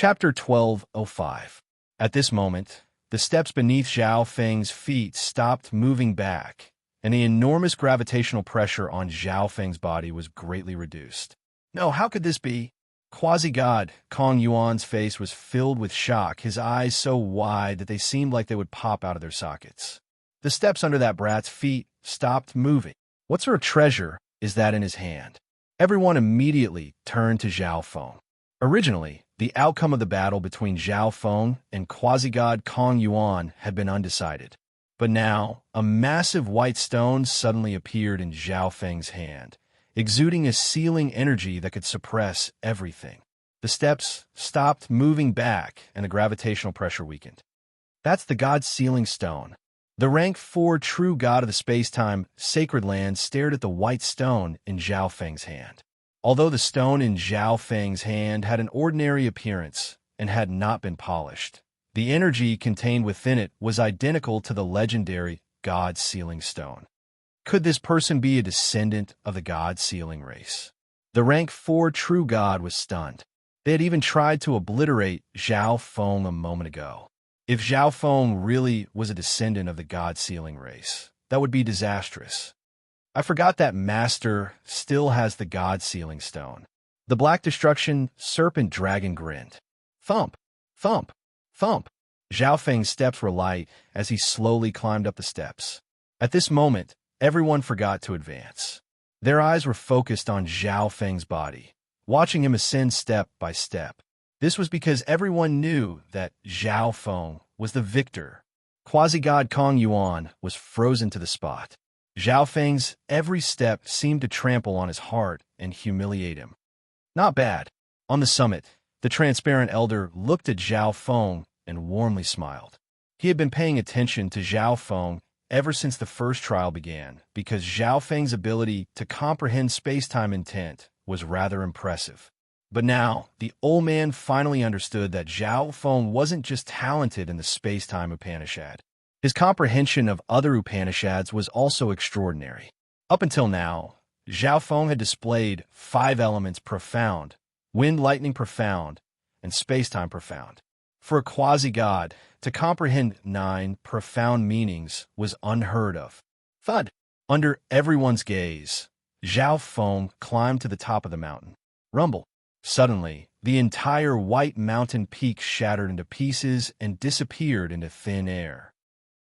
Chapter 12:05. At this moment, the steps beneath Zhao Feng's feet stopped moving back, and the enormous gravitational pressure on Zhao Feng's body was greatly reduced. No, how could this be? Quasi-god Kong Yuan's face was filled with shock, his eyes so wide that they seemed like they would pop out of their sockets. The steps under that brat's feet stopped moving. What sort of treasure is that in his hand? Everyone immediately turned to Zhao Feng. Originally, the outcome of the battle between Zhao Feng and quasi-god Kong Yuan had been undecided. But now, a massive white stone suddenly appeared in Zhao Feng's hand, exuding a sealing energy that could suppress everything. The steps stopped moving back, and the gravitational pressure weakened. That's the god's sealing stone. The rank 4 true god of the space-time sacred land stared at the white stone in Zhao Feng's hand. Although the stone in Zhao Feng's hand had an ordinary appearance and had not been polished, the energy contained within it was identical to the legendary God Sealing Stone. Could this person be a descendant of the God Sealing race? The rank 4 true god was stunned. They had even tried to obliterate Zhao Feng a moment ago. If Zhao Feng really was a descendant of the God Sealing race, that would be disastrous. I forgot that Master still has the God Sealing Stone. The Black Destruction Serpent Dragon grinned. Thump, thump, thump. Zhao Feng's steps were light as he slowly climbed up the steps. At this moment, everyone forgot to advance. Their eyes were focused on Zhao Feng's body, watching him ascend step by step. This was because everyone knew that Zhao Feng was the victor. Quasi-god Kong Yuan was frozen to the spot. Zhao Feng's every step seemed to trample on his heart and humiliate him. Not bad. On the summit, the transparent elder looked at Zhao Feng and warmly smiled. He had been paying attention to Zhao Feng ever since the first trial began, because Zhao Feng's ability to comprehend space-time intent was rather impressive. But now, the old man finally understood that Zhao Feng wasn't just talented in the space-time Upanishad. His comprehension of other Upanishads was also extraordinary. Up until now, Zhao Feng had displayed 5 elements profound, wind, lightning profound, and space-time profound. For a quasi-god, to comprehend 9 profound meanings was unheard of. Thud! Under everyone's gaze, Zhao Feng climbed to the top of the mountain. Rumble! Suddenly, the entire white mountain peak shattered into pieces and disappeared into thin air.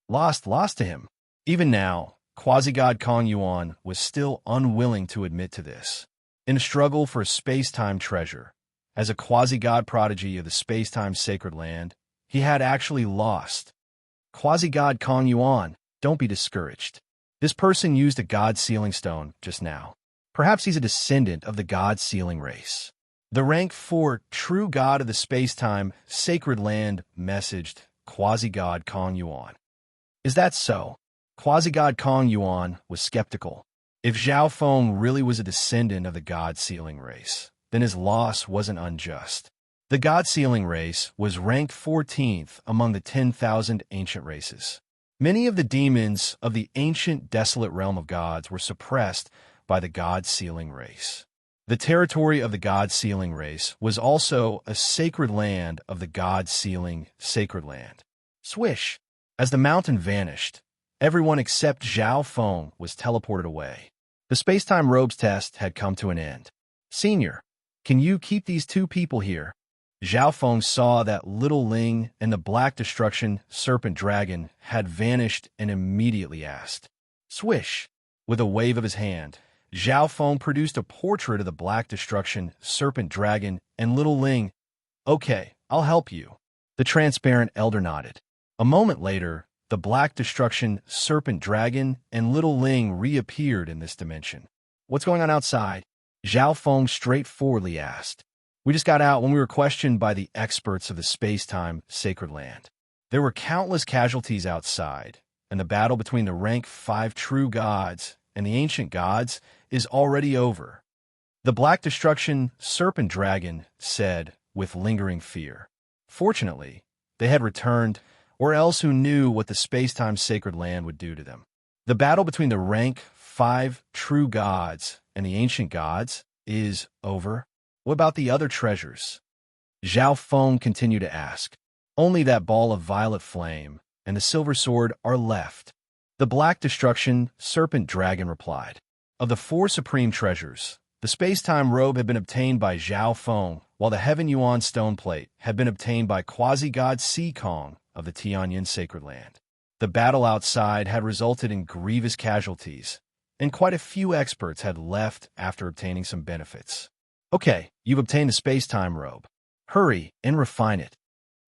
Lost to him. Even now, quasi-god Kong Yuan was still unwilling to admit to this. In a struggle for a space-time treasure, as a quasi-god prodigy of the space-time sacred land, he had actually lost. Quasi-god Kong Yuan, don't be discouraged. This person used a God Sealing Stone just now. Perhaps he's a descendant of the God Sealing race. The rank 4 true god of the space-time sacred land messaged quasi-god Kong Yuan. Is that so? Quasi-god Kong Yuan was skeptical. If Zhao Feng really was a descendant of the God Sealing race, then his loss wasn't unjust. The God Sealing race was ranked 14th among the 10,000 ancient races. Many of the demons of the ancient desolate realm of gods were suppressed by the God Sealing race. The territory of the God Sealing race was also a sacred land of the God Sealing sacred land. Swish! As the mountain vanished, everyone except Zhao Feng was teleported away. The space-time robes test had come to an end. Senior, can you keep these 2 people here? Zhao Feng saw that Little Ling and the Black Destruction Serpent Dragon had vanished and immediately asked. Swish! With a wave of his hand, Zhao Feng produced a portrait of the Black Destruction Serpent Dragon and Little Ling. Okay, I'll help you. The transparent elder nodded. A moment later, the Black Destruction Serpent Dragon and Little Ling reappeared in this dimension. What's going on outside? Zhao Feng straightforwardly asked. We just got out when we were questioned by the experts of the space-time sacred land. There were countless casualties outside, and the battle between the rank 5 true gods and the ancient gods is already over. The Black Destruction Serpent Dragon said with lingering fear. Fortunately, they had returned, or else who knew what the space-time sacred land would do to them. The battle between the rank 5 true gods and the ancient gods is over. What about the other treasures? Zhao Feng continued to ask. Only that ball of violet flame and the silver sword are left. The black destruction serpent dragon replied. Of the 4 supreme treasures, the space-time robe had been obtained by Zhao Feng, while the Heaven Yuan stone plate had been obtained by quasi-god Si Kong of the Tianyin Sacred Land. The battle outside had resulted in grievous casualties, and quite a few experts had left after obtaining some benefits. Okay, you've obtained the space-time robe. Hurry and refine it.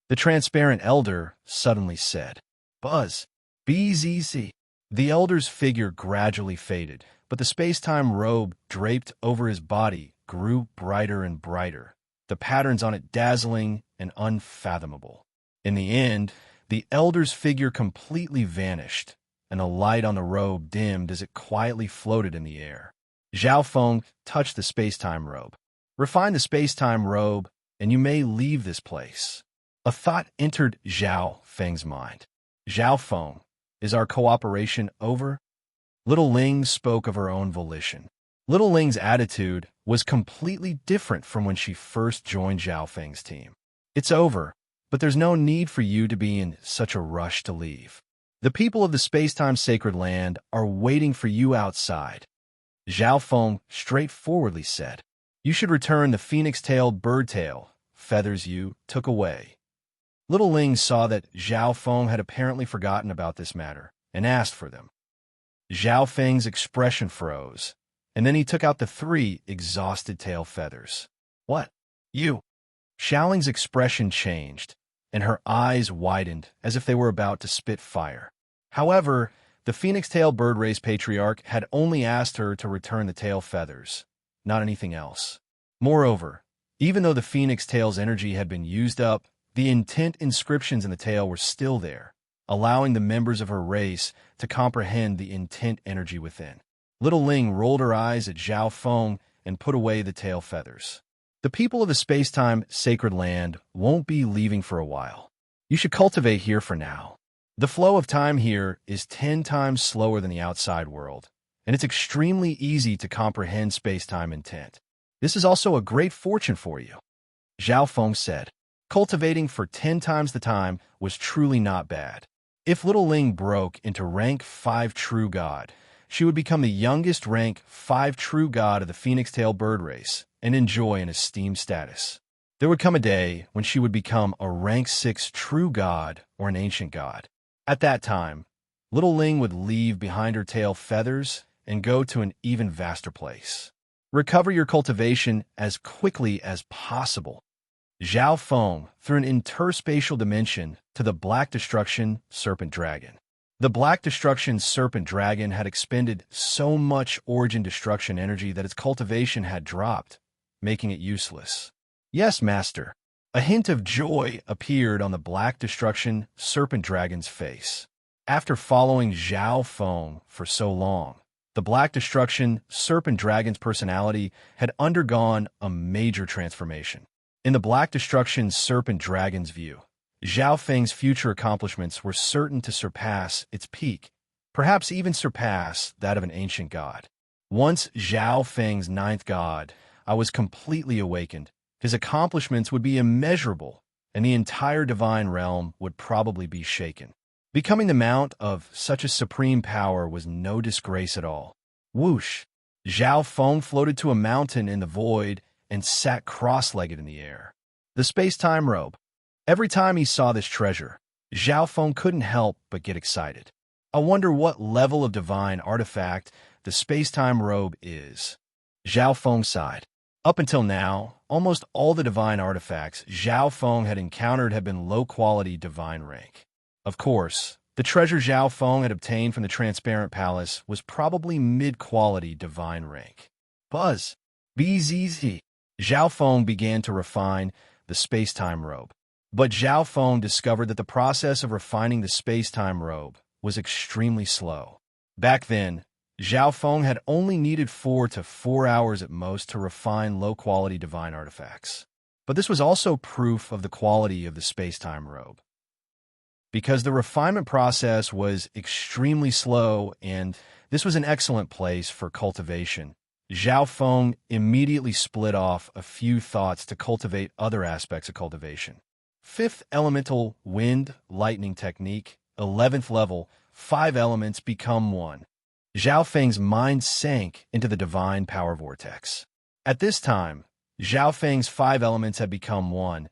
The transparent elder suddenly said. Buzz. BZZ. The elder's figure gradually faded, but the space-time robe draped over his body grew brighter and brighter, the patterns on it dazzling and unfathomable. In the end, the elder's figure completely vanished, and the light on the robe dimmed as it quietly floated in the air. Zhao Feng touched the space-time robe. Refine the space-time robe, and you may leave this place. A thought entered Zhao Feng's mind. Zhao Feng, is our cooperation over? Little Ling spoke of her own volition. Little Ling's attitude was completely different from when she first joined Zhao Feng's team. It's over, but there's no need for you to be in such a rush to leave. The people of the space-time sacred land are waiting for you outside. Zhao Feng straightforwardly said, you should return the phoenix-tailed bird-tail feathers you took away. Little Ling saw that Zhao Feng had apparently forgotten about this matter and asked for them. Zhao Feng's expression froze, and then he took out the 3 exhausted tail feathers. What? You? Xiaoling's expression changed, and her eyes widened as if they were about to spit fire. However, the phoenix-tailed bird race patriarch had only asked her to return the tail feathers, not anything else. Moreover, even though the phoenix tail's energy had been used up, the intent inscriptions in the tail were still there, allowing the members of her race to comprehend the intent energy within. Little Ling rolled her eyes at Zhao Feng and put away the tail feathers. The people of the space-time sacred land won't be leaving for a while. You should cultivate here for now. The flow of time here is 10 times slower than the outside world, and it's extremely easy to comprehend space-time intent. This is also a great fortune for you. Zhao Feng said. Cultivating for 10 times the time was truly not bad. If Little Ling broke into rank 5 true god, she would become the youngest rank 5 true god of the phoenix-tailed bird race and enjoy an esteemed status. There would come a day when she would become a rank 6 true god or an ancient god. At that time, Little Ling would leave behind her tail feathers and go to an even vaster place. Recover your cultivation as quickly as possible. Zhao Feng through an interspatial dimension to the Black Destruction Serpent Dragon. The Black Destruction Serpent Dragon had expended so much origin destruction energy that its cultivation had dropped, making it useless. Yes, Master. A hint of joy appeared on the Black Destruction Serpent Dragon's face. After following Zhao Feng for so long, the Black Destruction Serpent Dragon's personality had undergone a major transformation. In the Black Destruction Serpent Dragon's view, Zhao Feng's future accomplishments were certain to surpass its peak, perhaps even surpass that of an ancient god. Once Zhao Feng's 9th god, I was completely awakened. His accomplishments would be immeasurable, and the entire divine realm would probably be shaken. Becoming the mount of such a supreme power was no disgrace at all. Whoosh! Zhao Feng floated to a mountain in the void and sat cross-legged in the air. The space-time robe. Every time he saw this treasure, Zhao Feng couldn't help but get excited. I wonder what level of divine artifact the space-time robe is. Zhao Feng sighed. Up until now, almost all the divine artifacts Zhao Feng had encountered had been low-quality divine rank. Of course, the treasure Zhao Feng had obtained from the Transparent Palace was probably mid-quality divine rank. Buzz. BZZ. Zhao Feng began to refine the space-time robe. But Zhao Feng discovered that the process of refining the space-time robe was extremely slow. Back then, Zhao Feng had only needed 4 to 4 hours at most to refine low-quality divine artifacts. But this was also proof of the quality of the space-time robe. Because the refinement process was extremely slow, and this was an excellent place for cultivation Zhao Feng immediately split off a few thoughts to cultivate other aspects of cultivation. Fifth elemental wind lightning technique, 11th level, 5 elements become one. Zhao Feng's mind sank into the divine power vortex. At this time, Zhao Feng's 5 elements had become one,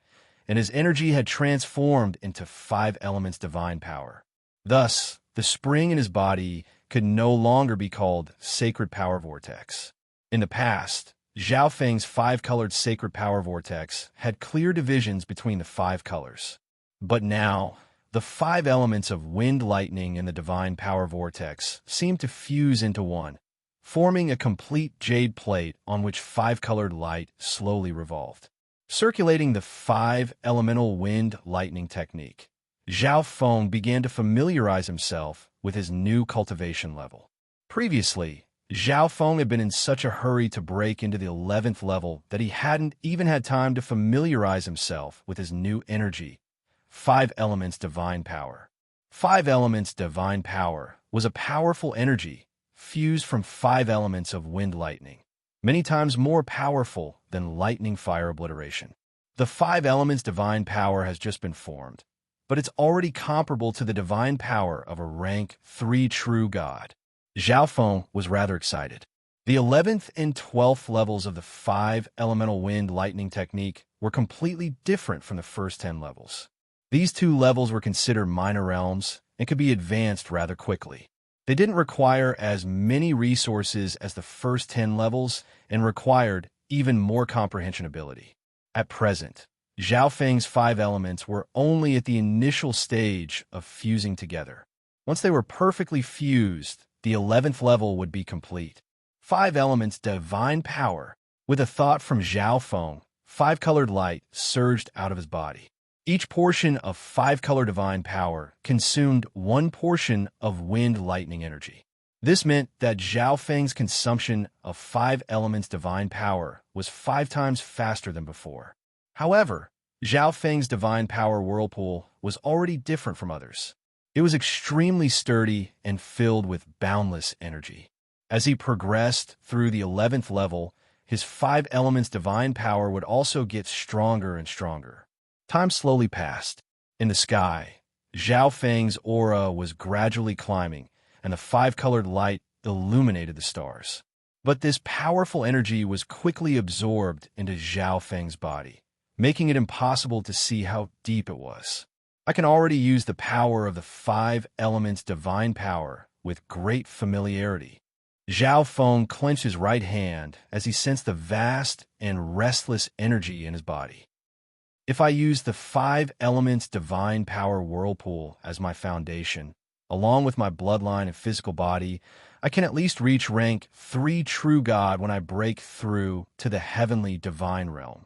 and his energy had transformed into 5 elements divine power. Thus, the spring in his body could no longer be called sacred power vortex. In the past, Zhao Feng's 5-colored sacred power vortex had clear divisions between the 5 colors. But now, the 5 elements of wind, lightning, and the divine power vortex seemed to fuse into one, forming a complete jade plate on which 5-colored light slowly revolved. Circulating the 5 elemental wind lightning technique, Zhao Feng began to familiarize himself with his new cultivation level. Previously, Zhao Feng had been in such a hurry to break into the 11th level that he hadn't even had time to familiarize himself with his new energy, 5 elements divine power. 5 elements divine power was a powerful energy fused from 5 elements of wind lightning, many times more powerful than lightning fire obliteration. The 5 elements divine power has just been formed, but it's already comparable to the divine power of a rank 3 true god. Zhao Feng was rather excited. The 11th and 12th levels of the 5 elemental wind lightning technique were completely different from the first 10 levels. These 2 levels were considered minor realms and could be advanced rather quickly. They didn't require as many resources as the first 10 levels and required even more comprehension ability. At present, Zhao Feng's 5 elements were only at the initial stage of fusing together. Once they were perfectly fused, the 11th level would be complete. 5 elements divine power. With a thought from Zhao Feng, 5-colored light surged out of his body. Each portion of 5-color divine power consumed 1 portion of wind lightning energy. This meant that Zhao Feng's consumption of 5 elements divine power was 5 times faster than before. However, Zhao Feng's divine power whirlpool was already different from others. It was extremely sturdy and filled with boundless energy. As he progressed through the 11th level, his 5 elements divine power would also get stronger and stronger. Time slowly passed. In the sky, Zhao Feng's aura was gradually climbing, and the 5-colored light illuminated the stars. But this powerful energy was quickly absorbed into Zhao Feng's body, making it impossible to see how deep it was. I can already use the power of the 5 elements divine power with great familiarity. Zhao Feng clenched his right hand as he sensed the vast and restless energy in his body. If I use the 5 elements divine power whirlpool as my foundation, along with my bloodline and physical body, I can at least reach rank 3 true god when I break through to the heavenly divine realm.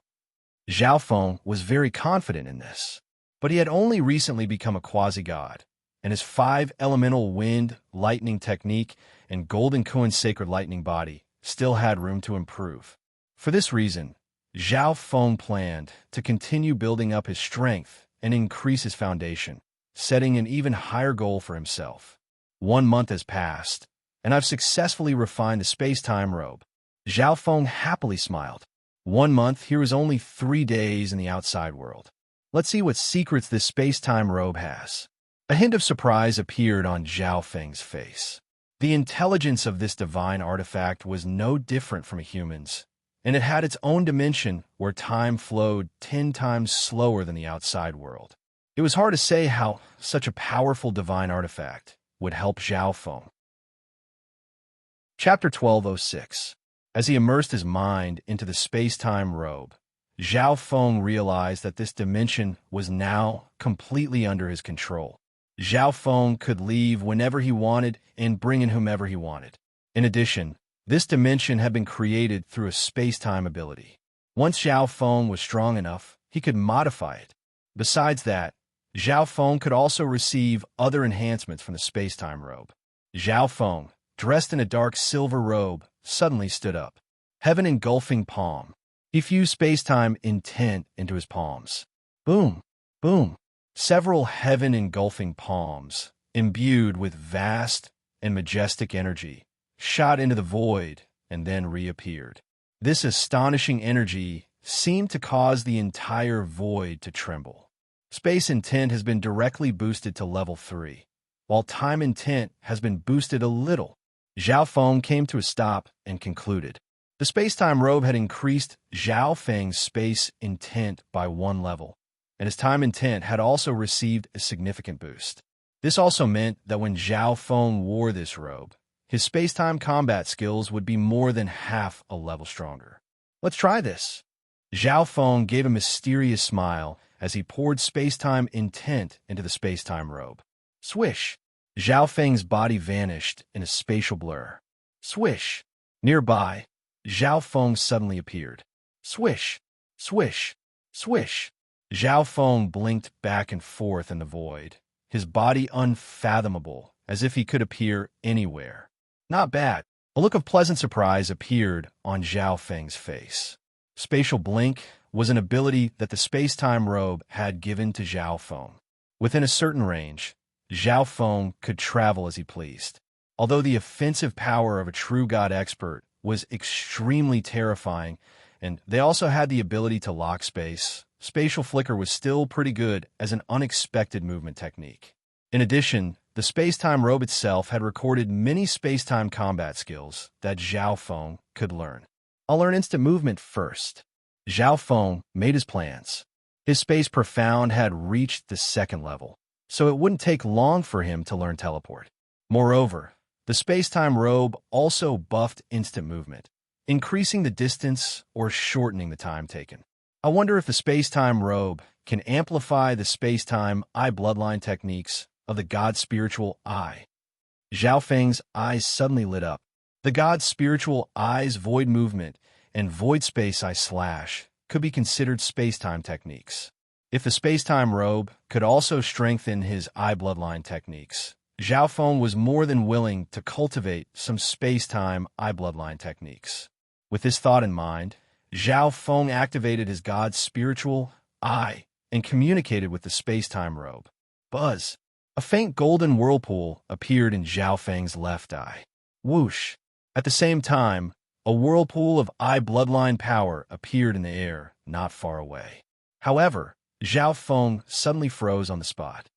Zhao Feng was very confident in this, but he had only recently become a quasi-god, and his 5 elemental wind lightning technique and golden koan sacred lightning body still had room to improve. For this reason, Zhao Feng planned to continue building up his strength and increase his foundation, setting an even higher goal for himself. 1 month has passed, and I've successfully refined the space-time robe. Zhao Feng happily smiled. 1 month, here is only 3 days in the outside world. Let's see what secrets this space-time robe has. A hint of surprise appeared on Zhao Feng's face. The intelligence of this divine artifact was no different from a human's, and it had its own dimension where time flowed 10 times slower than the outside world. It was hard to say how such a powerful divine artifact would help Zhao Feng. Chapter 1206. As he immersed his mind into the space-time robe, Zhao Feng realized that this dimension was now completely under his control. Zhao Feng could leave whenever he wanted and bring in whomever he wanted. In addition, this dimension had been created through a space-time ability. Once Zhao Feng was strong enough, he could modify it. Besides that, Zhao Feng could also receive other enhancements from the space-time robe. Zhao Feng, dressed in a dark silver robe, suddenly stood up. Heaven engulfing palm. He fused space-time intent into his palms. Boom! Boom! Several heaven-engulfing palms, imbued with vast and majestic energy, shot into the void and then reappeared. This astonishing energy seemed to cause the entire void to tremble. Space intent has been directly boosted to level 3, while time intent has been boosted a little. Zhao Feng came to a stop and concluded. The space-time robe had increased Zhao Feng's space intent by 1 level, and his time intent had also received a significant boost. This also meant that when Zhao Feng wore this robe, his space-time combat skills would be more than half a level stronger. Let's try this. Zhao Feng gave a mysterious smile as he poured space-time intent into the space-time robe. Swish! Zhao Feng's body vanished in a spatial blur. Swish! Nearby, Zhao Feng suddenly appeared. Swish! Swish! Swish! Zhao Feng blinked back and forth in the void, his body unfathomable, as if he could appear anywhere. Not bad. A look of pleasant surprise appeared on Zhao Feng's face. Spatial blink was an ability that the space-time robe had given to Zhao Feng. Within a certain range, Zhao Feng could travel as he pleased. Although the offensive power of a true god expert was extremely terrifying, and they also had the ability to lock space, spatial flicker was still pretty good as an unexpected movement technique. In addition, the space-time robe itself had recorded many space-time combat skills that Zhao Feng could learn. I'll learn instant movement first. Zhao Feng made his plans. His space profound had reached the 2nd level, so it wouldn't take long for him to learn teleport. Moreover, the space-time robe also buffed instant movement, increasing the distance or shortening the time taken. I wonder if the space-time robe can amplify the space-time eye bloodline techniques of the god's spiritual eye. Zhao Feng's eyes suddenly lit up. The god's spiritual eye's void movement and void space eye slash could be considered space-time techniques. If the space-time robe could also strengthen his eye bloodline techniques, Zhao Feng was more than willing to cultivate some space-time eye bloodline techniques. With this thought in mind, Zhao Feng activated his god's spiritual eye and communicated with the space-time robe. Buzz! A faint golden whirlpool appeared in Zhao Feng's left eye. Whoosh! At the same time, a whirlpool of eye bloodline power appeared in the air not far away. However, Zhao Feng suddenly froze on the spot.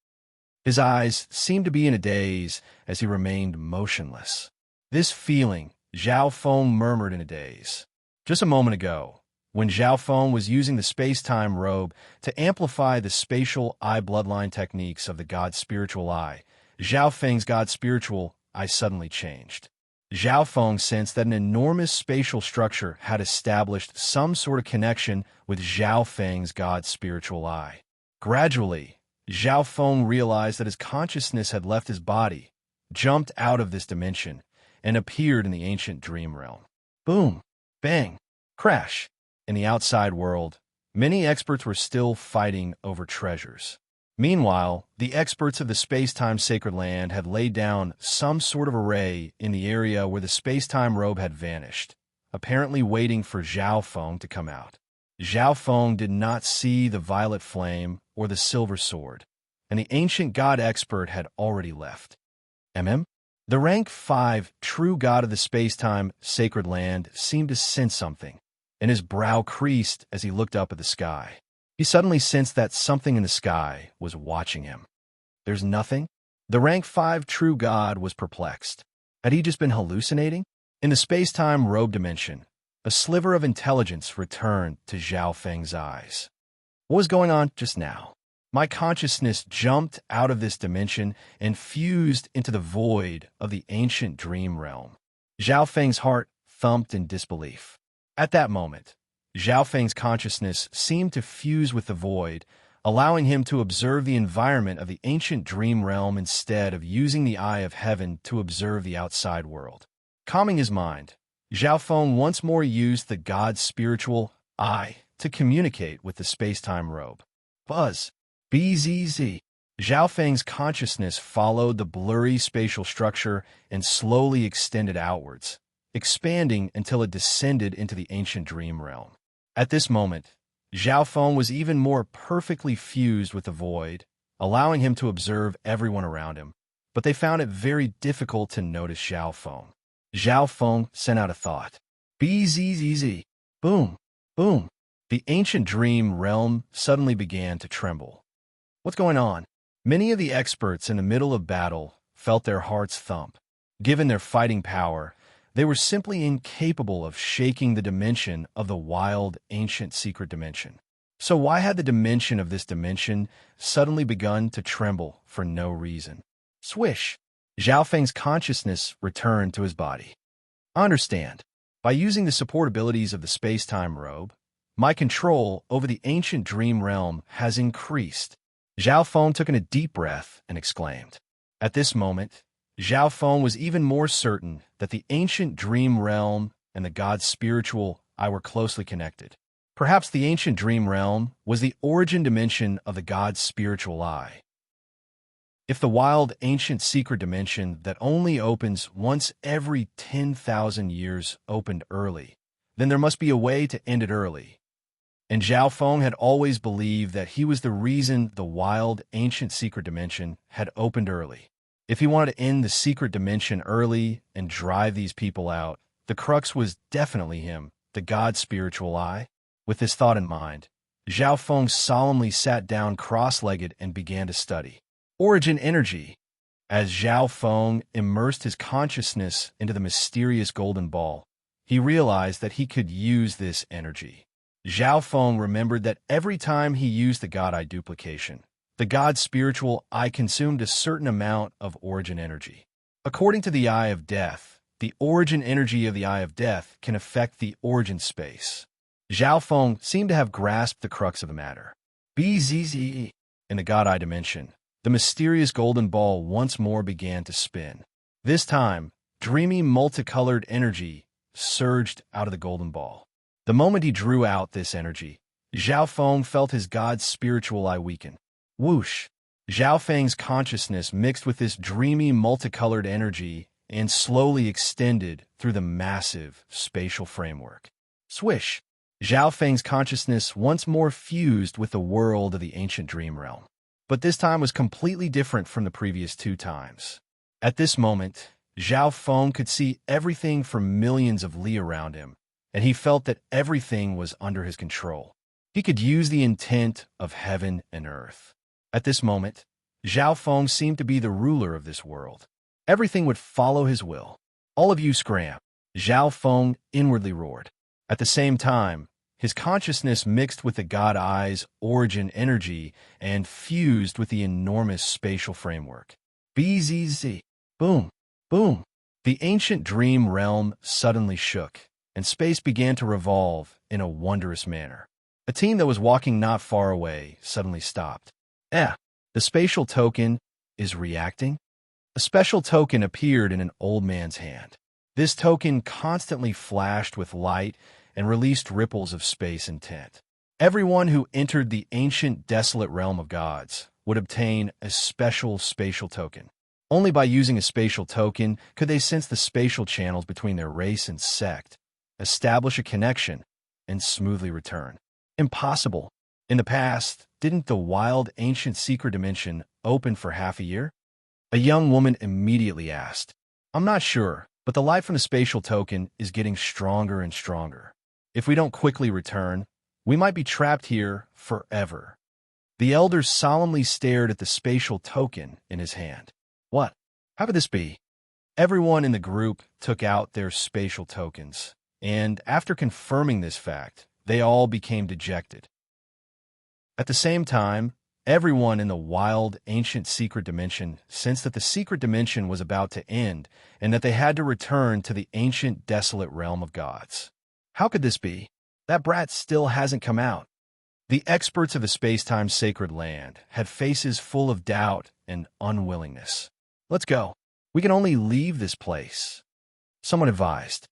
His eyes seemed to be in a daze as he remained motionless. This feeling, Zhao Feng murmured in a daze. Just a moment ago, when Zhao Feng was using the space-time robe to amplify the spatial eye bloodline techniques of the god's spiritual eye, Zhao Feng's god's spiritual eye suddenly changed. Zhao Feng sensed that an enormous spatial structure had established some sort of connection with Zhao Feng's god's spiritual eye. Gradually, Zhao Feng realized that his consciousness had left his body, jumped out of this dimension, and appeared in the ancient dream realm. Boom! Bang! Crash! In the outside world, many experts were still fighting over treasures. Meanwhile, the experts of the space-time sacred land had laid down some sort of array in the area where the space-time robe had vanished, apparently waiting for Zhao Feng to come out. Zhao Feng did not see the violet flame or the silver sword, and the ancient god expert had already left. The rank 5 true god of the space-time sacred land seemed to sense something, and his brow creased as he looked up at the sky. He suddenly sensed that something in the sky was watching him. There's nothing? The rank 5 true god was perplexed. Had he just been hallucinating? In the space-time robe dimension, a sliver of intelligence returned to Zhao Feng's eyes. What was going on just now? My consciousness jumped out of this dimension and fused into the void of the ancient dream realm. Zhao Feng's heart thumped in disbelief. At that moment, Zhao Feng's consciousness seemed to fuse with the void, allowing him to observe the environment of the ancient dream realm instead of using the eye of heaven to observe the outside world. Calming his mind, Zhao Feng once more used the god's spiritual eye to communicate with the space-time robe. Buzz! BZZ! Zhao Feng's consciousness followed the blurry spatial structure and slowly extended outwards, expanding until it descended into the ancient dream realm. At this moment, Zhao Feng was even more perfectly fused with the void, allowing him to observe everyone around him, but they found it very difficult to notice Zhao Feng. Zhao Feng sent out a thought. Bzzz. Boom, boom. The ancient dream realm suddenly began to tremble. What's going on? Many of the experts in the middle of battle felt their hearts thump. Given their fighting power, they were simply incapable of shaking the dimension of the wild, ancient secret dimension. So why had the dimension of this dimension suddenly begun to tremble for no reason? Swish! Zhao Feng's consciousness returned to his body. I understand. By using the support abilities of the space-time robe, my control over the ancient dream realm has increased. Zhao Feng took in a deep breath and exclaimed. At this moment, Zhao Feng was even more certain that the ancient dream realm and the god's spiritual eye were closely connected. Perhaps the ancient dream realm was the origin dimension of the god's spiritual eye. If the wild, ancient secret dimension that only opens once every 10,000 years opened early, then there must be a way to end it early. And Zhao Feng had always believed that he was the reason the wild, ancient secret dimension had opened early. If he wanted to end the secret dimension early and drive these people out, the crux was definitely him, the god's spiritual eye. With this thought in mind, Zhao Feng solemnly sat down cross-legged and began to study origin energy. As Zhao Feng immersed his consciousness into the mysterious golden ball, he realized that he could use this energy. Zhao Feng remembered that every time he used the God Eye duplication, the God's spiritual eye consumed a certain amount of origin energy. According to the Eye of Death, the origin energy of the Eye of Death can affect the origin space. Zhao Feng seemed to have grasped the crux of the matter. Bzzz. In the God Eye dimension, the mysterious golden ball once more began to spin. This time, dreamy multicolored energy surged out of the golden ball. The moment he drew out this energy, Zhao Feng felt his god's spiritual eye weaken. Whoosh! Zhao Feng's consciousness mixed with this dreamy multicolored energy and slowly extended through the massive spatial framework. Swish! Zhao Feng's consciousness once more fused with the world of the ancient dream realm. But this time was completely different from the previous two times. At this moment, Zhao Feng could see everything for millions of li around him, and he felt that everything was under his control. He could use the intent of heaven and earth. At this moment, Zhao Feng seemed to be the ruler of this world. Everything would follow his will. All of you scram! Zhao Feng inwardly roared. At the same time, his consciousness mixed with the God Eye's origin energy and fused with the enormous spatial framework. Bzzz. Boom, boom. The ancient dream realm suddenly shook, and space began to revolve in a wondrous manner. A team that was walking not far away suddenly stopped. The spatial token is reacting? A special token appeared in an old man's hand. This token constantly flashed with light and released ripples of space intent. Everyone who entered the ancient desolate realm of gods would obtain a special spatial token. Only by using a spatial token could they sense the spatial channels between their race and sect, establish a connection, and smoothly return. Impossible. In the past, didn't the wild ancient secret dimension open for half a year? A young woman immediately asked. I'm not sure, but the light from the spatial token is getting stronger and stronger. If we don't quickly return, we might be trapped here forever. The elders solemnly stared at the spatial token in his hand. What? How could this be? Everyone in the group took out their spatial tokens, and after confirming this fact, they all became dejected. At the same time, everyone in the wild, ancient secret dimension sensed that the secret dimension was about to end and that they had to return to the ancient, desolate realm of gods. How could this be? That brat still hasn't come out. The experts of the space-time sacred land had faces full of doubt and unwillingness. Let's go. We can only leave this place. Someone advised.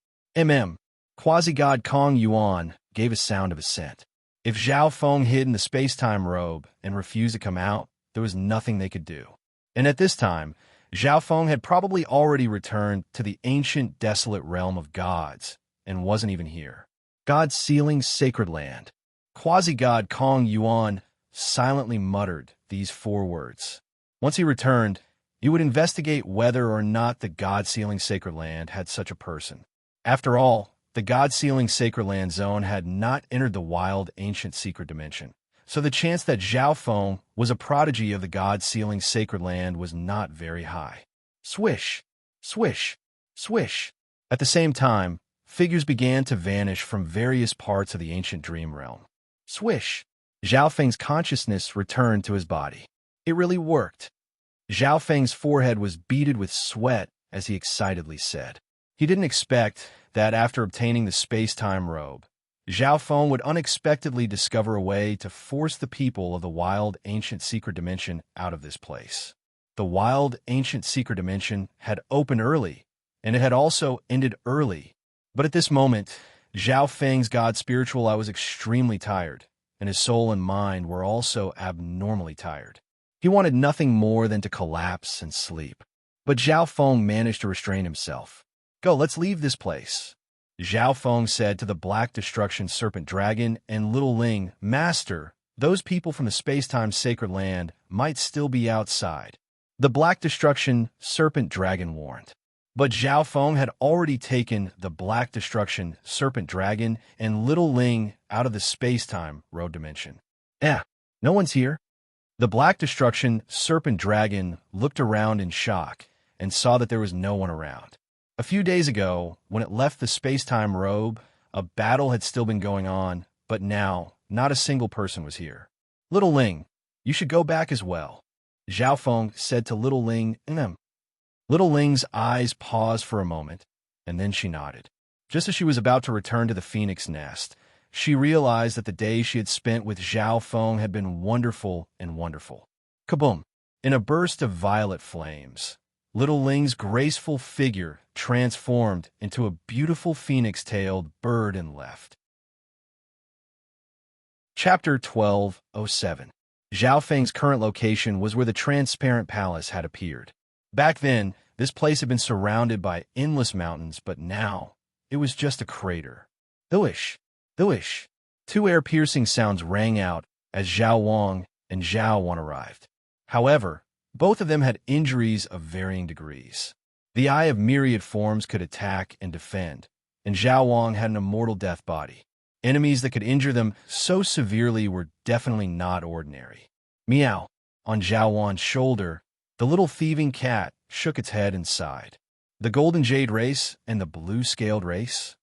Quasi-god Kong Yuan gave a sound of assent. If Zhao Feng hid in the space-time robe and refused to come out, there was nothing they could do. And at this time, Zhao Feng had probably already returned to the ancient desolate realm of gods and wasn't even here. God's sealing sacred land. Quasi-god Kong Yuan silently muttered these 4 words. Once he returned, he would investigate whether or not the God-sealing sacred land had such a person. After all, the God-sealing Sacred Land Zone had not entered the wild, ancient secret dimension, so the chance that Zhao Feng was a prodigy of the God-sealing Sacred Land was not very high. Swish, swish, swish. At the same time, figures began to vanish from various parts of the ancient dream realm. Swish! Zhao Feng's consciousness returned to his body. It really worked. Zhao Feng's forehead was beaded with sweat as he excitedly said. He didn't expect that after obtaining the space-time robe, Zhao Feng would unexpectedly discover a way to force the people of the wild, ancient secret dimension out of this place. The wild, ancient secret dimension had opened early, and it had also ended early. But at this moment, Zhao Feng's God spiritual eye was extremely tired, and his soul and mind were also abnormally tired. He wanted nothing more than to collapse and sleep. But Zhao Feng managed to restrain himself. Go, let's leave this place. Zhao Feng said to the Black Destruction Serpent Dragon and Little Ling, Master, those people from the space-time sacred land might still be outside. The Black Destruction Serpent Dragon warned. But Zhao Feng had already taken the Black Destruction Serpent Dragon and Little Ling out of the space-time road dimension. No one's here. The Black Destruction Serpent Dragon looked around in shock and saw that there was no one around. A few days ago, when it left the space-time robe, a battle had still been going on, but now, not a single person was here. Little Ling, you should go back as well. Zhao Feng said to Little Ling, Little Ling's eyes paused for a moment, and then she nodded. Just as she was about to return to the phoenix nest, she realized that the day she had spent with Zhao Feng had been wonderful and wonderful. Kaboom! In a burst of violet flames, Little Ling's graceful figure transformed into a beautiful phoenix-tailed bird and left. Chapter 12:07. Zhao Feng's current location was where the transparent palace had appeared. Back then, this place had been surrounded by endless mountains, but now it was just a crater. Thwish, thwish. Two air-piercing sounds rang out as Zhao Wang and Zhao Wan arrived. However, both of them had injuries of varying degrees. The Eye of Myriad Forms could attack and defend, and Zhao Wang had an immortal death body. Enemies that could injure them so severely were definitely not ordinary. Meow. On Zhao Wan's shoulder, the little thieving cat shook its head and sighed. The Golden Jade race and the Blue-Scaled race?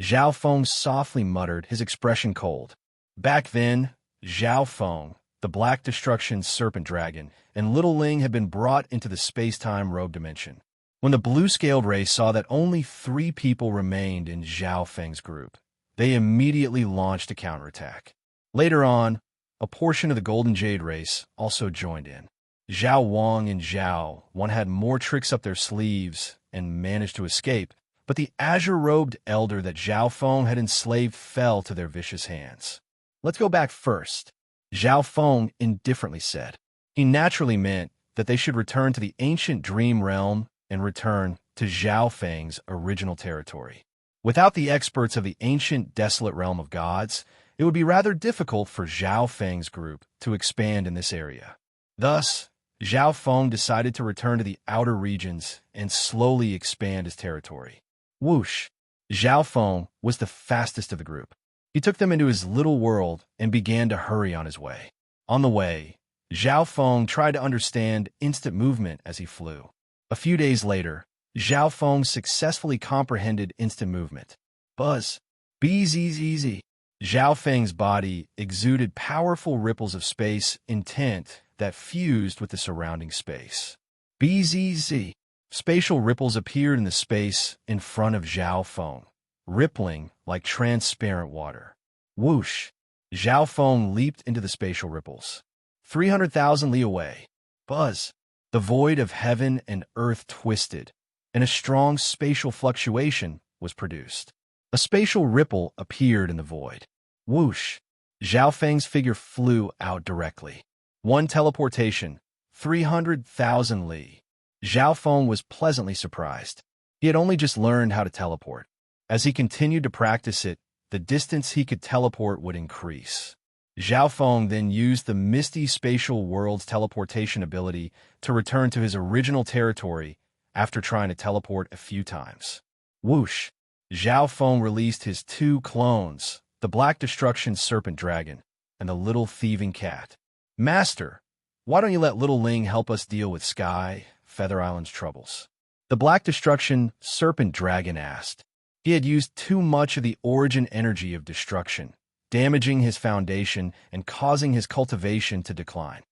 Zhao Feng softly muttered, his expression cold. Back then, Zhao Feng, the Black Destruction Serpent Dragon, and Little Ling had been brought into the space-time robe dimension. When the Blue-Scaled race saw that only 3 people remained in Zhao Feng's group, they immediately launched a counterattack. Later on, a portion of the Golden Jade race also joined in. Zhao Wang and Zhao Wan had more tricks up their sleeves and managed to escape, but the azure-robed elder that Zhao Feng had enslaved fell to their vicious hands. Let's go back first, Zhao Feng indifferently said. He naturally meant that they should return to the ancient dream realm and return to Zhao Feng's original territory. Without the experts of the ancient desolate realm of gods, it would be rather difficult for Zhao Feng's group to expand in this area. Thus, Zhao Feng decided to return to the outer regions and slowly expand his territory. Whoosh! Zhao Feng was the fastest of the group. He took them into his little world and began to hurry on his way. On the way, Zhao Feng tried to understand instant movement as he flew. A few days later, Zhao Feng successfully comprehended instant movement. Buzz. Bzz. Zhao Feng's body exuded powerful ripples of space intent that fused with the surrounding space. Bzz. Spatial ripples appeared in the space in front of Zhao Feng, rippling like transparent water. Whoosh! Zhao Feng leaped into the spatial ripples. 300,000 li away. Buzz! The void of heaven and earth twisted, and a strong spatial fluctuation was produced. A spatial ripple appeared in the void. Whoosh! Zhao Feng's figure flew out directly. One teleportation, 300,000 li. Zhao Feng was pleasantly surprised. He had only just learned how to teleport. As he continued to practice it, the distance he could teleport would increase. Zhao Feng then used the misty spatial world's teleportation ability to return to his original territory after trying to teleport a few times. Whoosh! Zhao Feng released his two clones, the Black Destruction Serpent Dragon and the Little Thieving Cat. Master, why don't you let Little Ling help us deal with Sky, Feather Island's troubles? The Black Destruction Serpent Dragon asked. He had used too much of the origin energy of destruction, damaging his foundation and causing his cultivation to decline.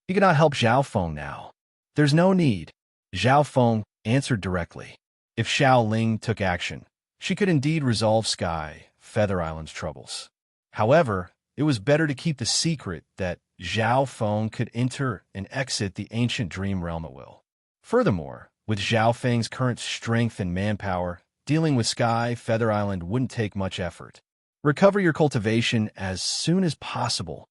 He cannot help Zhao Feng now. There's no need. Zhao Feng answered directly. If Xiao Ling took action, she could indeed resolve Sky, Feather Island's troubles. However, it was better to keep the secret that Zhao Feng could enter and exit the ancient dream realm at will. Furthermore, with Zhao Feng's current strength and manpower, dealing with Sky, Feather Island wouldn't take much effort. Recover your cultivation as soon as possible,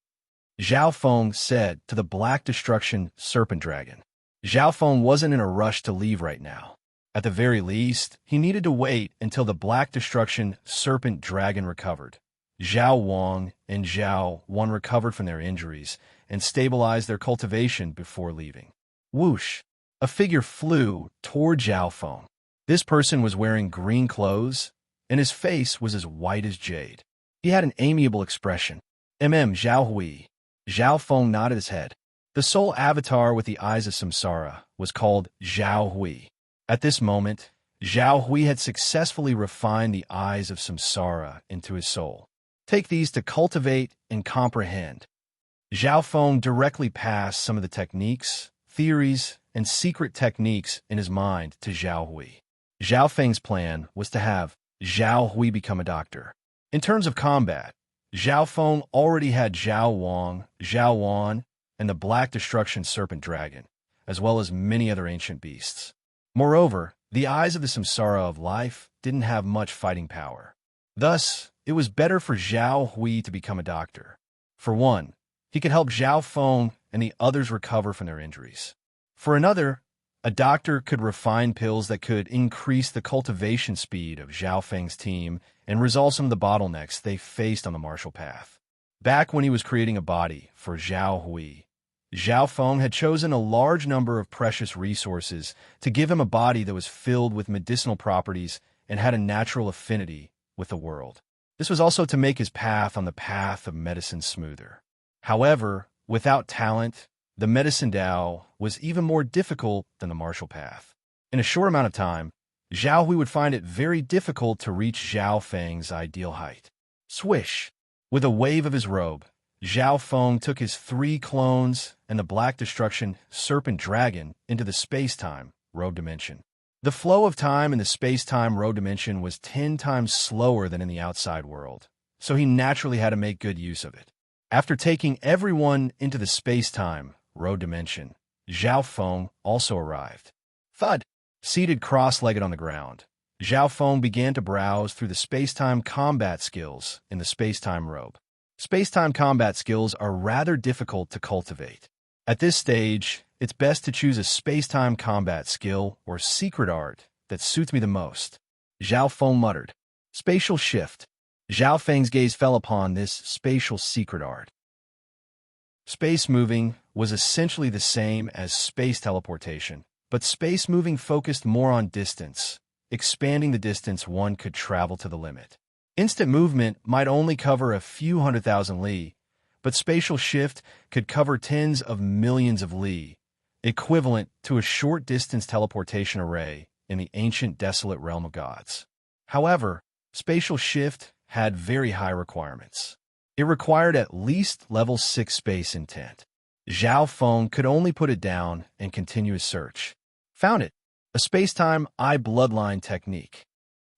Zhao Feng said to the Black Destruction Serpent Dragon. Zhao Feng wasn't in a rush to leave right now. At the very least, he needed to wait until the Black Destruction Serpent Dragon recovered. Zhao Wang and Zhao Wan recovered from their injuries and stabilized their cultivation before leaving. Whoosh! A figure flew toward Zhao Feng. This person was wearing green clothes, and his face was as white as jade. He had an amiable expression. Zhao Hui. Zhao Feng nodded his head. The sole avatar with the eyes of samsara was called Zhao Hui. At this moment, Zhao Hui had successfully refined the eyes of samsara into his soul. Take these to cultivate and comprehend. Zhao Feng directly passed some of the techniques, theories, and secret techniques in his mind to Zhao Hui. Zhao Feng's plan was to have Zhao Hui become a doctor. In terms of combat, Zhao Feng already had Zhao Wang, Zhao Wan, and the Black Destruction Serpent Dragon, as well as many other ancient beasts. Moreover, the eyes of the samsara of life didn't have much fighting power. Thus, it was better for Zhao Hui to become a doctor. For one, he could help Zhao Feng and the others recover from their injuries. For another, a doctor could refine pills that could increase the cultivation speed of Zhao Feng's team and resolve some of the bottlenecks they faced on the martial path. Back when he was creating a body for Zhao Hui, Zhao Feng had chosen a large number of precious resources to give him a body that was filled with medicinal properties and had a natural affinity with the world. This was also to make his path on the path of medicine smoother. However, without talent, the medicine Dao was even more difficult than the martial path. In a short amount of time, Zhao Hui would find it very difficult to reach Zhao Feng's ideal height. Swish! With a wave of his robe, Zhao Feng took his 3 clones and the Black Destruction Serpent Dragon into the space-time robe dimension. The flow of time in the space-time robe dimension was 10 times slower than in the outside world, so he naturally had to make good use of it. After taking everyone into the space-time robe dimension, Zhao Feng also arrived. Thud! Seated cross-legged on the ground, Zhao Feng began to browse through the space-time combat skills in the space-time robe. Space-time combat skills are rather difficult to cultivate. At this stage, it's best to choose a space-time combat skill or secret art that suits me the most. Zhao Feng muttered. Spatial shift. Zhao Feng's gaze fell upon this spatial secret art. Space moving was essentially the same as space teleportation, but space moving focused more on distance, expanding the distance one could travel to the limit. Instant movement might only cover a few 100,000 li, but spatial shift could cover tens of millions of li, equivalent to a short-distance teleportation array in the ancient desolate realm of gods. However, spatial shift had very high requirements. It required at least level 6 space intent. Zhao Feng could only put it down and continue his search. Found it. A space-time eye bloodline technique.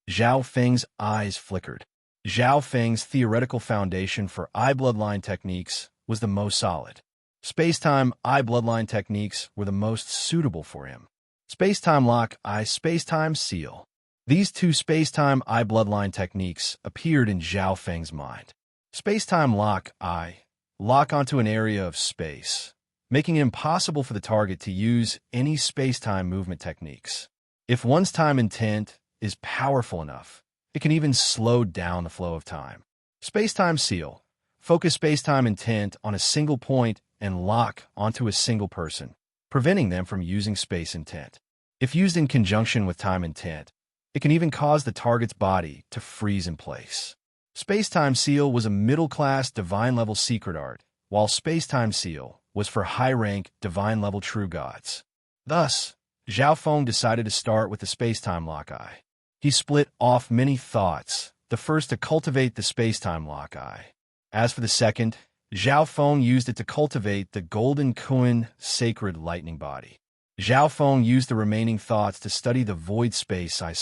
Zhao Feng's eyes flickered. Zhao Feng's theoretical foundation for eye bloodline techniques was the most solid. Space-time eye bloodline techniques were the most suitable for him. Space-time lock eye space-time seal. These two space-time eye bloodline techniques appeared in Zhao Feng's mind. Space-time lock eye. Lock onto an area of space, making it impossible for the target to use any space-time movement techniques. If one's time intent is powerful enough, it can even slow down the flow of time. Space-time seal. Focus space-time intent on a single point and lock onto a single person, preventing them from using space intent. If used in conjunction with time intent, It can even cause the target's body to freeze in place. Space-Time Seal was a middle-class divine-level secret art, while Space-Time Seal was for high-rank divine-level true gods. Thus, Zhao Feng decided to start with the Space-Time Lock Eye. He split off many thoughts, the first to cultivate the Space-Time Lock Eye. As for the second, Zhao Feng used it to cultivate the Golden Kun Sacred Lightning Body. Zhao Feng used the remaining thoughts to study the Void Space Eye/.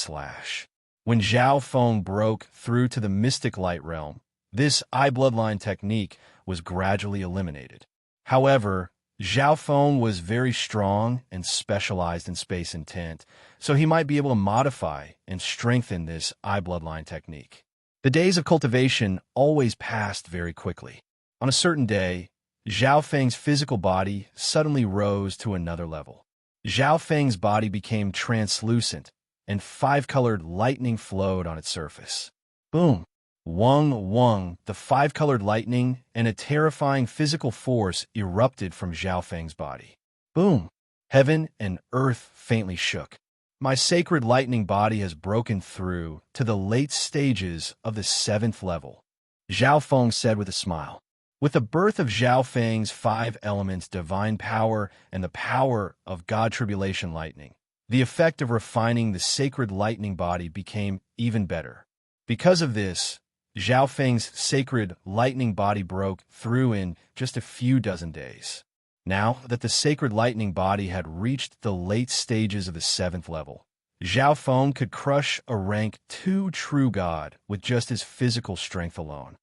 When Zhao Feng broke through to the Mystic Light Realm, this eye bloodline technique was gradually eliminated. However, Zhao Feng was very strong and specialized in space intent, so he might be able to modify and strengthen this eye bloodline technique. The days of cultivation always passed very quickly. On a certain day, Zhao Feng's physical body suddenly rose to another level. Zhao Feng's body became translucent, and five-colored lightning flowed on its surface. Boom! Wung wung, the five-colored lightning and a terrifying physical force erupted from Zhao Feng's body. Boom! Heaven and earth faintly shook. My sacred lightning body has broken through to the late stages of the 7th level, Zhao Feng said with a smile. With the birth of Zhao Feng's 5 elements, divine power and the power of God Tribulation Lightning, the effect of refining the sacred lightning body became even better. Because of this, Zhao Feng's sacred lightning body broke through in just a few dozen days. Now that the sacred lightning body had reached the late stages of the 7th level, Zhao Feng could crush a rank 2 true god with just his physical strength alone.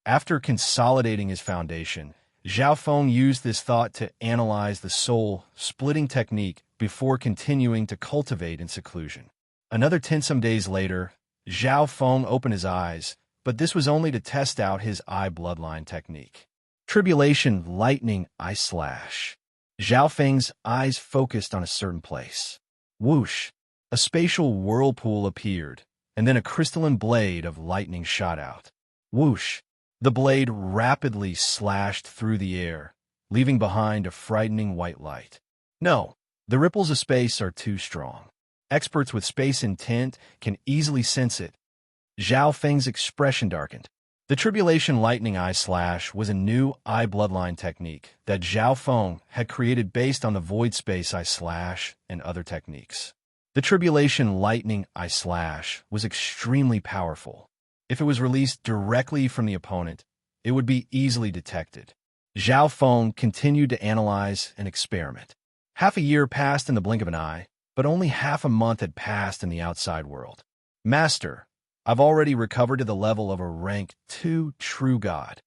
After consolidating his foundation, Zhao Feng used this thought to analyze the soul-splitting technique before continuing to cultivate in seclusion. Another 10-some days later, Zhao Feng opened his eyes, but this was only to test out his eye bloodline technique. Tribulation Lightning Eye/. Zhao Feng's eyes focused on a certain place. Whoosh! A spatial whirlpool appeared, and then a crystalline blade of lightning shot out. Whoosh! The blade rapidly slashed through the air, leaving behind a frightening white light. No, the ripples of space are too strong. Experts with space intent can easily sense it. Zhao Feng's expression darkened. The Tribulation Lightning Eye/ was a new eye bloodline technique that Zhao Feng had created based on the Void Space Eye/ and other techniques. The Tribulation Lightning Eye/ was extremely powerful. If it was released directly from the opponent, it would be easily detected. Zhao Feng continued to analyze and experiment. Half a year passed in the blink of an eye, but only half a month had passed in the outside world. Master, I've already recovered to the level of a rank 2 true god.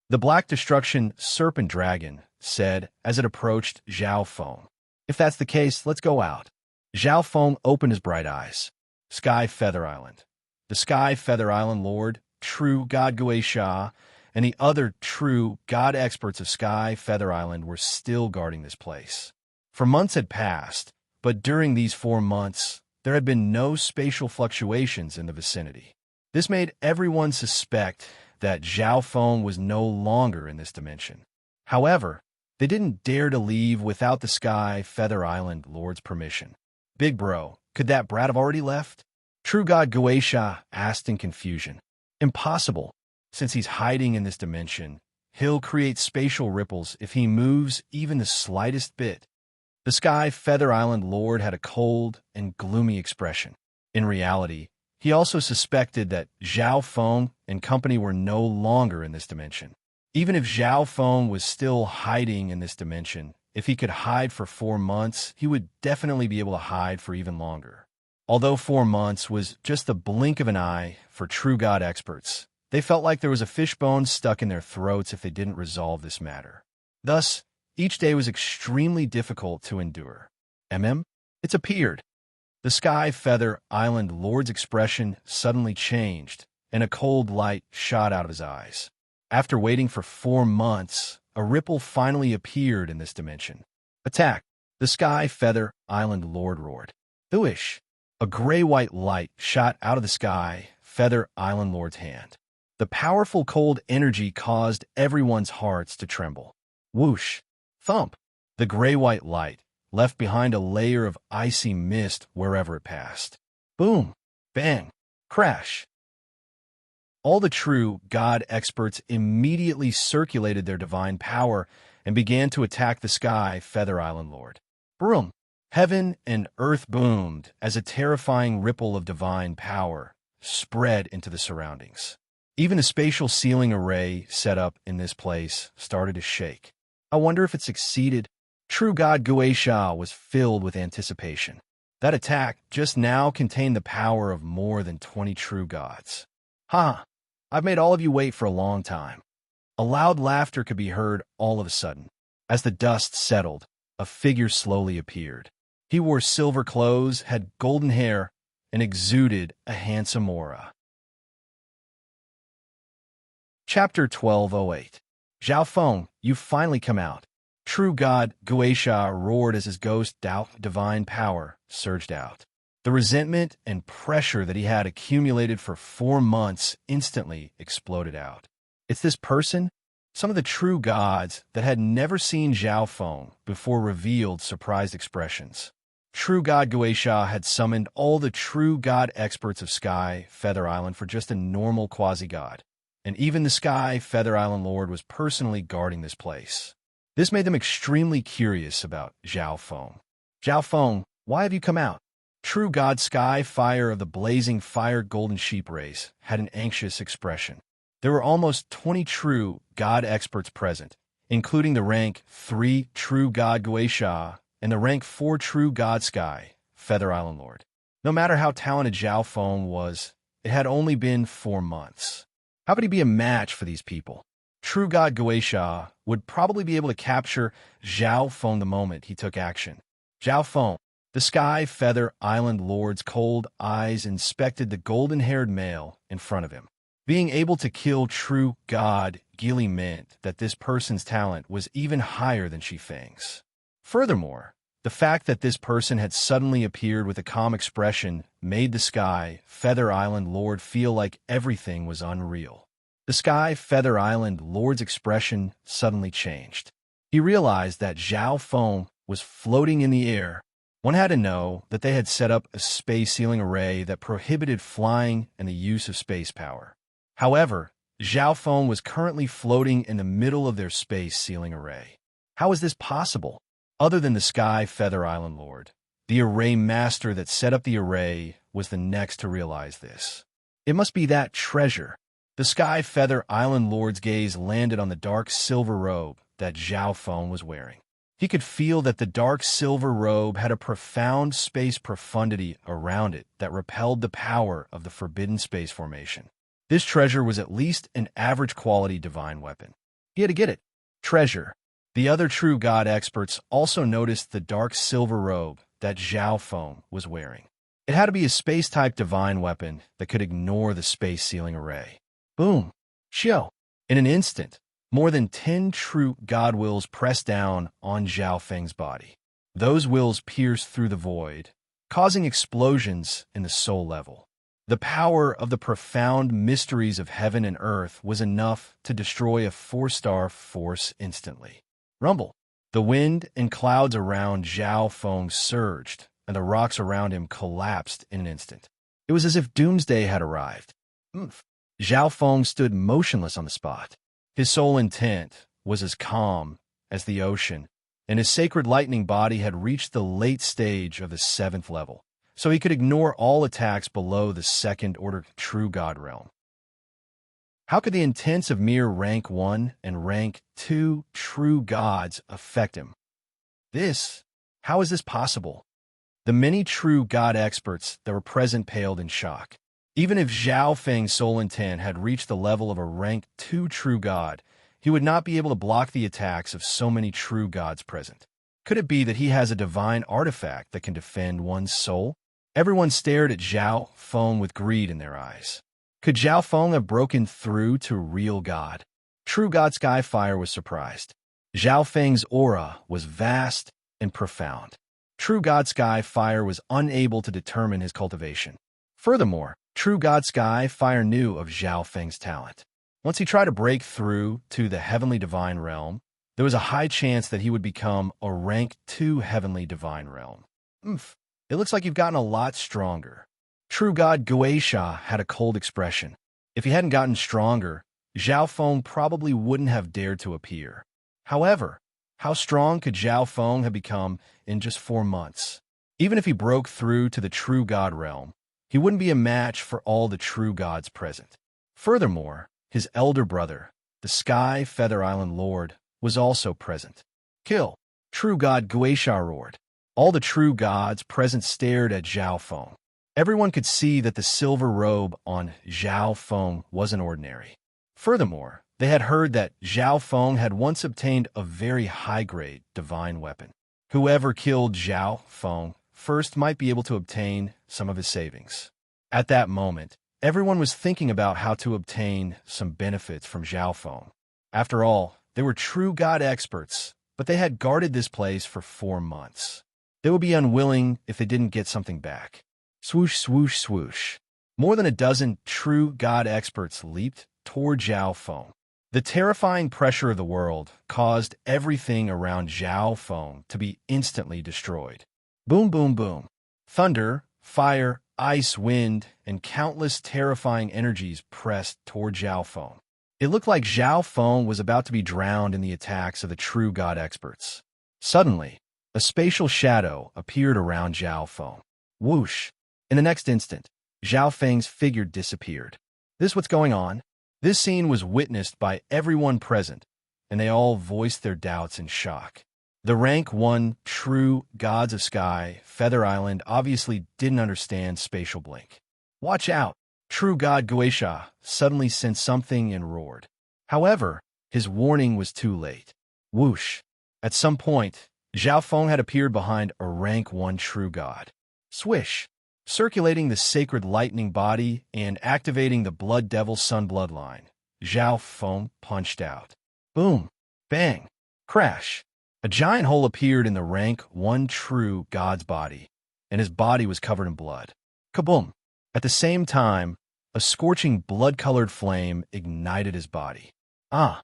The Black Destruction Serpent Dragon said as it approached Zhao Feng. If that's the case, let's go out. Zhao Feng opened his bright eyes. Sky Feather Island. The Sky Feather Island Lord, true God Guisha, and the other true god experts of Sky Feather Island were still guarding this place. For months had passed, but during these 4 months, there had been no spatial fluctuations in the vicinity. This made everyone suspect that Zhao Feng was no longer in this dimension. However, they didn't dare to leave without the Sky Feather Island Lord's permission. Big bro, could that brat have already left? True God Guisha asked in confusion. Impossible. Since he's hiding in this dimension, he'll create spatial ripples if he moves even the slightest bit. The Sky Feather Island Lord had a cold and gloomy expression. In reality, he also suspected that Zhao Feng and company were no longer in this dimension. Even if Zhao Feng was still hiding in this dimension, if he could hide for 4 months, he would definitely be able to hide for even longer. Although 4 months was just the blink of an eye for true God experts, they felt like there was a fishbone stuck in their throats if they didn't resolve this matter. Thus, each day was extremely difficult to endure. It's appeared. The Sky Feather Island Lord's expression suddenly changed, and a cold light shot out of his eyes. After waiting for 4 months, a ripple finally appeared in this dimension. Attack! The Sky Feather Island Lord roared. Ooish! A gray-white light shot out of the Sky Feather Island Lord's hand. The powerful cold energy caused everyone's hearts to tremble. Whoosh! Thump! The gray-white light left behind a layer of icy mist wherever it passed. Boom, bang, crash. All the true God experts immediately circulated their divine power and began to attack the Sky Feather Island Lord. Boom! Heaven and earth boomed as a terrifying ripple of divine power spread into the surroundings. Even a spatial ceiling array set up in this place started to shake. I wonder if it succeeded. True God Guisha was filled with anticipation. That attack just now contained the power of more than 20 true gods. Ha! I've made all of you wait for a long time. A loud laughter could be heard all of a sudden. As the dust settled, a figure slowly appeared. He wore silver clothes, had golden hair, and exuded a handsome aura. Chapter 1208. Zhao Feng, you've finally come out. True God Guisha roared as his ghost divine power surged out. The resentment and pressure that he had accumulated for 4 months instantly exploded out. It's this person, some of the true gods that had never seen Zhao Feng before revealed surprised expressions. True God Guisha had summoned all the true god experts of Sky Feather Island for just a normal quasi-god, and even the Sky Feather Island Lord was personally guarding this place. This made them extremely curious about Zhao Feng. Zhao Feng, why have you come out? True God Sky Fire of the blazing fire golden sheep race had an anxious expression. There were almost 20 true god experts present, including the rank 3 true god Guisha and the rank 4 true god Sky Feather Island Lord. No matter how talented Zhao Feng was, it had only been 4 months. How could he be a match for these people? True God Guisha would probably be able to capture Zhao Feng the moment he took action. Zhao Feng, the Sky Feather Island Lord's cold eyes inspected the golden-haired male in front of him. Being able to kill true God Gili meant that this person's talent was even higher than Shifeng's. Furthermore, the fact that this person had suddenly appeared with a calm expression made the Sky Feather Island Lord feel like everything was unreal. The Sky Feather Island Lord's expression suddenly changed. He realized that Zhao Feng was floating in the air. One had to know that they had set up a space ceiling array that prohibited flying and the use of space power. However, Zhao Feng was currently floating in the middle of their space ceiling array. How is this possible? Other than the Sky Feather Island Lord, the array master that set up the array was the next to realize this. It must be that treasure. The Sky Feather Island Lord's gaze landed on the dark silver robe that Zhao Feng was wearing. He could feel that the dark silver robe had a profound space profundity around it that repelled the power of the forbidden space formation. This treasure was at least an average quality divine weapon. He had to get it. Treasure. The other true god experts also noticed the dark silver robe that Zhao Feng was wearing. It had to be a space-type divine weapon that could ignore the space ceiling array. Boom. Shio. In an instant, more than 10 true god wills pressed down on Zhao Feng's body. Those wills pierced through the void, causing explosions in the soul level. The power of the profound mysteries of heaven and earth was enough to destroy a 4-star force instantly. Rumble. The wind and clouds around Zhao Feng surged, and the rocks around him collapsed in an instant. It was as if doomsday had arrived. Zhao Feng stood motionless on the spot. His sole intent was as calm as the ocean, and his sacred lightning body had reached the late stage of the 7th level, so he could ignore all attacks below the 2nd-order true god realm. How could the intents of mere rank 1 and rank 2 true gods affect him? How is this possible? The many true god experts that were present paled in shock. Even if Zhao Feng's soul intent had reached the level of a rank 2 true god, he would not be able to block the attacks of so many true gods present. Could it be that he has a divine artifact that can defend one's soul? Everyone stared at Zhao Feng with greed in their eyes. Could Zhao Feng have broken through to real god? True God Skyfire was surprised. Zhao Feng's aura was vast and profound. True God Skyfire was unable to determine his cultivation. Furthermore, True God Skyfire knew of Zhao Feng's talent. Once he tried to break through to the heavenly divine realm, there was a high chance that he would become a rank 2 heavenly divine realm. It looks like you've gotten a lot stronger. True God Guisha had a cold expression. If he hadn't gotten stronger, Zhao Feng probably wouldn't have dared to appear. However, how strong could Zhao Feng have become in just 4 months? Even if he broke through to the true God realm, he wouldn't be a match for all the true gods present. Furthermore, his elder brother, the Sky Feather Island Lord, was also present. Kill! True God Guisha roared. All the true gods present stared at Zhao Feng. Everyone could see that the silver robe on Zhao Feng wasn't ordinary. Furthermore, they had heard that Zhao Feng had once obtained a very high-grade divine weapon. Whoever killed Zhao Feng first might be able to obtain some of his savings. At that moment, everyone was thinking about how to obtain some benefits from Zhao Feng. After all, they were true god experts, but they had guarded this place for 4 months. They would be unwilling if they didn't get something back. Swoosh, swoosh, swoosh. More than a dozen true god experts leaped toward Zhao Feng. The terrifying pressure of the world caused everything around Zhao Feng to be instantly destroyed. Boom, boom, boom. Thunder, fire, ice, wind, and countless terrifying energies pressed toward Zhao Feng. It looked like Zhao Feng was about to be drowned in the attacks of the true god experts. Suddenly, a spatial shadow appeared around Zhao Feng. Whoosh! In the next instant, Zhao Feng's figure disappeared. This what's going on? This scene was witnessed by everyone present, and they all voiced their doubts in shock. The rank 1 true gods of Sky, Feather Island obviously didn't understand spatial blink. Watch out! True God Guisha suddenly sensed something and roared. However, his warning was too late. Whoosh! At some point, Zhao Feng had appeared behind a rank 1 true god. Swish! Circulating the sacred lightning body and activating the Blood Devil Sun bloodline, Zhao Feng punched out. Boom! Bang! Crash! A giant hole appeared in the rank 1 true god's body, and his body was covered in blood. Kaboom! At the same time, a scorching blood-colored flame ignited his body. Ah!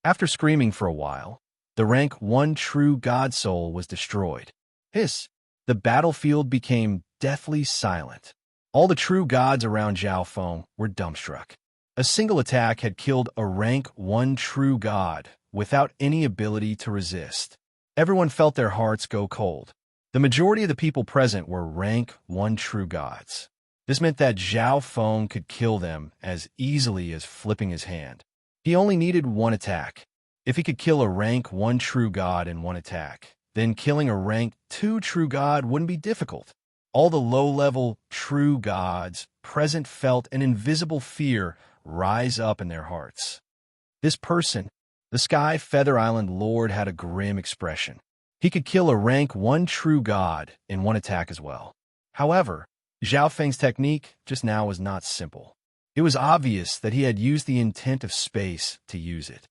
After screaming for a while, the rank 1 true god soul was destroyed. Hiss! The battlefield became deathly silent. All the true gods around Zhao Feng were dumbstruck. A single attack had killed a rank 1 true god without any ability to resist. Everyone felt their hearts go cold. The majority of the people present were rank 1 true gods. This meant that Zhao Feng could kill them as easily as flipping his hand. He only needed one attack. If he could kill a rank 1 true god in one attack, then killing a rank 2 true god wouldn't be difficult. All the low-level true gods present felt an invisible fear rise up in their hearts. This person, the Sky Feather Island Lord, had a grim expression. He could kill a rank 1 true god in one attack as well. However, Zhao Feng's technique just now was not simple. It was obvious that he had used the intent of space to use it.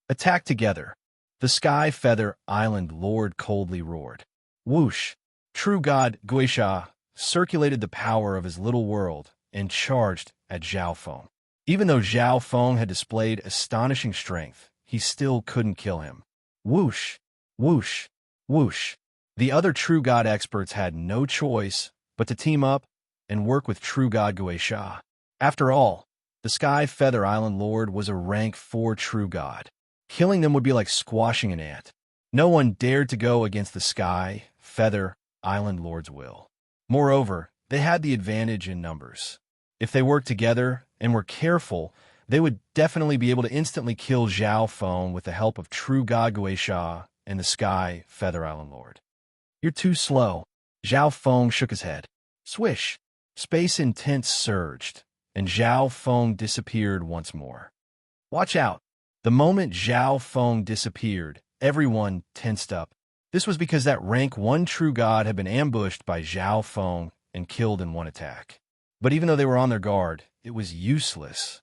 Attack together! The Sky Feather Island Lord coldly roared. Whoosh! True God Guisha circulated the power of his little world and charged at Zhao Feng. Even though Zhao Feng had displayed astonishing strength, he still couldn't kill him. Whoosh! Whoosh! Whoosh! The other True God experts had no choice but to team up and work with True God Guisha. After all, the Sky Feather Island Lord was a rank 4 True God. Killing them would be like squashing an ant. No one dared to go against the Sky Feather Island Lord's will. Moreover, they had the advantage in numbers. If they worked together and were careful, they would definitely be able to instantly kill Zhao Feng with the help of True God Guisha and the Sky Feather Island Lord. You're too slow. Zhao Feng shook his head. Swish! Space intense surged, and Zhao Feng disappeared once more. Watch out! The moment Zhao Feng disappeared, everyone tensed up. This was because that rank 1 True God had been ambushed by Zhao Feng and killed in one attack. But even though they were on their guard, it was useless.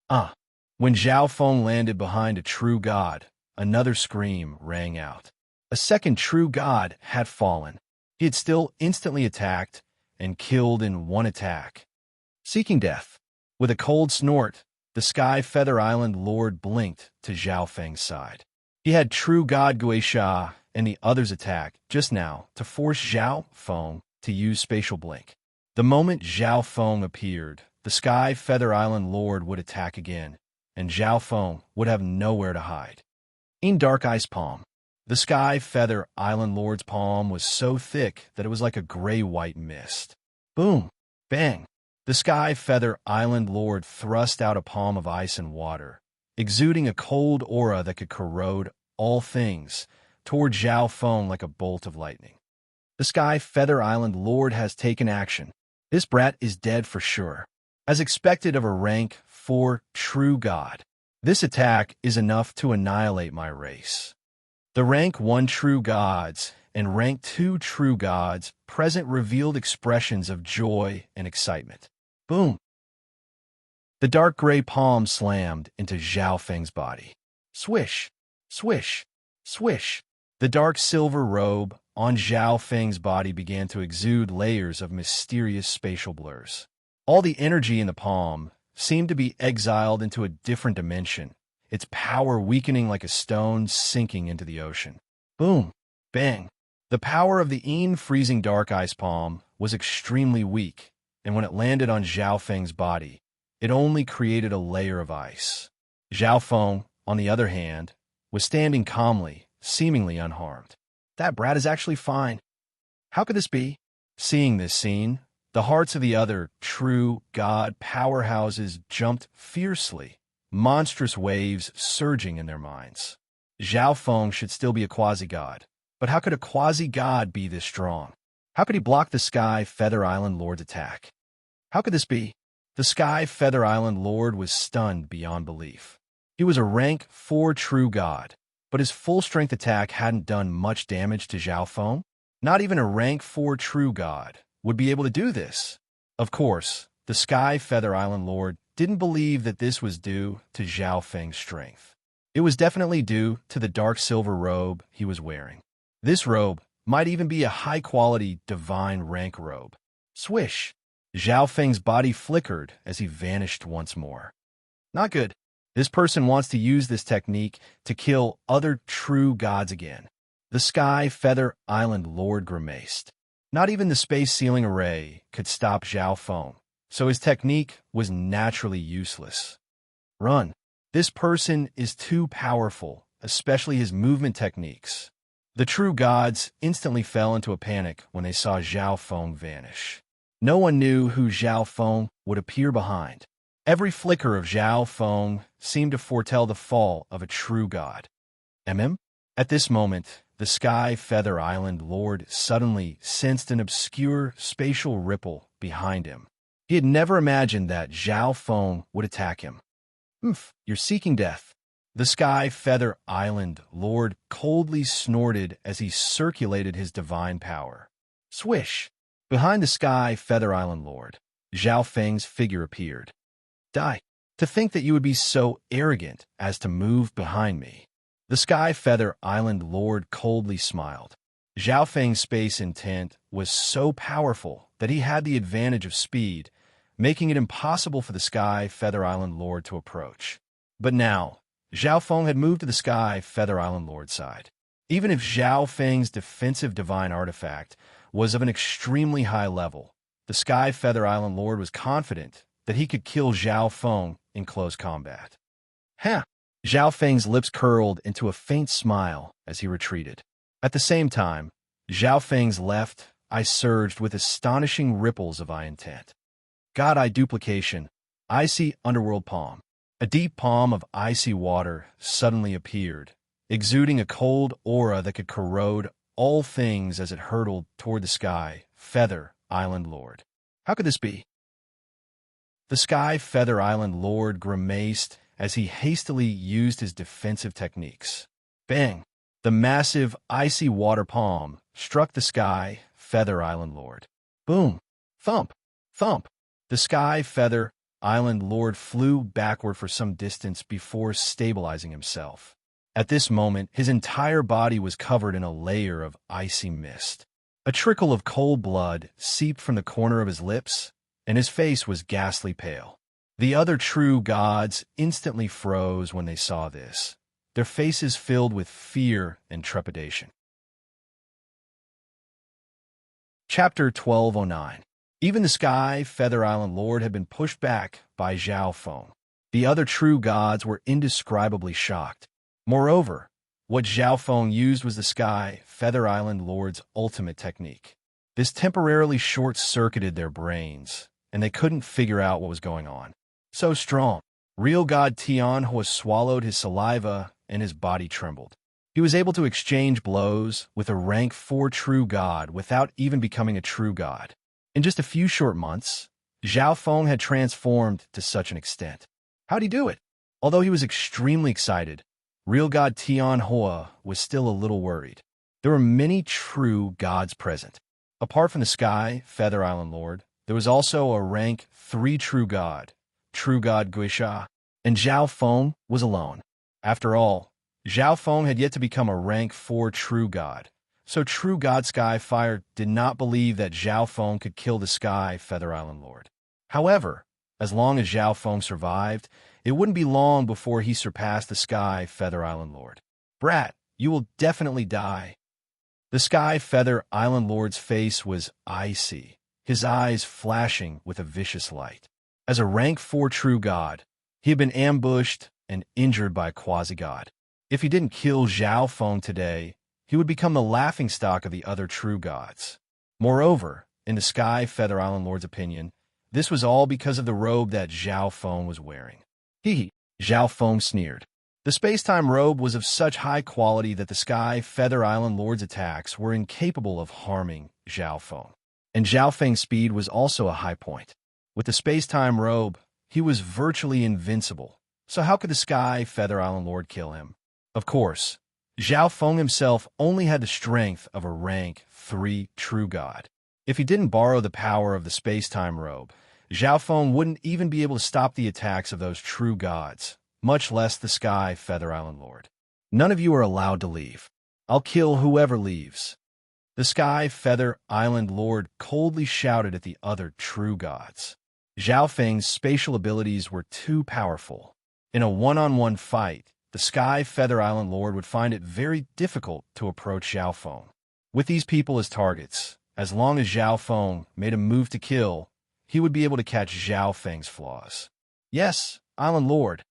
When Zhao Feng landed behind a True God, another scream rang out. A second True God had fallen. He had still instantly attacked and killed in one attack. Seeking death. With a cold snort, the Sky Feather Island Lord blinked to Zhao Feng's side. He had True God Guisha and the others attack just now to force Zhao Feng to use spatial blink. The moment Zhao Feng appeared, the Sky Feather Island Lord would attack again, and Zhao Feng would have nowhere to hide. In Dark Ice Palm, the Sky Feather Island Lord's palm was so thick that it was like a gray-white mist. Boom! Bang! The Sky Feather Island Lord thrust out a palm of ice and water, exuding a cold aura that could corrode all things, toward Zhao Feng like a bolt of lightning. The Sky Feather Island Lord has taken action. This brat is dead for sure. As expected of a rank 4 true god, this attack is enough to annihilate my race. The rank 1 true gods and rank 2 true gods present revealed expressions of joy and excitement. Boom! The dark gray palm slammed into Zhao Feng's body. Swish! Swish! Swish! The dark silver robe on Zhao Feng's body began to exude layers of mysterious spatial blurs. All the energy in the palm seemed to be exiled into a different dimension, its power weakening like a stone sinking into the ocean. Boom! Bang! The power of the freezing dark ice palm was extremely weak, and when it landed on Zhao Feng's body, it only created a layer of ice. Zhao Feng, on the other hand, was standing calmly, seemingly unharmed. That brat is actually fine. How could this be? Seeing this scene, the hearts of the other true god powerhouses jumped fiercely, monstrous waves surging in their minds. Zhao Feng should still be a quasi-god, but how could a quasi-god be this strong? How could he block the Sky Feather Island Lord's attack? How could this be? The Sky Feather Island Lord was stunned beyond belief. He was a rank 4 true god, but his full-strength attack hadn't done much damage to Zhao Feng. Not even a rank 4 true god would be able to do this. Of course, the Sky Feather Island Lord didn't believe that this was due to Zhao Feng's strength. It was definitely due to the dark silver robe he was wearing. This robe might even be a high-quality divine rank robe. Swish! Zhao Feng's body flickered as he vanished once more. Not good. This person wants to use this technique to kill other true gods again. The Sky Feather Island Lord grimaced. Not even the space ceiling array could stop Zhao Feng, so his technique was naturally useless. Run. This person is too powerful, especially his movement techniques. The true gods instantly fell into a panic when they saw Zhao Feng vanish. No one knew who Zhao Feng would appear behind. Every flicker of Zhao Feng seemed to foretell the fall of a true god. At this moment, the Sky Feather Island Lord suddenly sensed an obscure spatial ripple behind him. He had never imagined that Zhao Feng would attack him. You're seeking death. The Sky Feather Island Lord coldly snorted as he circulated his divine power. Swish! Behind the Sky Feather Island Lord, Zhao Feng's figure appeared. Die! To think that you would be so arrogant as to move behind me. The Sky Feather Island Lord coldly smiled. Zhao Feng's space intent was so powerful that he had the advantage of speed, making it impossible for the Sky Feather Island Lord to approach. But now, Zhao Feng had moved to the Sky Feather Island Lord's side. Even if Zhao Feng's defensive divine artifact was of an extremely high level, the Sky Feather Island Lord was confident that he could kill Zhao Feng in close combat. Zhao Feng's lips curled into a faint smile as he retreated. At the same time, Zhao Feng's left eye surged with astonishing ripples of eye intent. God Eye Duplication, Icy Underworld Palm. A deep palm of icy water suddenly appeared, exuding a cold aura that could corrode all things as it hurtled toward the Sky Feather Island Lord. How could this be? The Sky Feather Island Lord grimaced as he hastily used his defensive techniques. Bang! The massive, icy water palm struck the Sky Feather Island Lord. Boom! Thump! Thump! The Sky Feather Island Lord flew backward for some distance before stabilizing himself. At this moment, his entire body was covered in a layer of icy mist. A trickle of cold blood seeped from the corner of his lips, and his face was ghastly pale. The other true gods instantly froze when they saw this, their faces filled with fear and trepidation. Chapter 1209. Even the Sky Feather Island Lord had been pushed back by Zhao Feng. The other true gods were indescribably shocked. Moreover, what Zhao Feng used was the Sky Feather Island Lord's ultimate technique. This temporarily short-circuited their brains, and they couldn't figure out what was going on. So strong. Real god Tianhua swallowed his saliva and his body trembled. He was able to exchange blows with a rank 4 true god without even becoming a true god. In just a few short months, Zhao Feng had transformed to such an extent. How'd he do it? Although he was extremely excited, real god Tianhua was still a little worried. There were many true gods present. Apart from the Sky Feather Island Lord, there was also a rank 3 true god Guisha, and Zhao Feng was alone. After all, Zhao Feng had yet to become a rank 4 true god, so true god Skyfire did not believe that Zhao Feng could kill the Sky Feather Island Lord. However, as long as Zhao Feng survived, it wouldn't be long before he surpassed the Sky Feather Island Lord. Brat, you will definitely die. The Sky Feather Island Lord's face was icy, his eyes flashing with a vicious light. As a rank 4 true god, he had been ambushed and injured by a quasi-god. If he didn't kill Zhao Feng today, he would become the laughingstock of the other true gods. Moreover, in the Sky Feather Island Lord's opinion, this was all because of the robe that Zhao Feng was wearing. Hee, Zhao Feng sneered. The space-time robe was of such high quality that the Sky Feather Island Lord's attacks were incapable of harming Zhao Feng. And Zhao Feng's speed was also a high point. With the space-time robe, he was virtually invincible. So how could the Sky Feather Island Lord kill him? Of course, Zhao Feng himself only had the strength of a rank 3 true god. If he didn't borrow the power of the space-time robe, Zhao Feng wouldn't even be able to stop the attacks of those true gods, much less the Sky Feather Island Lord. None of you are allowed to leave. I'll kill whoever leaves. The Sky Feather Island Lord coldly shouted at the other true gods. Zhao Feng's spatial abilities were too powerful. In a one-on-one fight, the Sky Feather Island Lord would find it very difficult to approach Zhao Feng. With these people as targets, as long as Zhao Feng made a move to kill, he would be able to catch Zhao Feng's flaws. Yes, Island Lord.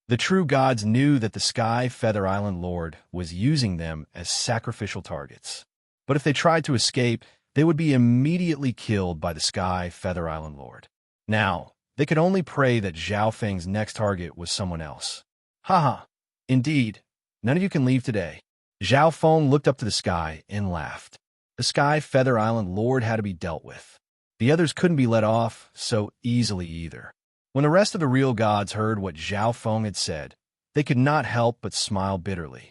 The true gods knew that the Sky Feather Island Lord was using them as sacrificial targets. But if they tried to escape, they would be immediately killed by the Sky Feather Island Lord. Now, they could only pray that Zhao Feng's next target was someone else. Haha, indeed, none of you can leave today. Zhao Feng looked up to the sky and laughed. The Sky Feather Island Lord had to be dealt with. The others couldn't be let off so easily either. When the rest of the real gods heard what Zhao Feng had said, they could not help but smile bitterly.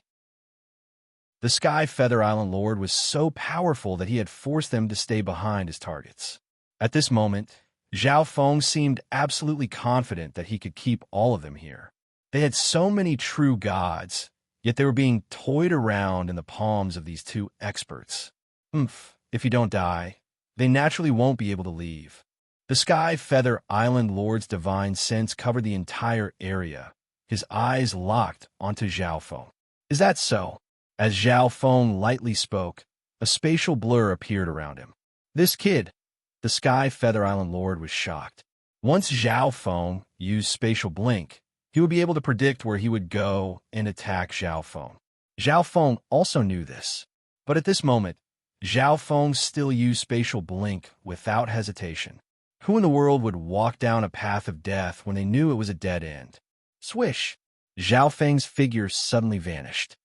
The Sky Feather Island Lord was so powerful that he had forced them to stay behind as targets. At this moment, Zhao Feng seemed absolutely confident that he could keep all of them here. They had so many true gods, yet they were being toyed around in the palms of these two experts. If you don't die, they naturally won't be able to leave. The Sky Feather Island Lord's divine sense covered the entire area, his eyes locked onto Zhao Feng. Is that so? As Zhao Feng lightly spoke, a spatial blur appeared around him. This kid, the Sky Feather Island Lord was shocked. Once Zhao Feng used spatial blink, he would be able to predict where he would go and attack Zhao Feng. Zhao Feng also knew this, but at this moment, Zhao Feng still used spatial blink without hesitation. Who in the world would walk down a path of death when they knew it was a dead end? Swish! Zhao Feng's figure suddenly vanished.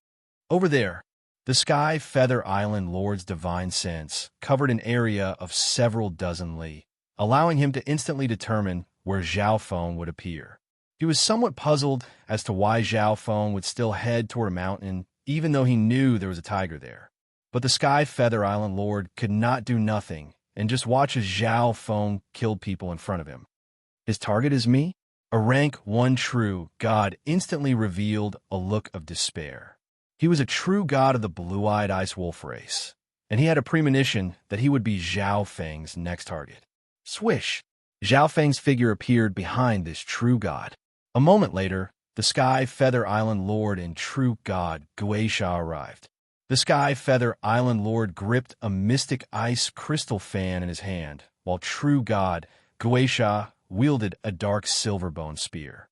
Over there, the Sky Feather Island Lord's divine sense covered an area of several dozen li, allowing him to instantly determine where Zhao Feng would appear. He was somewhat puzzled as to why Zhao Feng would still head toward a mountain, even though he knew there was a tiger there. But the Sky Feather Island Lord could not do nothing and just watch as Zhao Feng killed people in front of him. His target is me? A rank 1 true god instantly revealed a look of despair. He was a true god of the blue-eyed ice wolf race, and he had a premonition that he would be Zhao Feng's next target. Swish! Zhao Feng's figure appeared behind this true god. A moment later, the Sky Feather Island Lord and true god Guisha arrived. The Sky Feather Island Lord gripped a mystic ice crystal fan in his hand, while true god, Guisha, wielded a dark silver-bone spear.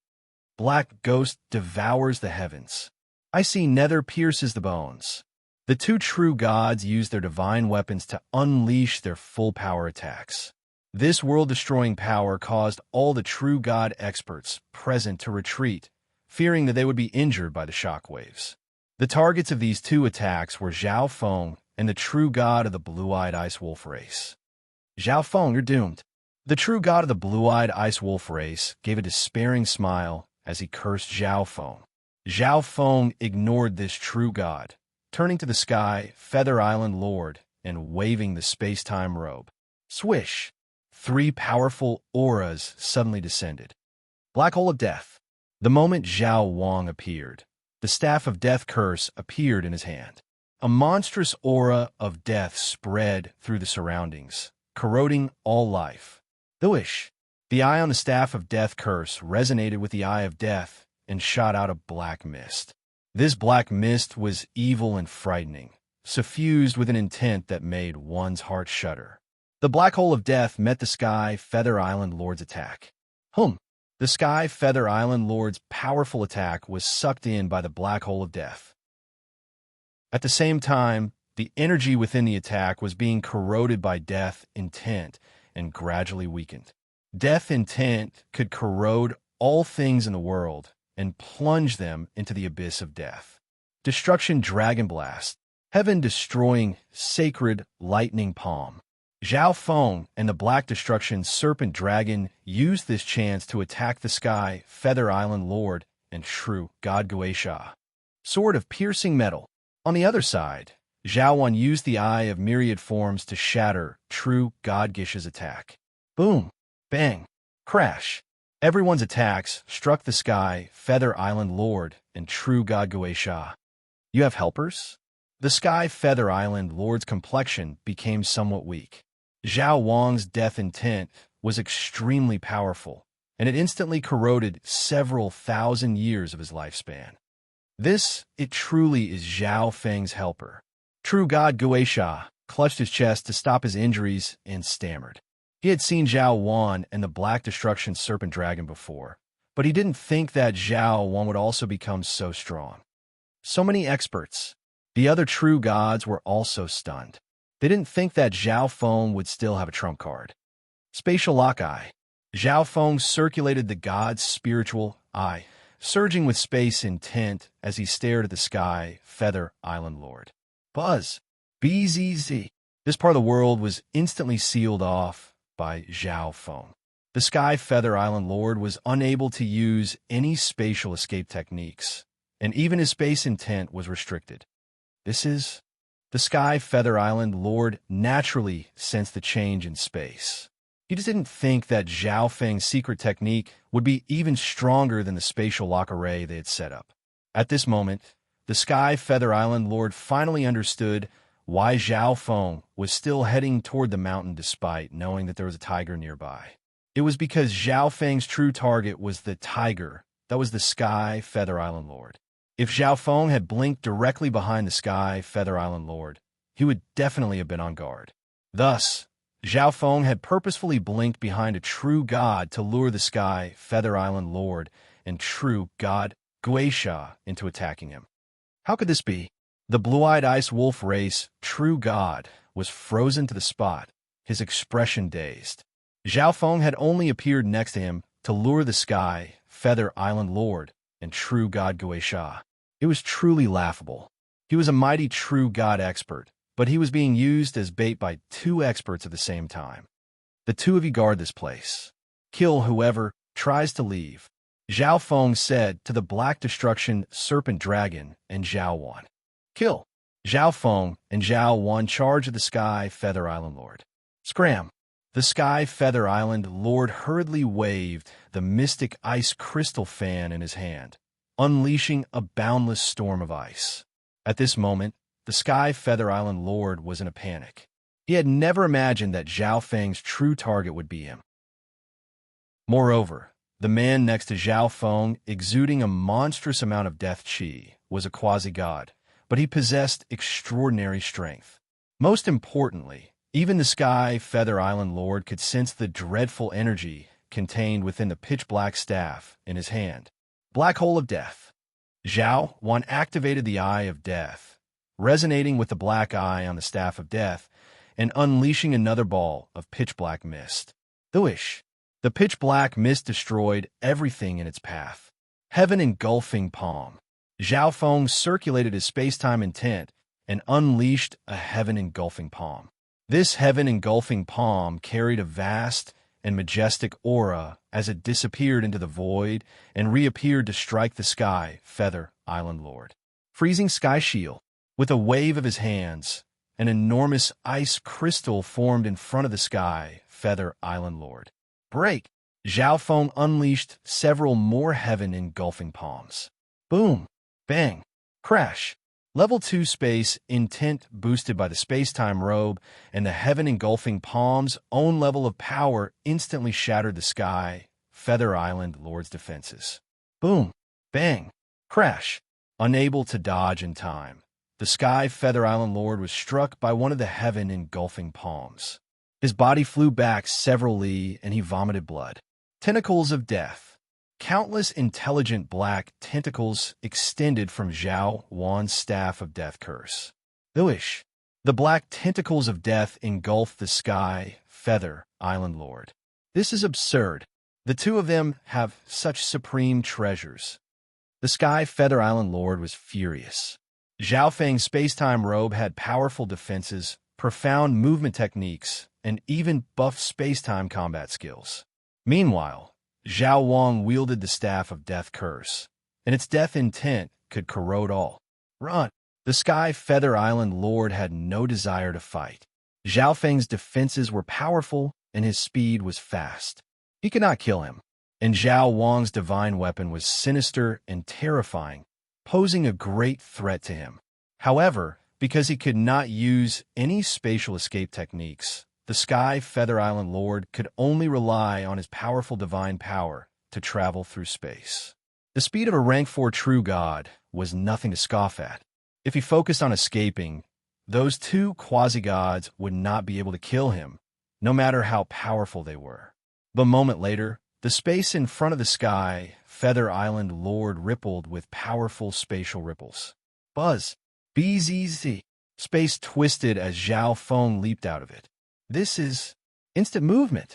Black ghost devours the heavens. Icy nether pierces the bones. The two true gods use their divine weapons to unleash their full-power attacks. This world-destroying power caused all the true god experts present to retreat, fearing that they would be injured by the shockwaves. The targets of these two attacks were Zhao Feng and the true god of the blue-eyed ice wolf race. Zhao Feng, you're doomed. The true god of the blue-eyed ice wolf race gave a despairing smile as he cursed Zhao Feng. Zhao Feng ignored this true god, turning to the sky, Feather Island Lord, and waving the space-time robe. Swish! 3 powerful auras suddenly descended. Black Hole of Death. The moment Zhao Wang appeared, the Staff of Death curse appeared in his hand. A monstrous aura of death spread through the surroundings, corroding all life. The wish. The eye on the Staff of Death curse resonated with the Eye of Death and shot out a black mist. This black mist was evil and frightening, suffused with an intent that made one's heart shudder. The Black Hole of Death met the Sky Feather Island Lord's attack. The Sky Feather Island Lord's powerful attack was sucked in by the Black Hole of Death. At the same time, the energy within the attack was being corroded by death intent and gradually weakened. Death intent could corrode all things in the world and plunge them into the abyss of death. Destruction Dragon Blast. Heaven-destroying sacred lightning palm. Zhao Feng and the Black Destruction Serpent Dragon used this chance to attack the Sky Feather Island Lord and true god Guisha. Sword of Piercing Metal. On the other side, Zhao Wan used the Eye of Myriad Forms to shatter true god Gisha's attack. Boom! Bang! Crash! Everyone's attacks struck the Sky Feather Island Lord and true god Guisha. You have helpers? The Sky Feather Island Lord's complexion became somewhat weak. Zhao Wang's death intent was extremely powerful, and it instantly corroded several thousand years of his lifespan. It truly is Zhao Feng's helper. True god Guisha clutched his chest to stop his injuries and stammered. He had seen Zhao Wan and the Black Destruction Serpent Dragon before, but he didn't think that Zhao Wan would also become so strong. So many experts. The other true gods were also stunned. They didn't think that Zhao Feng would still have a trump card. Spatial Lock Eye. Zhao Feng circulated the god's spiritual eye, surging with space intent as he stared at the Sky Feather Island Lord. Buzz. BZZ. This part of the world was instantly sealed off by Zhao Feng. The Sky Feather Island Lord was unable to use any spatial escape techniques, and even his space intent was restricted. The Sky Feather Island Lord naturally sensed the change in space. He just didn't think that Zhao Feng's secret technique would be even stronger than the spatial lock array they had set up. At this moment, the Sky Feather Island Lord finally understood why Zhao Feng was still heading toward the mountain despite knowing that there was a tiger nearby. It was because Zhao Feng's true target was the tiger that was the Sky Feather Island Lord. If Zhao Feng had blinked directly behind the Sky Feather Island Lord, he would definitely have been on guard. Thus, Zhao Feng had purposefully blinked behind a true god to lure the Sky Feather Island Lord and true god Guisha into attacking him. How could this be? The blue-eyed ice wolf race true god was frozen to the spot, his expression dazed. Zhao Feng had only appeared next to him to lure the Sky Feather Island Lord and true god Guisha. It was truly laughable. He was a mighty true god expert, but he was being used as bait by 2 experts at the same time. The 2 of you guard this place. Kill whoever tries to leave, Zhao Feng said to the Black Destruction Serpent Dragon and Zhao Wan. Kill. Zhao Feng and Zhao Wan charged at the Sky Feather Island Lord. Scram. The Sky Feather Island Lord hurriedly waved the mystic ice crystal fan in his hand, unleashing a boundless storm of ice. At this moment, the Sky Feather Island Lord was in a panic. He had never imagined that Zhao Feng's true target would be him. Moreover, the man next to Zhao Feng, exuding a monstrous amount of death chi, was a quasi-god, but he possessed extraordinary strength. Most importantly, Even the Sky Feather Island Lord could sense the dreadful energy contained within the pitch-black staff in his hand. Black Hole of Death. Zhao Wan activated the Eye of Death, resonating with the black eye on the Staff of Death and unleashing another ball of pitch-black mist. The pitch-black mist destroyed everything in its path. Heaven engulfing palm. Zhao Feng circulated his space-time intent and unleashed a heaven-engulfing palm. This heaven-engulfing palm carried a vast and majestic aura as it disappeared into the void and reappeared to strike the Sky Feather Island Lord. Freezing Sky Shield. With a wave of his hands, an enormous ice crystal formed in front of the Sky Feather Island Lord. Break! Zhao Feng unleashed several more heaven-engulfing palms. Boom! Bang! Crash! Level 2 space intent boosted by the space-time robe and the heaven-engulfing palm's own level of power instantly shattered the Sky Feather Island Lord's defenses. Boom! Bang! Crash! Unable to dodge in time, the Sky Feather Island Lord was struck by one of the heaven-engulfing palms. His body flew back several li and he vomited blood. Tentacles of Death. Countless intelligent black tentacles extended from Zhao Wan's Staff of Death curse. The black tentacles of death engulfed the Sky Feather Island Lord. This is absurd. The two of them have such supreme treasures. The Sky Feather Island Lord was furious. Zhao Feng's space-time robe had powerful defenses, profound movement techniques, and even buffed space-time combat skills. Meanwhile, Zhao Wang wielded the Staff of Death curse, and its death intent could corrode all. Run! The Sky Feather Island Lord had no desire to fight. Zhao Feng's defenses were powerful, and his speed was fast. He could not kill him, and Zhao Wang's divine weapon was sinister and terrifying, posing a great threat to him. However, because he could not use any spatial escape techniques, the Sky Feather Island Lord could only rely on his powerful divine power to travel through space. The speed of a rank 4 true god was nothing to scoff at. If he focused on escaping, those two quasi-gods would not be able to kill him, no matter how powerful they were. But a moment later, the space in front of the Sky Feather Island Lord rippled with powerful spatial ripples. Buzz! BZZ! Space twisted as Zhao Feng leaped out of it. This is instant movement.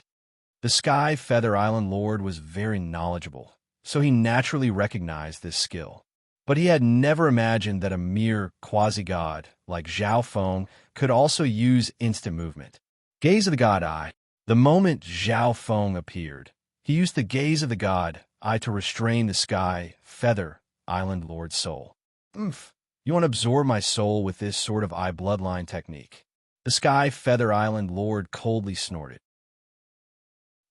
The Sky Feather Island Lord was very knowledgeable, so he naturally recognized this skill. But he had never imagined that a mere quasi-god like Zhao Feng could also use instant movement. Gaze of the God Eye. The moment Zhao Feng appeared, he used the Gaze of the God Eye to restrain the Sky Feather Island Lord's soul. You want to absorb my soul with this sort of eye bloodline technique? The Sky Feather Island Lord coldly snorted.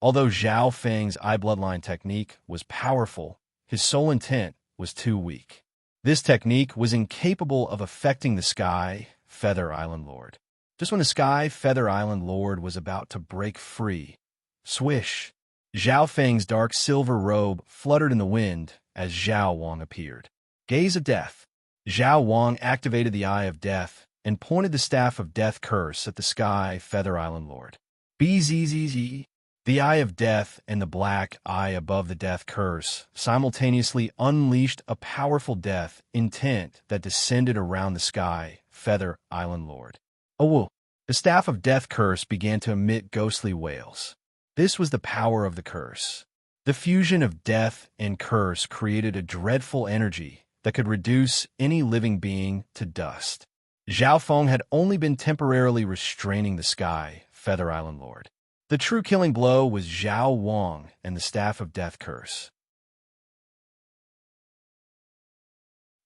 Although Zhao Feng's eye bloodline technique was powerful, his soul intent was too weak. This technique was incapable of affecting the Sky Feather Island Lord. Just when the Sky Feather Island Lord was about to break free, swish! Zhao Feng's dark silver robe fluttered in the wind as Zhao Wang appeared. Gaze of Death. Zhao Wang activated the Eye of Death and pointed the Staff of Death curse at the Sky Feather Island Lord. BZZZ. The Eye of Death and the black eye above the death curse simultaneously unleashed a powerful death intent that descended around the Sky Feather Island Lord. Oh, the Staff of Death curse began to emit ghostly wails. This was the power of the curse. The fusion of death and curse created a dreadful energy that could reduce any living being to dust. Zhao Feng had only been temporarily restraining the Sky Feather Island Lord. The true killing blow was Zhao Wang and the Staff of Death curse.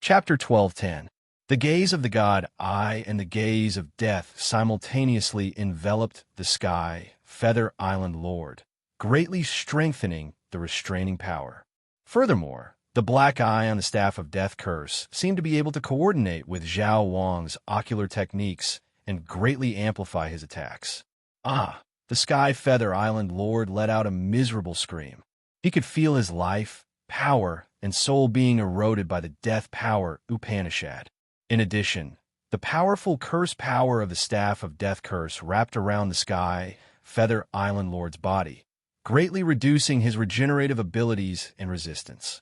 Chapter 12:10. The gaze of the God Eye and the gaze of death simultaneously enveloped the Sky Feather Island Lord, greatly strengthening the restraining power. Furthermore, the black eye on the Staff of Death curse seemed to be able to coordinate with Zhao Wang's ocular techniques and greatly amplify his attacks. The Sky Feather Island Lord let out a miserable scream. He could feel his life, power, and soul being eroded by the death power Upanishad. In addition, The powerful curse power of the Staff of Death curse wrapped around the Sky Feather Island Lord's body, greatly reducing his regenerative abilities and resistance.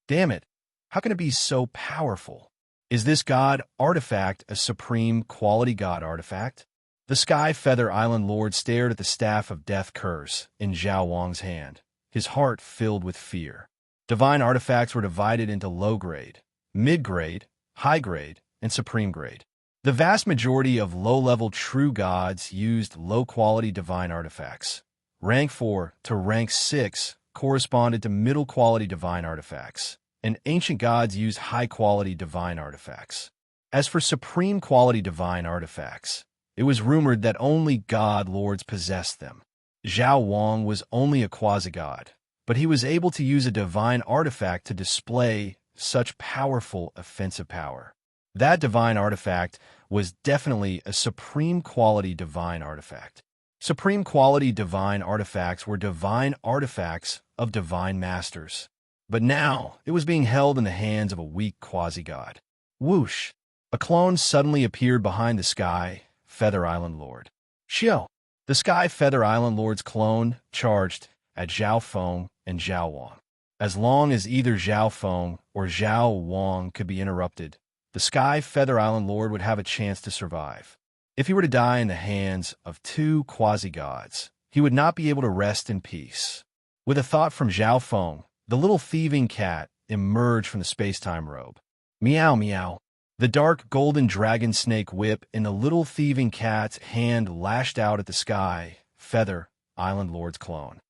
Damn it, how can it be so powerful? Is this god artifact a supreme quality god artifact? The Sky Feather Island Lord stared at the Staff of Death curse in Zhao Wang's hand, his heart filled with fear. Divine artifacts were divided into low-grade, mid-grade, high-grade, and supreme grade. The vast majority of low-level true gods used low-quality divine artifacts. Rank 4 to rank 6 corresponded to middle-quality divine artifacts, and ancient gods used high-quality divine artifacts. As for supreme-quality divine artifacts, it was rumored that only god lords possessed them. Zhao Wang was only a quasi-god, but he was able to use a divine artifact to display such powerful offensive power. That divine artifact was definitely a supreme-quality divine artifact. Supreme-quality divine artifacts were divine artifacts of divine masters. But now, it was being held in the hands of a weak quasi-god. Whoosh! A clone suddenly appeared behind the Sky Feather Island Lord. Xiao! The Sky Feather Island Lord's clone charged at Zhao Feng and Zhao Wang. As long as either Zhao Feng or Zhao Wang could be interrupted, the Sky Feather Island Lord would have a chance to survive. If he were to die in the hands of two quasi-gods, he would not be able to rest in peace. With a thought from Zhao Feng, the little thieving cat emerged from the space-time robe. Meow meow. The dark golden dragon snake whip in the little thieving cat's hand lashed out at the Sky Feather Island Lord's clone.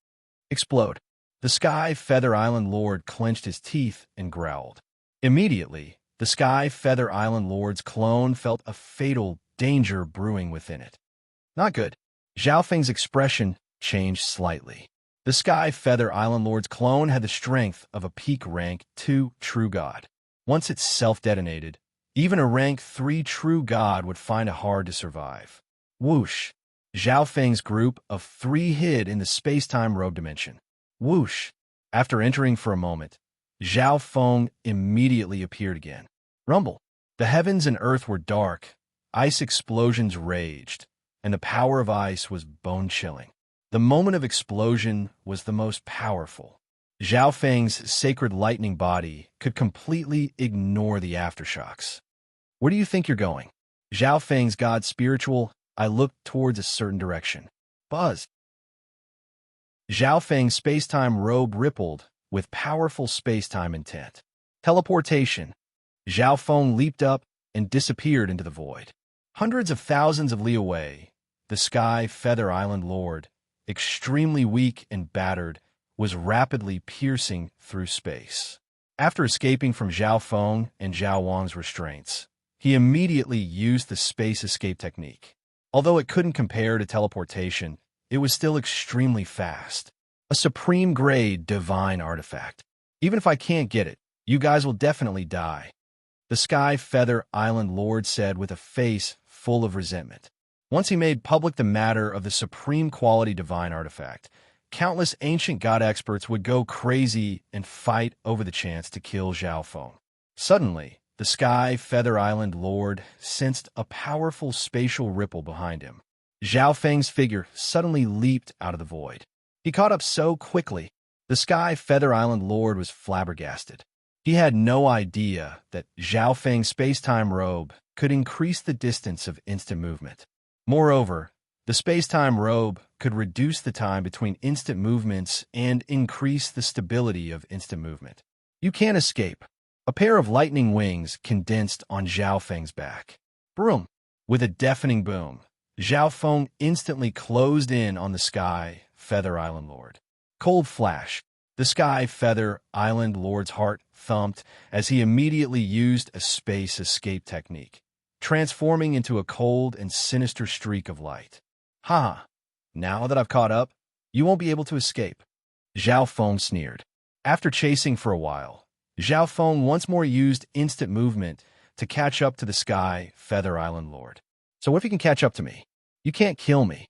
Explode. The Sky Feather Island Lord clenched his teeth and growled. Immediately, the Sky Feather Island Lord's clone felt a fatal danger brewing within it. Not good. Zhao Feng's expression changed slightly. The Sky Feather Island Lord's clone had the strength of a peak rank 2 true god. Once it self-detonated, even a rank 3 true god would find it hard to survive. Whoosh! Zhao Feng's group of 3 hid in the space-time robe dimension. Whoosh! After entering for a moment, Zhao Feng immediately appeared again. Rumble! The heavens and earth were dark, ice explosions raged, and the power of ice was bone-chilling. The moment of explosion was the most powerful. Zhao Feng's sacred lightning body could completely ignore the aftershocks. Where do you think you're going? Zhao Feng's god spiritual, I looked towards a certain direction. Buzz. Zhao Feng's space-time robe rippled with powerful space-time intent. Teleportation. Zhao Feng leaped up and disappeared into the void. Hundreds of thousands of li away, the Sky Feather Island Lord, extremely weak and battered, was rapidly piercing through space. After escaping from Zhao Feng and Zhao Wang's restraints, he immediately used the space escape technique. Although it couldn't compare to teleportation, it was still extremely fast. A supreme-grade divine artifact. Even if I can't get it, you guys will definitely die. The Sky Feather Island Lord said with a face full of resentment. Once he made public the matter of the supreme-quality divine artifact, countless ancient god experts would go crazy and fight over the chance to kill Zhao Feng. Suddenly, the Sky Feather Island Lord sensed a powerful spatial ripple behind him. Zhao Feng's figure suddenly leaped out of the void. He caught up so quickly, the Sky Feather Island Lord was flabbergasted. He had no idea that Zhao Feng's space-time robe could increase the distance of instant movement. Moreover, the space-time robe could reduce the time between instant movements and increase the stability of instant movement. You can't escape. A pair of lightning wings condensed on Zhao Feng's back. Broom! With a deafening boom, Zhao Feng instantly closed in on the Sky Feather Island Lord. Cold flash. The Sky Feather Island Lord's heart thumped as he immediately used a space escape technique, transforming into a cold and sinister streak of light. Ha! Now that I've caught up, you won't be able to escape. Zhao Feng sneered. After chasing for a while, Zhao Feng once more used instant movement to catch up to the Sky Feather Island Lord. So if you can catch up to me, you can't kill me.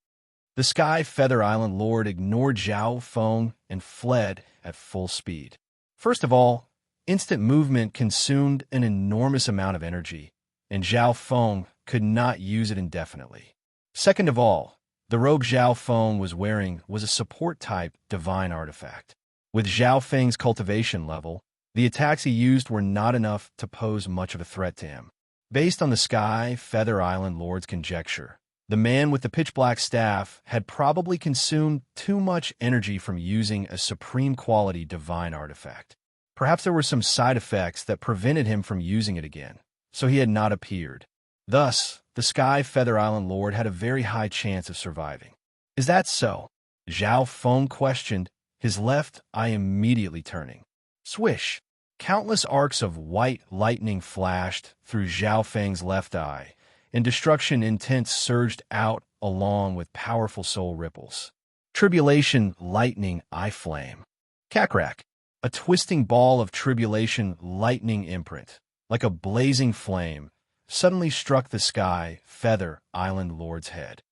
The Sky Feather Island Lord ignored Zhao Feng and fled at full speed. First of all, instant movement consumed an enormous amount of energy, and Zhao Feng could not use it indefinitely. Second of all, the robe Zhao Feng was wearing was a support-type divine artifact. With Zhao Feng's cultivation level, the attacks he used were not enough to pose much of a threat to him. Based on the Sky Feather Island Lord's conjecture, the man with the pitch-black staff had probably consumed too much energy from using a supreme-quality divine artifact. Perhaps there were some side effects that prevented him from using it again, so he had not appeared. Thus, the Sky Feather Island Lord had a very high chance of surviving. "Is that so?" Zhao Feng questioned, his left eye immediately turning. Swish! Countless arcs of white lightning flashed through Zhao Feng's left eye, and destruction intent surged out along with powerful soul ripples. Tribulation lightning eye flame. Cackrack! A twisting ball of tribulation lightning imprint, like a blazing flame, suddenly struck the Sky Feather Island Lord's head.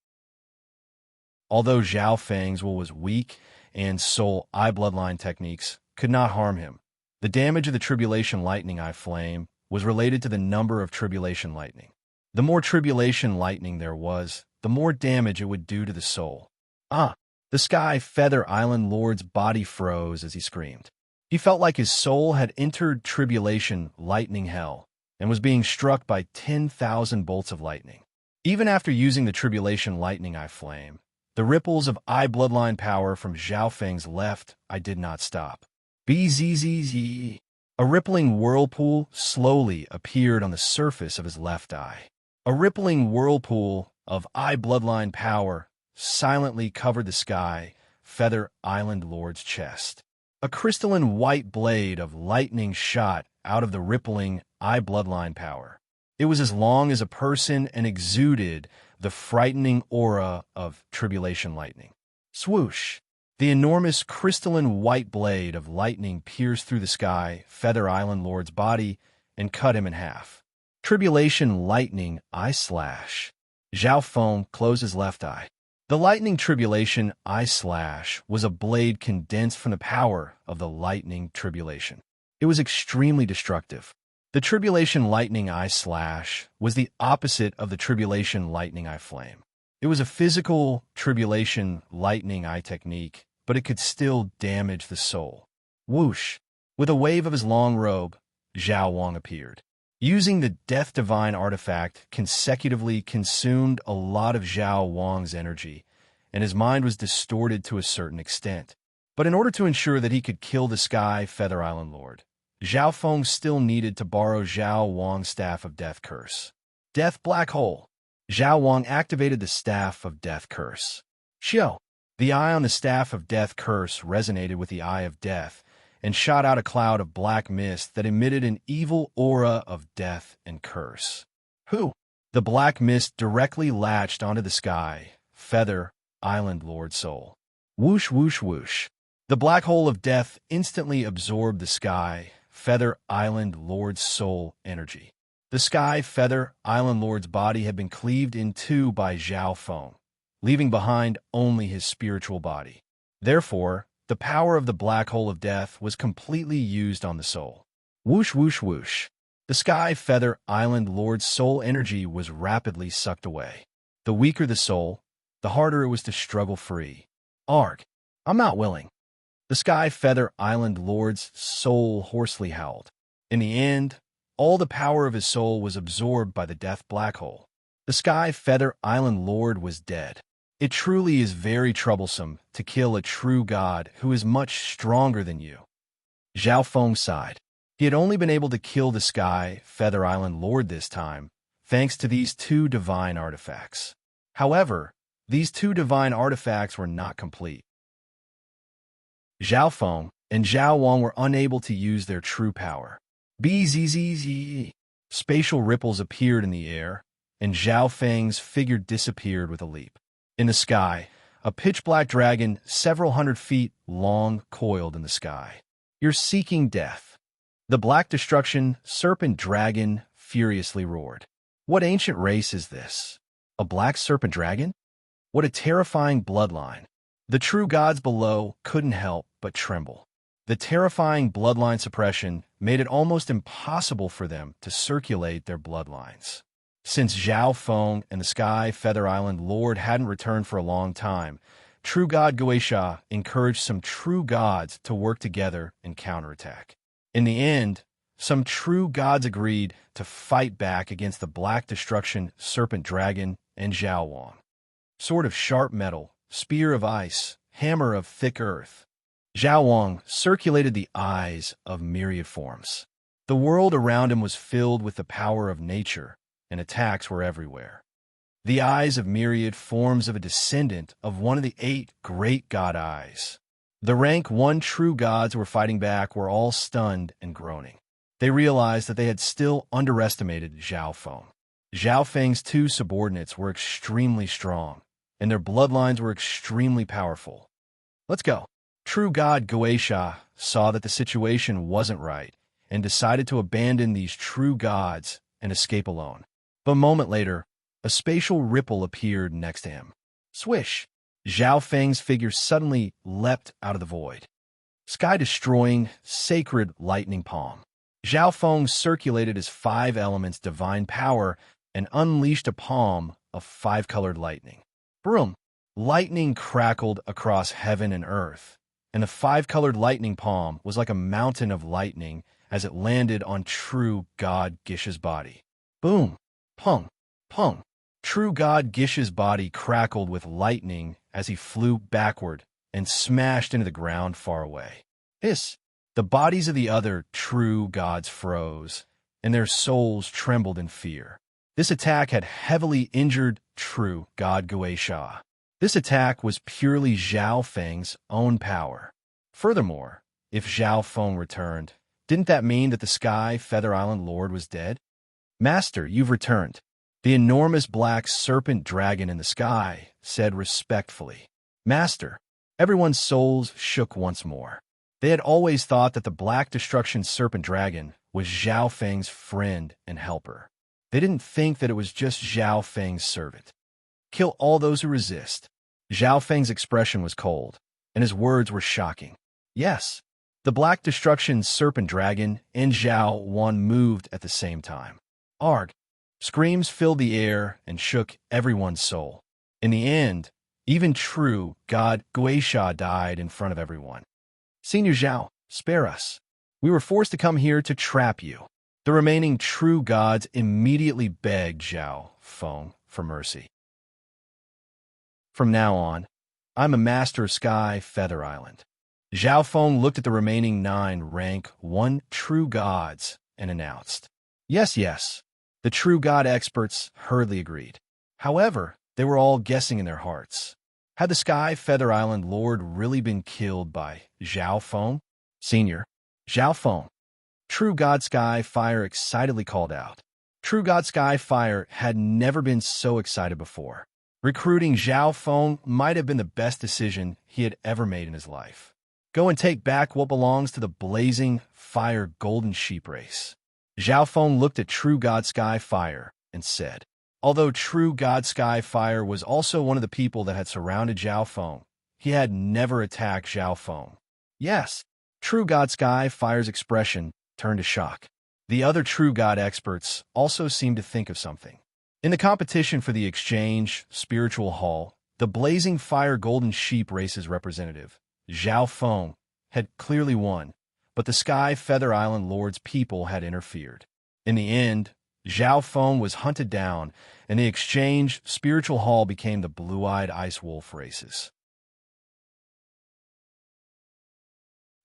Although Zhao Feng's will was weak and soul eye bloodline techniques could not harm him, the damage of the tribulation lightning eye flame was related to the number of tribulation lightning. The more tribulation lightning there was, the more damage it would do to the soul. The Sky Feather Island Lord's body froze as he screamed. He felt like his soul had entered tribulation lightning hell and was being struck by 10,000 bolts of lightning. Even after using the tribulation lightning eye flame, the ripples of eye bloodline power from Zhao Feng's left eye did not stop. Bzzz. A rippling whirlpool slowly appeared on the surface of his left eye. A rippling whirlpool of eye bloodline power silently covered the Sky Feather Island Lord's chest. A crystalline white blade of lightning shot out of the rippling eye bloodline power. It was as long as a person and exuded the frightening aura of tribulation lightning. Swoosh! The enormous crystalline white blade of lightning pierced through the Sky Feather Island Lord's body and cut him in half. Tribulation lightning eye slash. Zhao Feng closed his left eye. The lightning tribulation eye slash was a blade condensed from the power of the lightning tribulation. It was extremely destructive. The tribulation lightning eye slash was the opposite of the tribulation lightning eye flame. It was a physical tribulation lightning eye technique, but it could still damage the soul. Whoosh! With a wave of his long robe, Zhao Wang appeared. Using the Death Divine artifact consecutively consumed a lot of Zhao Wang's energy, and his mind was distorted to a certain extent. But in order to ensure that he could kill the Sky Feather Island Lord, Zhao Feng still needed to borrow Zhao Wang's Staff of Death Curse. Death Black Hole. Zhao Wang activated the Staff of Death Curse. Xiao. The eye on the Staff of Death Curse resonated with the Eye of Death, and shot out a cloud of black mist that emitted an evil aura of death and curse. Who? The black mist directly latched onto the Sky Feather Island Lord's soul. Whoosh, whoosh, whoosh. The black hole of death instantly absorbed the Sky Feather Island Lord's soul energy. The Sky Feather Island Lord's body had been cleaved in two by Zhao Feng, leaving behind only his spiritual body. Therefore, the power of the black hole of death was completely used on the soul. Whoosh, whoosh, whoosh. The Sky Feather Island Lord's soul energy was rapidly sucked away. The weaker the soul, the harder it was to struggle free. Arg! I'm not willing. The Sky Feather Island Lord's soul hoarsely howled. In the end, all the power of his soul was absorbed by the death black hole. The Sky Feather Island Lord was dead. It truly is very troublesome to kill a true god who is much stronger than you. Zhao Feng sighed. He had only been able to kill the Sky Feather Island Lord this time, thanks to these two divine artifacts. However, these two divine artifacts were not complete. Zhao Feng and Zhao Wang were unable to use their true power. Bzzz. Spatial ripples appeared in the air, and Zhao Feng's figure disappeared with a leap. In the sky, a pitch-black dragon several hundred feet long coiled in the sky. You're seeking death. The black destruction serpent dragon furiously roared. What ancient race is this? A black serpent dragon? What a terrifying bloodline. The true gods below couldn't help but tremble. The terrifying bloodline suppression made it almost impossible for them to circulate their bloodlines. Since Zhao Feng and the Sky Feather Island Lord hadn't returned for a long time, True God Guisha encouraged some true gods to work together and counterattack. In the end, some true gods agreed to fight back against the Black Destruction Serpent Dragon and Zhao Wang. Sword of sharp metal, spear of ice, hammer of thick earth. Zhao Wang circulated the eyes of myriad forms. The world around him was filled with the power of nature, and attacks were everywhere. The eyes of myriad forms of a descendant of one of the 8 great god eyes. The rank 1 true gods were fighting back were all stunned and groaning. They realized that they had still underestimated Zhao Feng. Zhao Feng's 2 subordinates were extremely strong, and their bloodlines were extremely powerful. Let's go. True God Guisha saw that the situation wasn't right and decided to abandon these true gods and escape alone. But a moment later, a spatial ripple appeared next to him. Swish! Zhao Feng's figure suddenly leapt out of the void. Sky-destroying, sacred lightning palm. Zhao Feng circulated his 5 elements divine power and unleashed a palm of 5-colored lightning. Broom! Lightning crackled across heaven and earth, and the 5-colored lightning palm was like a mountain of lightning as it landed on True God Gisha's body. Boom! Pung! Pung! True God Gisha's body crackled with lightning as he flew backward and smashed into the ground far away. Hiss! The bodies of the other true gods froze, and their souls trembled in fear. This attack had heavily injured True God Guisha. This attack was purely Zhao Feng's own power. Furthermore, if Zhao Feng returned, didn't that mean that the Sky Feather Island Lord was dead? Master, you've returned. The enormous black serpent dragon in the sky said respectfully. Master, everyone's souls shook once more. They had always thought that the Black Destruction Serpent Dragon was Zhao Feng's friend and helper. They didn't think that it was just Zhao Feng's servant. Kill all those who resist. Zhao Feng's expression was cold, and his words were shocking. Yes, the Black Destruction Serpent Dragon and Zhao Wan moved at the same time. Arg! Screams filled the air and shook everyone's soul. In the end, even True God Guisha died in front of everyone. Senior Zhao, spare us. We were forced to come here to trap you. The remaining true gods immediately begged Zhao Feng for mercy. From now on, I'm a master of Sky Feather Island. Zhao Feng looked at the remaining 9 rank 1 true gods and announced. Yes, yes. The true god experts hurriedly agreed. However, they were all guessing in their hearts. Had the Sky Feather Island Lord really been killed by Zhao Feng? Senior, Zhao Feng. True God Sky Fire excitedly called out. True God Sky Fire had never been so excited before. Recruiting Zhao Feng might have been the best decision he had ever made in his life. Go and take back what belongs to the blazing fire golden sheep race. Zhao Feng looked at True God Sky Fire and said, although True God Sky Fire was also one of the people that had surrounded Zhao Feng, he had never attacked Zhao Feng. Yes, True God Sky Fire's expression turned to shock. The other True God experts also seemed to think of something. In the competition for the Exchange Spiritual Hall, the Blazing Fire Golden Sheep race's representative, Zhao Feng, had clearly won, but the Sky Feather Island Lord's people had interfered. In the end, Zhao Feng was hunted down, and the Exchange Spiritual Hall became the Blue-Eyed Ice Wolf races.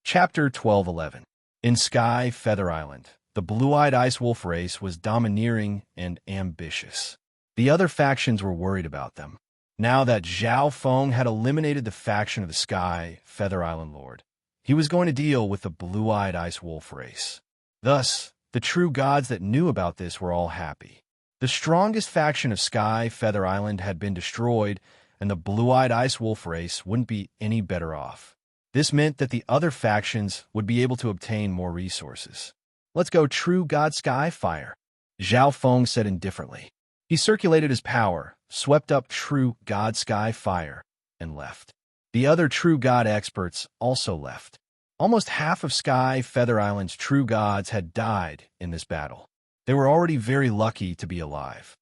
Chapter 12:11. In Sky Feather Island, the Blue-Eyed Ice Wolf race was domineering and ambitious. The other factions were worried about them. Now that Zhao Feng had eliminated the faction of the Sky Feather Island Lord, he was going to deal with the Blue-Eyed Ice Wolf race. Thus, the true gods that knew about this were all happy. The strongest faction of Sky Feather Island had been destroyed, and the Blue-Eyed Ice Wolf race wouldn't be any better off. This meant that the other factions would be able to obtain more resources. Let's go True God Sky Fire, Zhao Feng said indifferently. He circulated his power, swept up True God Sky Fire, and left. The other True God experts also left. Almost half of Sky Feather Island's true gods had died in this battle. They were already very lucky to be alive.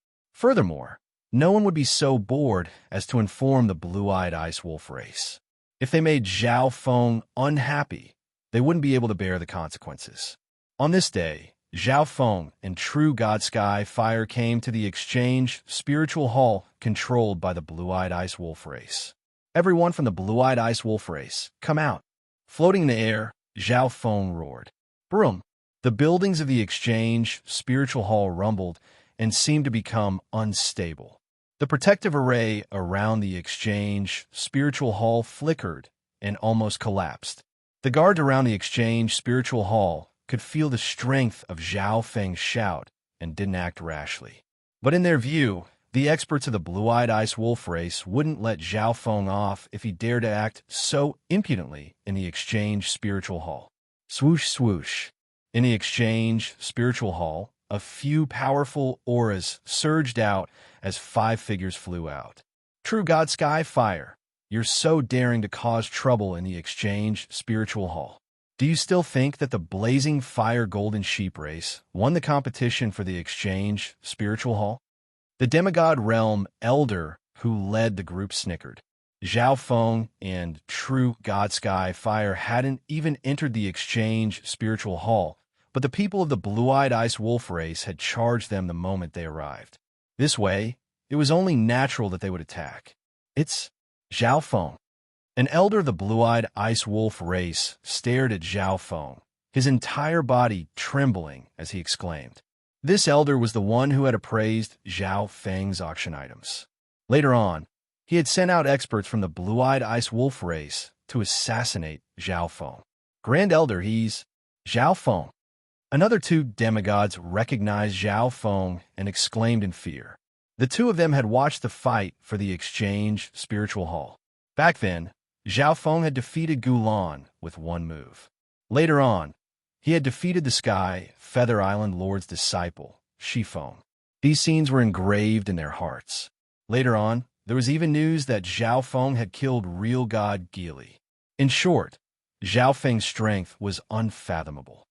Furthermore, no one would be so bored as to inform the blue-eyed ice wolf race. If they made Zhao Feng unhappy, they wouldn't be able to bear the consequences. On this day, Zhao Feng and true God Sky Fire came to the exchange spiritual hall controlled by the blue-eyed ice wolf race. Everyone from the blue-eyed ice wolf race, come out. Floating in the air, Zhao Feng roared. Broom. The buildings of the exchange spiritual hall rumbled and seemed to become unstable. The protective array around the exchange spiritual hall flickered and almost collapsed. The guards around the exchange spiritual hall could feel the strength of Zhao Feng's shout and didn't act rashly. But in their view, the experts of the blue-eyed ice wolf race wouldn't let Zhao Feng off if he dared to act so impudently in the exchange spiritual hall. Swoosh, swoosh. In the exchange spiritual hall, a few powerful auras surged out as 5 figures flew out. True God Sky Fire, you're so daring to cause trouble in the exchange spiritual hall. Do you still think that the blazing fire golden sheep race won the competition for the exchange spiritual hall? The demigod realm elder who led the group snickered. Zhao Feng and true God Sky Fire hadn't even entered the exchange spiritual hall, but the people of the blue-eyed ice wolf race had charged them the moment they arrived. This way, it was only natural that they would attack. It's Zhao Feng. An elder of the blue-eyed ice wolf race stared at Zhao Feng, his entire body trembling as he exclaimed. This elder was the one who had appraised Zhao Feng's auction items. Later on, he had sent out experts from the blue-eyed ice wolf race to assassinate Zhao Feng. Grand Elder, he's Zhao Feng. Another 2 demigods recognized Zhao Feng and exclaimed in fear. The 2 of them had watched the fight for the exchange spiritual hall. Back then, Zhao Feng had defeated Gulan with 1 move. Later on, he had defeated the Sky Feather Island Lord's disciple, Shifeng. These scenes were engraved in their hearts. Later on, there was even news that Zhao Feng had killed real god Geely. In short, Zhao Feng's strength was unfathomable.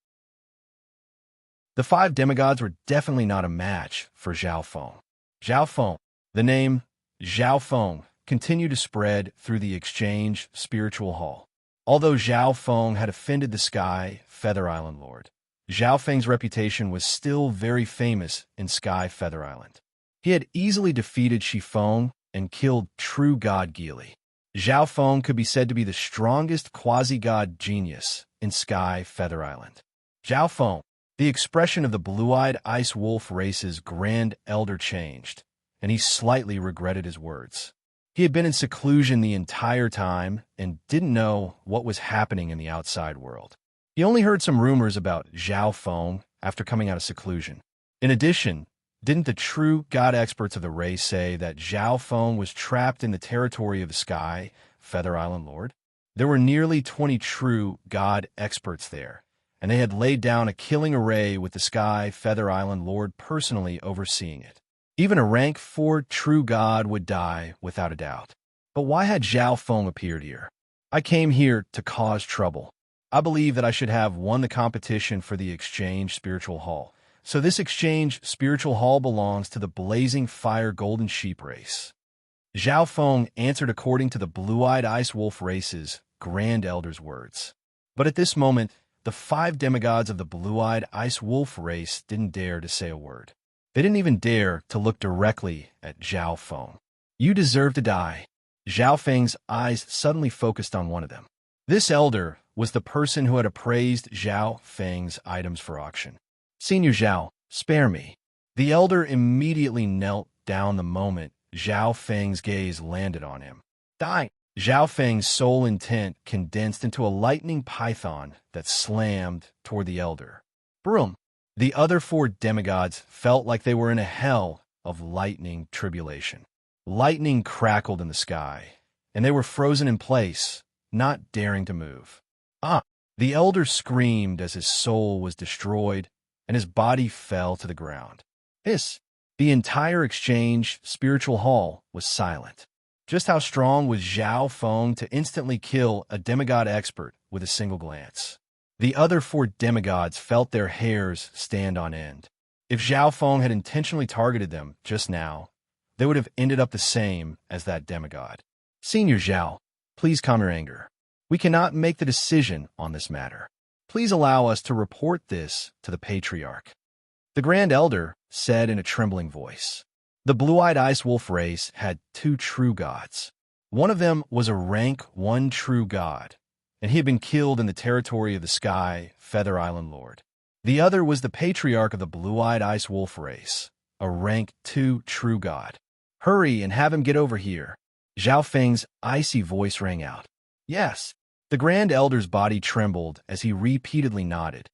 The 5 demigods were definitely not a match for Zhao Feng. Zhao Feng. The name Zhao Feng continued to spread through the exchange spiritual hall. Although Zhao Feng had offended the Sky Feather Island Lord, Zhao Feng's reputation was still very famous in Sky Feather Island. He had easily defeated Shifeng and killed true god Geely. Zhao Feng could be said to be the strongest quasi-god genius in Sky Feather Island. Zhao Feng. The expression of the blue-eyed ice wolf race's grand elder changed, and he slightly regretted his words. He had been in seclusion the entire time and didn't know what was happening in the outside world. He only heard some rumors about Zhao Feng after coming out of seclusion. In addition, didn't the true god experts of the race say that Zhao Feng was trapped in the territory of the Sky Feather Island Lord? There were nearly 20 true god experts there, and they had laid down a killing array with the Sky Feather Island Lord personally overseeing it. Even a rank 4 true god would die without a doubt. But why had Zhao Feng appeared here? I came here to cause trouble. I believe that I should have won the competition for the exchange spiritual hall. So this exchange spiritual hall belongs to the blazing fire golden sheep race. Zhao Feng answered according to the blue-eyed ice wolf race's grand elder's words. But at this moment, the 5 demigods of the blue-eyed ice wolf race didn't dare to say a word. They didn't even dare to look directly at Zhao Feng. You deserve to die. Zhao Feng's eyes suddenly focused on one of them. This elder was the person who had appraised Zhao Feng's items for auction. Senior Zhao, spare me. The elder immediately knelt down the moment Zhao Feng's gaze landed on him. Die! Zhao Feng's soul intent condensed into a lightning python that slammed toward the elder. Broom! The other 4 demigods felt like they were in a hell of lightning tribulation. Lightning crackled in the sky, and they were frozen in place, not daring to move. The elder screamed as his soul was destroyed, and his body fell to the ground. The entire exchange spiritual hall was silent. Just how strong was Zhao Feng to instantly kill a demigod expert with a single glance? The other 4 demigods felt their hairs stand on end. If Zhao Feng had intentionally targeted them just now, they would have ended up the same as that demigod. Senior Zhao, please calm your anger. We cannot make the decision on this matter. Please allow us to report this to the Patriarch. The Grand Elder said in a trembling voice. The blue-eyed ice wolf race had two true gods. One of them was a rank 1 true god, and he had been killed in the territory of the Sky Feather Island Lord. The other was the Patriarch of the blue-eyed ice wolf race, a rank 2 true god. Hurry and have him get over here. Zhao Feng's icy voice rang out. Yes. The Grand Elder's body trembled as he repeatedly nodded.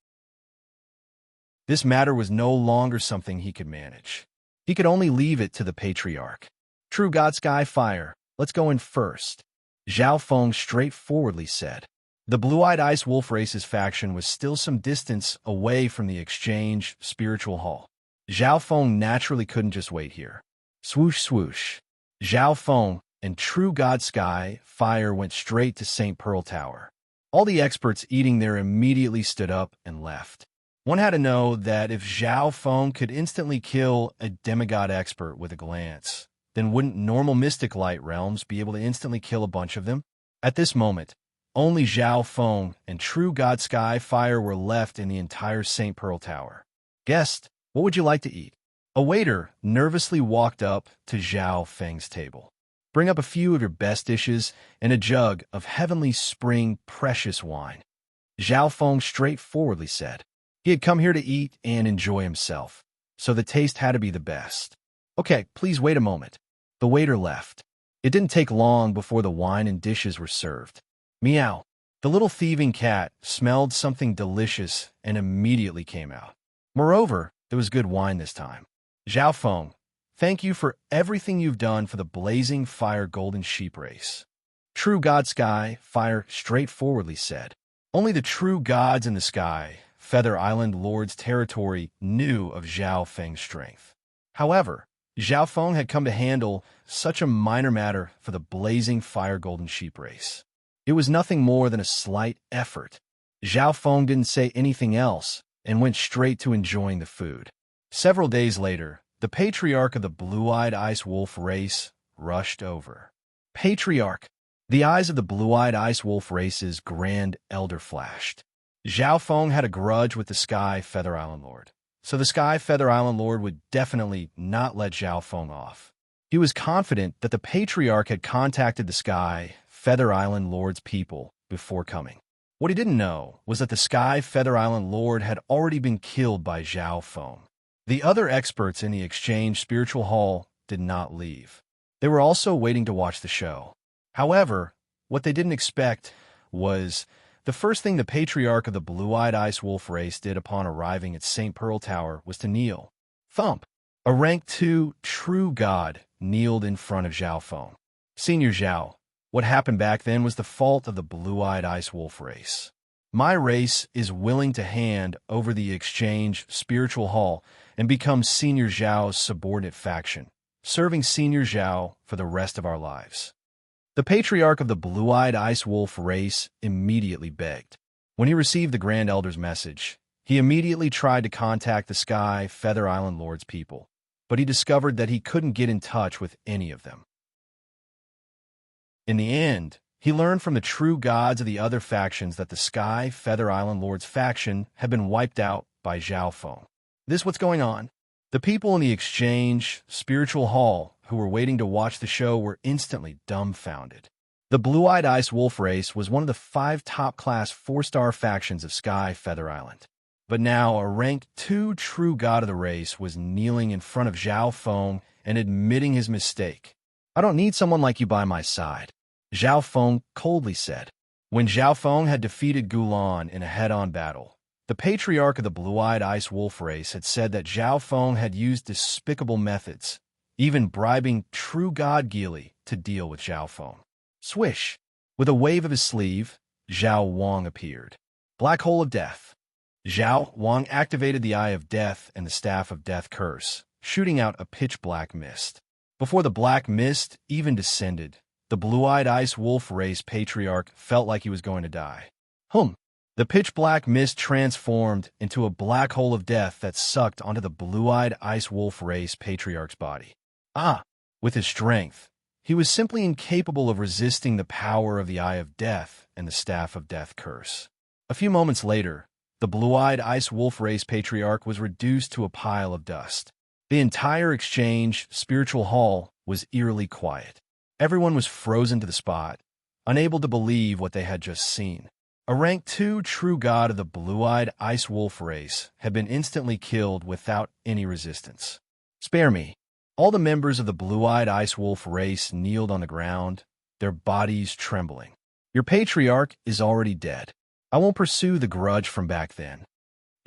This matter was no longer something he could manage. He could only leave it to the Patriarch. True God Sky Fire, let's go in first, Zhao Feng straightforwardly said. The blue-eyed ice wolf race's faction was still some distance away from the exchange spiritual hall. Zhao Feng naturally couldn't just wait here. Swoosh swoosh. Zhao Feng and True God Sky Fire went straight to St. Pearl Tower. All the experts eating there immediately stood up and left. One had to know that if Zhao Feng could instantly kill a demigod expert with a glance, then wouldn't normal mystic light realms be able to instantly kill a bunch of them? At this moment, only Zhao Feng and True God Sky Fire were left in the entire St. Pearl Tower. Guest, what would you like to eat? A waiter nervously walked up to Zhao Feng's table. Bring up a few of your best dishes and a jug of heavenly spring precious wine, Zhao Feng straightforwardly said. He had come here to eat and enjoy himself, so the taste had to be the best. Okay, please wait a moment. The waiter left. It didn't take long before the wine and dishes were served. Meow. The little thieving cat smelled something delicious and immediately came out. Moreover, there was good wine this time. Zhao Feng, thank you for everything you've done for the blazing fire golden sheep race, True God Sky Fire straightforwardly said. Only the true gods in the Sky Feather Island Lord's territory knew of Zhao Feng's strength. However, Zhao Feng had come to handle such a minor matter for the blazing fire golden sheep race. It was nothing more than a slight effort. Zhao Feng didn't say anything else and went straight to enjoying the food. Several days later, the Patriarch of the blue-eyed ice wolf race rushed over. Patriarch! The eyes of the blue-eyed ice wolf race's Grand Elder flashed. Zhao Feng had a grudge with the Sky Feather Island Lord, so the Sky Feather Island Lord would definitely not let Zhao Feng off. He was confident that the Patriarch had contacted the Sky Feather Island Lord's people before coming. What he didn't know was that the Sky Feather Island Lord had already been killed by Zhao Feng. The other experts in the Exchange Spiritual Hall did not leave. They were also waiting to watch the show. However, what they didn't expect was the first thing the Patriarch of the blue-eyed ice wolf race did upon arriving at St. Pearl Tower was to kneel. Thump! A rank 2 true god kneeled in front of Zhao Feng. Senior Zhao, what happened back then was the fault of the blue-eyed ice wolf race. My race is willing to hand over the Exchange Spiritual Hall and become Senior Zhao's subordinate faction, serving Senior Zhao for the rest of our lives. The Patriarch of the blue-eyed ice wolf race immediately begged. When he received the Grand Elder's message, he immediately tried to contact the Sky Feather Island Lord's people, but he discovered that he couldn't get in touch with any of them. In the end, he learned from the true gods of the other factions that the Sky Feather Island Lord's faction had been wiped out by Zhao Feng. This what's going on? The people in the Exchange Spiritual Hall who were waiting to watch the show were instantly dumbfounded. The blue-eyed ice wolf race was one of the 5 top-class 4-star factions of Sky Feather Island. But now a rank 2 true god of the race was kneeling in front of Zhao Feng and admitting his mistake. I don't need someone like you by my side, Zhao Feng coldly said. When Zhao Feng had defeated Gulan in a head-on battle, the Patriarch of the blue-eyed ice wolf race had said that Zhao Feng had used despicable methods, even bribing true god Geely to deal with Zhao Feng. Swish! With a wave of his sleeve, Zhao Wang appeared. Black Hole of Death. Zhao Wang activated the Eye of Death and the Staff of Death curse, shooting out a pitch-black mist. Before the black mist even descended, the blue-eyed ice wolf race Patriarch felt like he was going to die. The pitch-black mist transformed into a black hole of death that sucked onto the blue-eyed ice wolf race patriarch's body. With his strength, he was simply incapable of resisting the power of the Eye of Death and the Staff of Death curse. A few moments later, the blue-eyed ice wolf race patriarch was reduced to a pile of dust. The entire exchange spiritual hall was eerily quiet. Everyone was frozen to the spot, unable to believe what they had just seen. A rank 2 true god of the blue-eyed ice wolf race had been instantly killed without any resistance. Spare me. All the members of the blue-eyed ice wolf race kneeled on the ground, their bodies trembling. Your patriarch is already dead. I won't pursue the grudge from back then,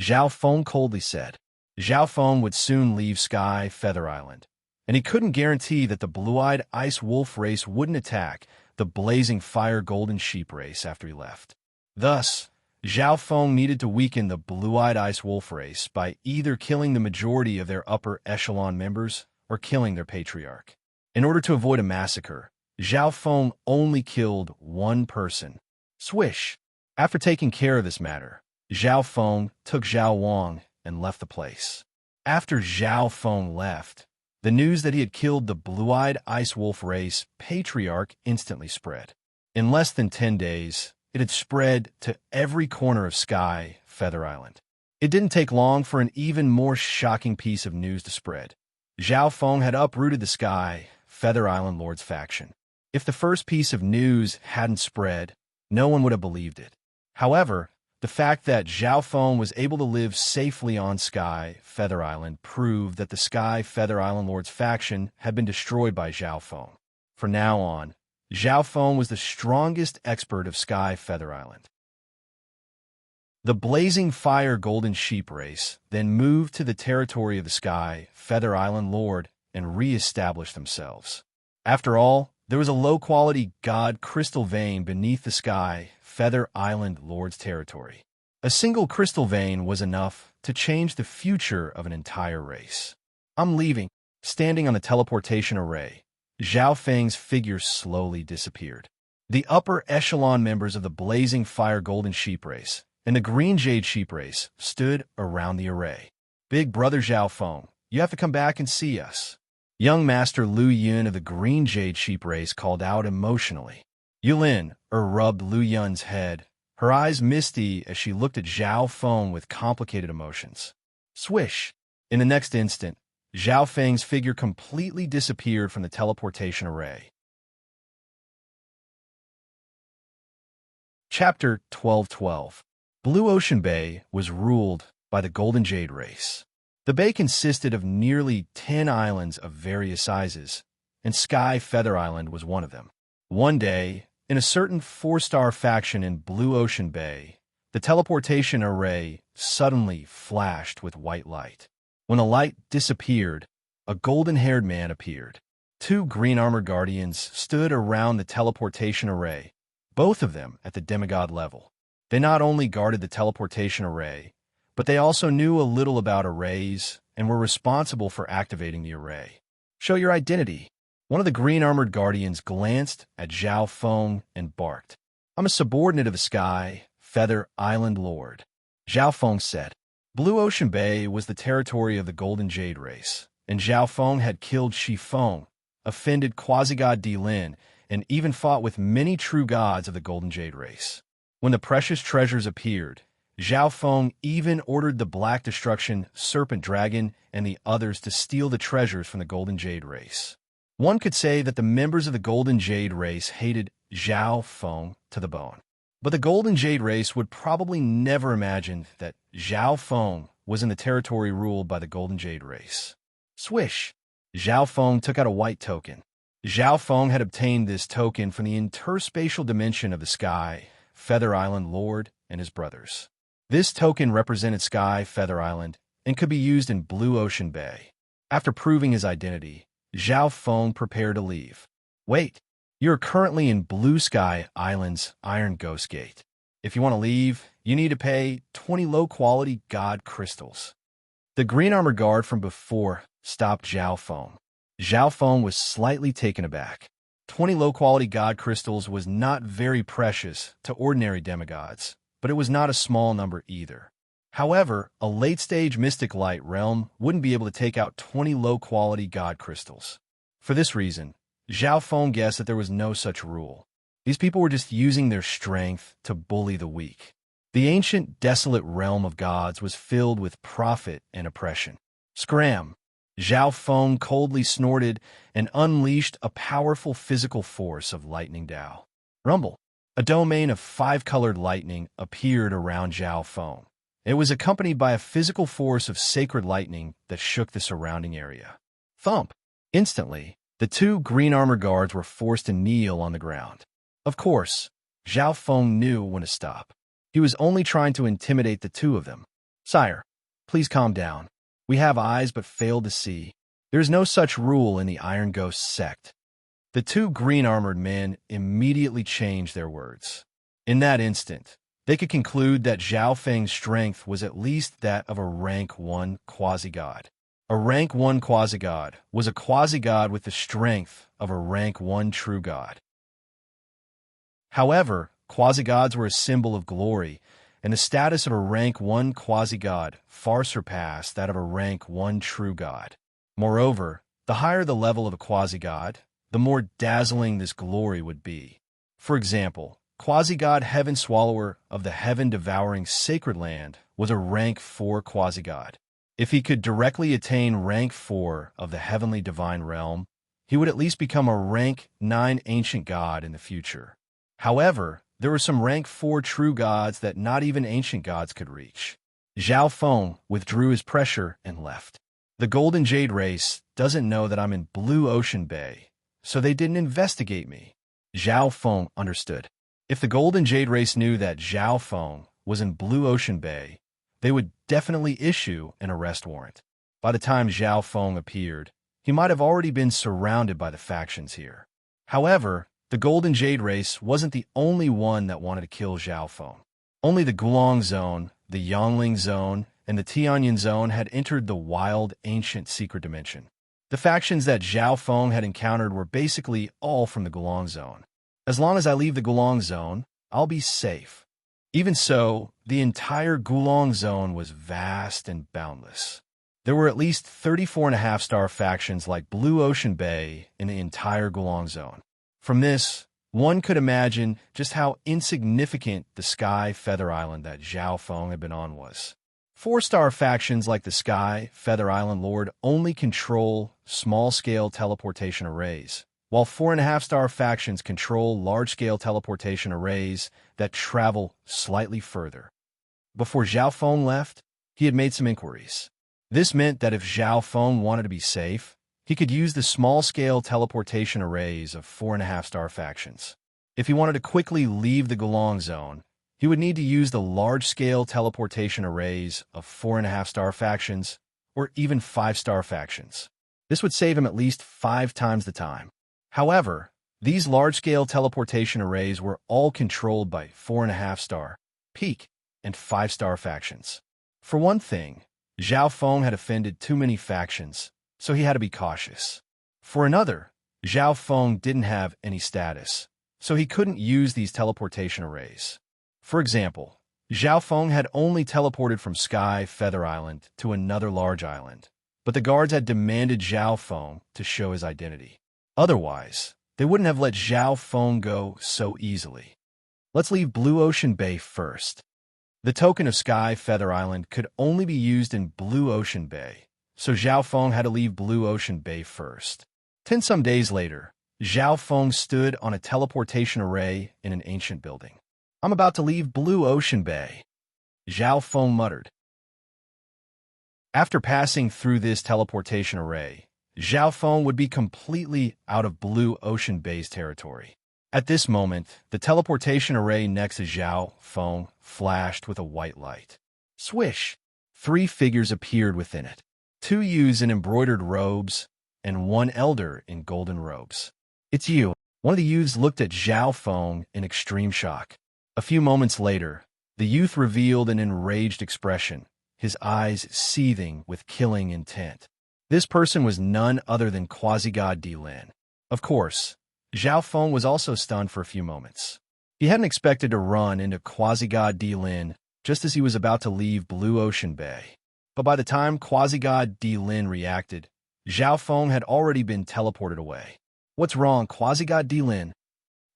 Zhao Feng coldly said. Zhao Feng would soon leave Sky Feather Island, and he couldn't guarantee that the blue-eyed ice wolf race wouldn't attack the blazing fire golden sheep race after he left. Thus, Zhao Feng needed to weaken the blue-eyed ice wolf race by either killing the majority of their upper echelon members or killing their patriarch. In order to avoid a massacre, Zhao Feng only killed one person. Swish! After taking care of this matter, Zhao Feng took Zhao Wang and left the place. After Zhao Feng left, the news that he had killed the blue-eyed ice wolf race patriarch instantly spread. In less than 10 days, it had spread to every corner of Sky Feather Island. It didn't take long for an even more shocking piece of news to spread. Zhao Feng had uprooted the Sky Feather Island Lord's faction. If the first piece of news hadn't spread, no one would have believed it. However, the fact that Zhao Feng was able to live safely on Sky Feather Island proved that the Sky Feather Island Lord's faction had been destroyed by Zhao Feng. From now on, Zhao Feng was the strongest expert of Sky Feather Island. The Blazing Fire Golden Sheep race then moved to the territory of the Sky Feather Island Lord and re-established themselves. After all, there was a low-quality god crystal vein beneath the Sky Feather Island Lord's territory. A single crystal vein was enough to change the future of an entire race. I'm leaving. Standing on the teleportation array, Zhao Feng's figure slowly disappeared. The upper echelon members of the Blazing Fire Golden Sheep race and the Green Jade Sheep race stood around the array. Big brother Zhao Feng, you have to come back and see us. Young Master Lu Yun of the Green Jade Sheep race called out emotionally. Yulin rubbed Lu Yun's head, her eyes misty as she looked at Zhao Feng with complicated emotions. Swish! In the next instant, Zhao Feng's figure completely disappeared from the teleportation array. Chapter 12:12. Blue Ocean Bay was ruled by the Golden Jade race. The bay consisted of nearly 10 islands of various sizes, and Sky Feather Island was one of them. One day, in a certain 4-star faction in Blue Ocean Bay, the teleportation array suddenly flashed with white light. When the light disappeared, a golden-haired man appeared. 2 green-armored guardians stood around the teleportation array, both of them at the demigod level. They not only guarded the teleportation array, but they also knew a little about arrays and were responsible for activating the array. Show your identity. One of the green-armored guardians glanced at Zhao Feng and barked. I'm a subordinate of the Sky Feather Island Lord, Zhao Feng said. Blue Ocean Bay was the territory of the Golden Jade race, and Zhao Feng had killed Shi Feng, offended quasi-god Di Lin, and even fought with many true gods of the Golden Jade race. When the precious treasures appeared, Zhao Feng even ordered the Black Destruction Serpent Dragon and the others to steal the treasures from the Golden Jade race. One could say that the members of the Golden Jade race hated Zhao Feng to the bone. But the Golden Jade race would probably never imagine that Zhao Feng was in the territory ruled by the Golden Jade race. Swish! Zhao Feng took out a white token. Zhao Feng had obtained this token from the interspatial dimension of the Sky Feather Island Lord and his brothers. This token represented Sky Feather Island and could be used in Blue Ocean Bay. After proving his identity, Zhao Feng prepared to leave. Wait, you're currently in Blue Sky Island's Iron Ghost Gate. If you want to leave, you need to pay 20 low-quality god crystals. The green armor guard from before stopped Zhao Feng. Zhao Feng was slightly taken aback. 20 low-quality god crystals was not very precious to ordinary demigods, but it was not a small number either. However, a late-stage mystic light realm wouldn't be able to take out 20 low-quality god crystals. For this reason, Zhao Feng guessed that there was no such rule. These people were just using their strength to bully the weak. The ancient, desolate realm of gods was filled with profit and oppression. Scram! Zhao Feng coldly snorted and unleashed a powerful physical force of lightning Dao. Rumble! A domain of 5-colored lightning appeared around Zhao Feng. It was accompanied by a physical force of sacred lightning that shook the surrounding area. Thump! Instantly, the 2 green armor guards were forced to kneel on the ground. Of course, Zhao Feng knew when to stop. He was only trying to intimidate the 2 of them. Sire, please calm down. We have eyes but fail to see. There is no such rule in the Iron Ghost sect. The 2 green-armored men immediately changed their words. In that instant, they could conclude that Zhao Feng's strength was at least that of a rank 1 quasi-god. A rank 1 quasi-god was a quasi-god with the strength of a rank 1 true god. However, quasi-gods were a symbol of glory, and the status of a rank 1 quasi-god far surpassed that of a rank 1 true god. Moreover, the higher the level of a quasi-god, the more dazzling this glory would be. For example, quasi-god Heaven Swallower of the heaven-devouring Sacred Land was a rank 4 quasi-god. If he could directly attain rank 4 of the heavenly divine realm, he would at least become a rank 9 ancient god in the future. However, there were some rank 4 true gods that not even ancient gods could reach. Zhao Feng withdrew his pressure and left. The Golden Jade race doesn't know that I'm in Blue Ocean Bay, so they didn't investigate me. Zhao Feng understood. If the Golden Jade race knew that Zhao Feng was in Blue Ocean Bay, they would definitely issue an arrest warrant. By the time Zhao Feng appeared, he might have already been surrounded by the factions here. However, the Golden Jade race wasn't the only one that wanted to kill Zhao Feng. Only the Gulong Zone, the Yangling Zone, and the Tianyan Zone had entered the wild, ancient secret dimension. The factions that Zhao Feng had encountered were basically all from the Gulong Zone. As long as I leave the Gulong Zone, I'll be safe. Even so, the entire Gulong Zone was vast and boundless. There were at least 34.5-star factions like Blue Ocean Bay in the entire Gulong Zone. From this, one could imagine just how insignificant the Sky Feather Island that Zhao Feng had been on was. 4-star factions like the Sky Feather Island Lord only control small-scale teleportation arrays, while 4.5-star factions control large-scale teleportation arrays that travel slightly further. Before Zhao Feng left, he had made some inquiries. This meant that if Zhao Feng wanted to be safe, he could use the small-scale teleportation arrays of 4.5-star factions. If he wanted to quickly leave the Gulong Zone, he would need to use the large-scale teleportation arrays of 4.5-star factions, or even 5-star factions. This would save him at least 5 times the time. However, these large-scale teleportation arrays were all controlled by 4.5-star, peak, and 5-star factions. For one thing, Zhao Feng had offended too many factions, so he had to be cautious. For another, Zhao Feng didn't have any status, so he couldn't use these teleportation arrays. For example, Zhao Feng had only teleported from Sky Feather Island to another large island, but the guards had demanded Zhao Feng to show his identity. Otherwise, they wouldn't have let Zhao Feng go so easily. Let's leave Blue Ocean Bay first. The token of Sky Feather Island could only be used in Blue Ocean Bay, so Zhao Feng had to leave Blue Ocean Bay first. 10 some days later, Zhao Feng stood on a teleportation array in an ancient building. I'm about to leave Blue Ocean Bay, Zhao Feng muttered. After passing through this teleportation array, Zhao Feng would be completely out of Blue Ocean Bay's territory. At this moment, the teleportation array next to Zhao Feng flashed with a white light. Swish! 3 figures appeared within it. 2 youths in embroidered robes, and 1 elder in golden robes. It's you. One of the youths looked at Zhao Feng in extreme shock. A few moments later, the youth revealed an enraged expression, his eyes seething with killing intent. This person was none other than quasi-god Di Lin. Of course, Zhao Feng was also stunned for a few moments. He hadn't expected to run into Quasi-God D-Lin just as he was about to leave Blue Ocean Bay. But by the time Quasi-God D-Lin reacted, Zhao Feng had already been teleported away. "What's wrong, Quasi-God D-Lin?"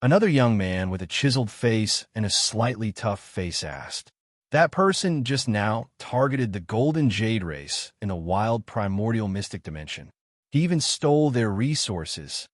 Another young man with a chiseled face and a slightly tough face asked. That person just now targeted the Golden Jade race in the wild primordial mystic dimension. He even stole their resources.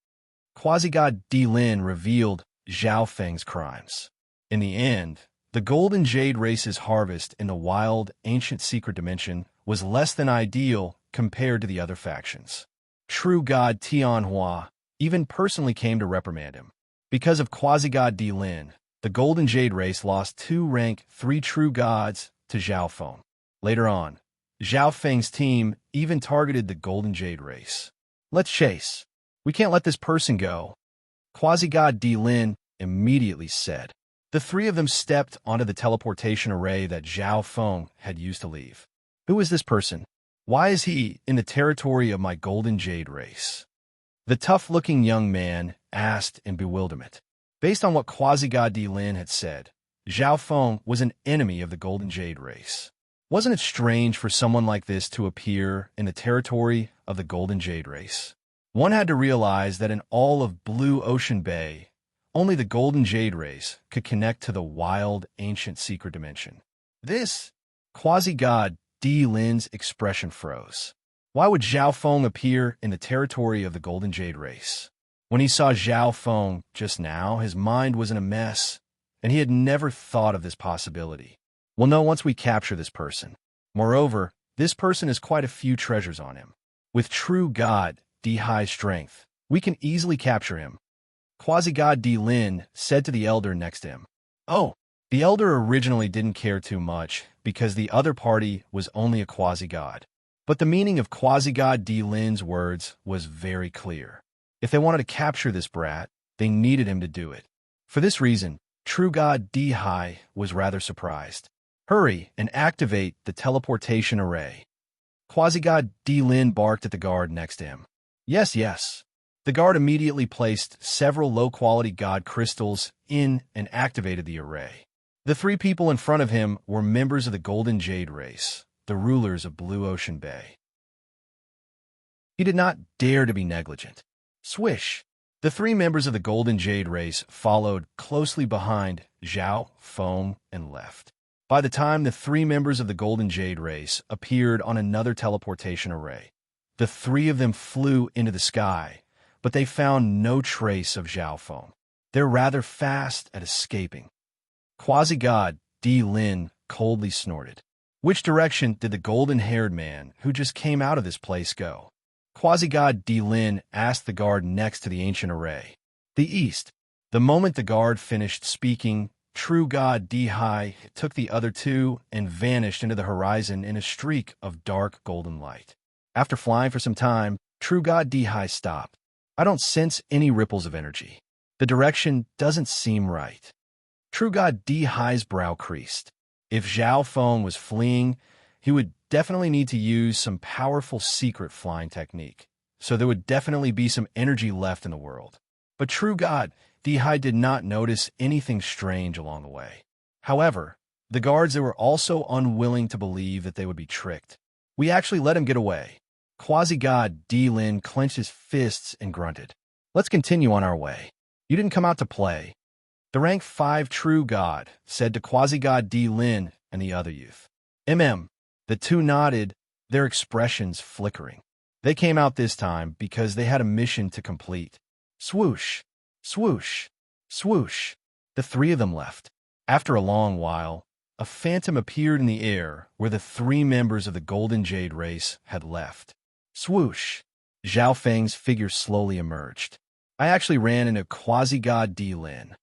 Quasi-God D-Lin revealed Zhao Feng's crimes. In the end, the Golden Jade race's harvest in the wild, ancient secret dimension was less than ideal compared to the other factions. True God Tianhua even personally came to reprimand him. Because of Quasi-God D-Lin, the Golden Jade race lost 2 rank 3 true gods to Zhao Feng. Later on, Zhao Feng's team even targeted the Golden Jade race. "Let's chase. We can't let this person go," Quasi-God D-Lin immediately said. The 3 of them stepped onto the teleportation array that Zhao Feng had used to leave. "Who is this person? Why is he in the territory of my Golden Jade race?" The tough-looking young man asked in bewilderment. Based on what Quasi-God D-Lin had said, Zhao Feng was an enemy of the Golden Jade race. Wasn't it strange for someone like this to appear in the territory of the Golden Jade race? One had to realize that in all of Blue Ocean Bay, only the Golden Jade race could connect to the wild, ancient secret dimension. This, Quasi-God D-Lin's expression froze. Why would Zhao Feng appear in the territory of the Golden Jade race? When he saw Zhao Feng just now, his mind was in a mess, and he had never thought of this possibility. We'll know once we capture this person. Moreover, this person has quite a few treasures on him. With true God D-High strength, we can easily capture him. Quasi-God D-Lin said to the elder next to him. Oh, the elder originally didn't care too much because the other party was only a quasi-god. But the meaning of Quasi-God D-Lin's words was very clear. If they wanted to capture this brat, they needed him to do it. For this reason, True God D-High was rather surprised. "Hurry and activate the teleportation array." Quasi-God D-Lin barked at the guard next to him. "Yes, yes." The guard immediately placed several low-quality god crystals in and activated the array. The 3 people in front of him were members of the Golden Jade race, the rulers of Blue Ocean Bay. He did not dare to be negligent. Swish! The 3 members of the Golden Jade race followed closely behind Zhao Feng and left. By the time the 3 members of the Golden Jade race appeared on another teleportation array, the 3 of them flew into the sky, but they found no trace of Zhao Feng. They're rather fast at escaping. Quasi-God D-Lin coldly snorted. Which direction did the golden-haired man who just came out of this place go? Quasi-God D-Lin asked the guard next to the ancient array. The east. The moment the guard finished speaking, True God D-High took the other 2 and vanished into the horizon in a streak of dark golden light. After flying for some time, True God D-High stopped. "I don't sense any ripples of energy. The direction doesn't seem right." True God D-High's brow creased. If Zhao Feng was fleeing, he would definitely need to use some powerful secret flying technique, so there would definitely be some energy left in the world. But True God D-High did not notice anything strange along the way. However, the guards were also unwilling to believe that they would be tricked. "We actually let him get away." Quasi-God D-Lin clenched his fists and grunted. "Let's continue on our way. You didn't come out to play." The rank 5 True God said to Quasi-God D-Lin and the other youth. The 2 nodded, their expressions flickering. They came out this time because they had a mission to complete. Swoosh, swoosh, swoosh. The 3 of them left. After a long while, a phantom appeared in the air where the 3 members of the Golden Jade race had left. Swoosh. Zhao Feng's figure slowly emerged. "I actually ran into Quasi-God D-Lin."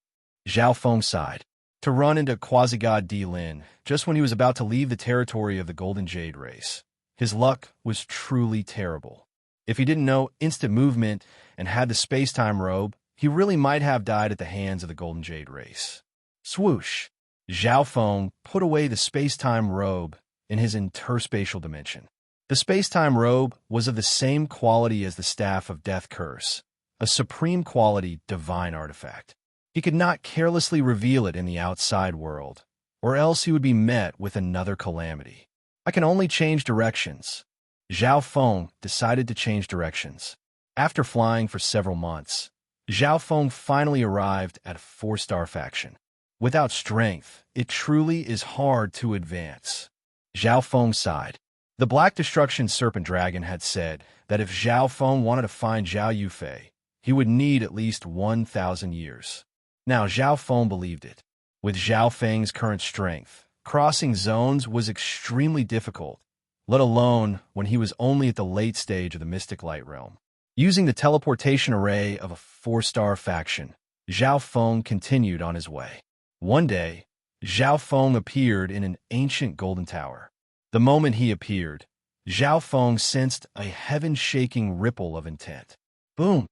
Zhao Feng sighed. To run into Quasi-God D-Lin just when he was about to leave the territory of the Golden Jade race. His luck was truly terrible. If he didn't know instant movement and had the space-time robe, he really might have died at the hands of the Golden Jade race. Swoosh! Zhao Feng put away the space-time robe in his interspatial dimension. The space-time robe was of the same quality as the Staff of Death Curse, a supreme quality divine artifact. He could not carelessly reveal it in the outside world, or else he would be met with another calamity. I can only change directions. Zhao Feng decided to change directions. After flying for several months, Zhao Feng finally arrived at a 4-star faction. Without strength, it truly is hard to advance. Zhao Feng sighed. The Black Destruction Serpent Dragon had said that if Zhao Feng wanted to find Zhao Yufei, he would need at least 1,000 years. Now Zhao Feng believed it. With Zhao Feng's current strength, crossing zones was extremely difficult, let alone when he was only at the late stage of the Mystic Light Realm. Using the teleportation array of a 4-star faction, Zhao Feng continued on his way. One day, Zhao Feng appeared in an ancient golden tower. The moment he appeared, Zhao Feng sensed a heaven-shaking ripple of intent. Boom!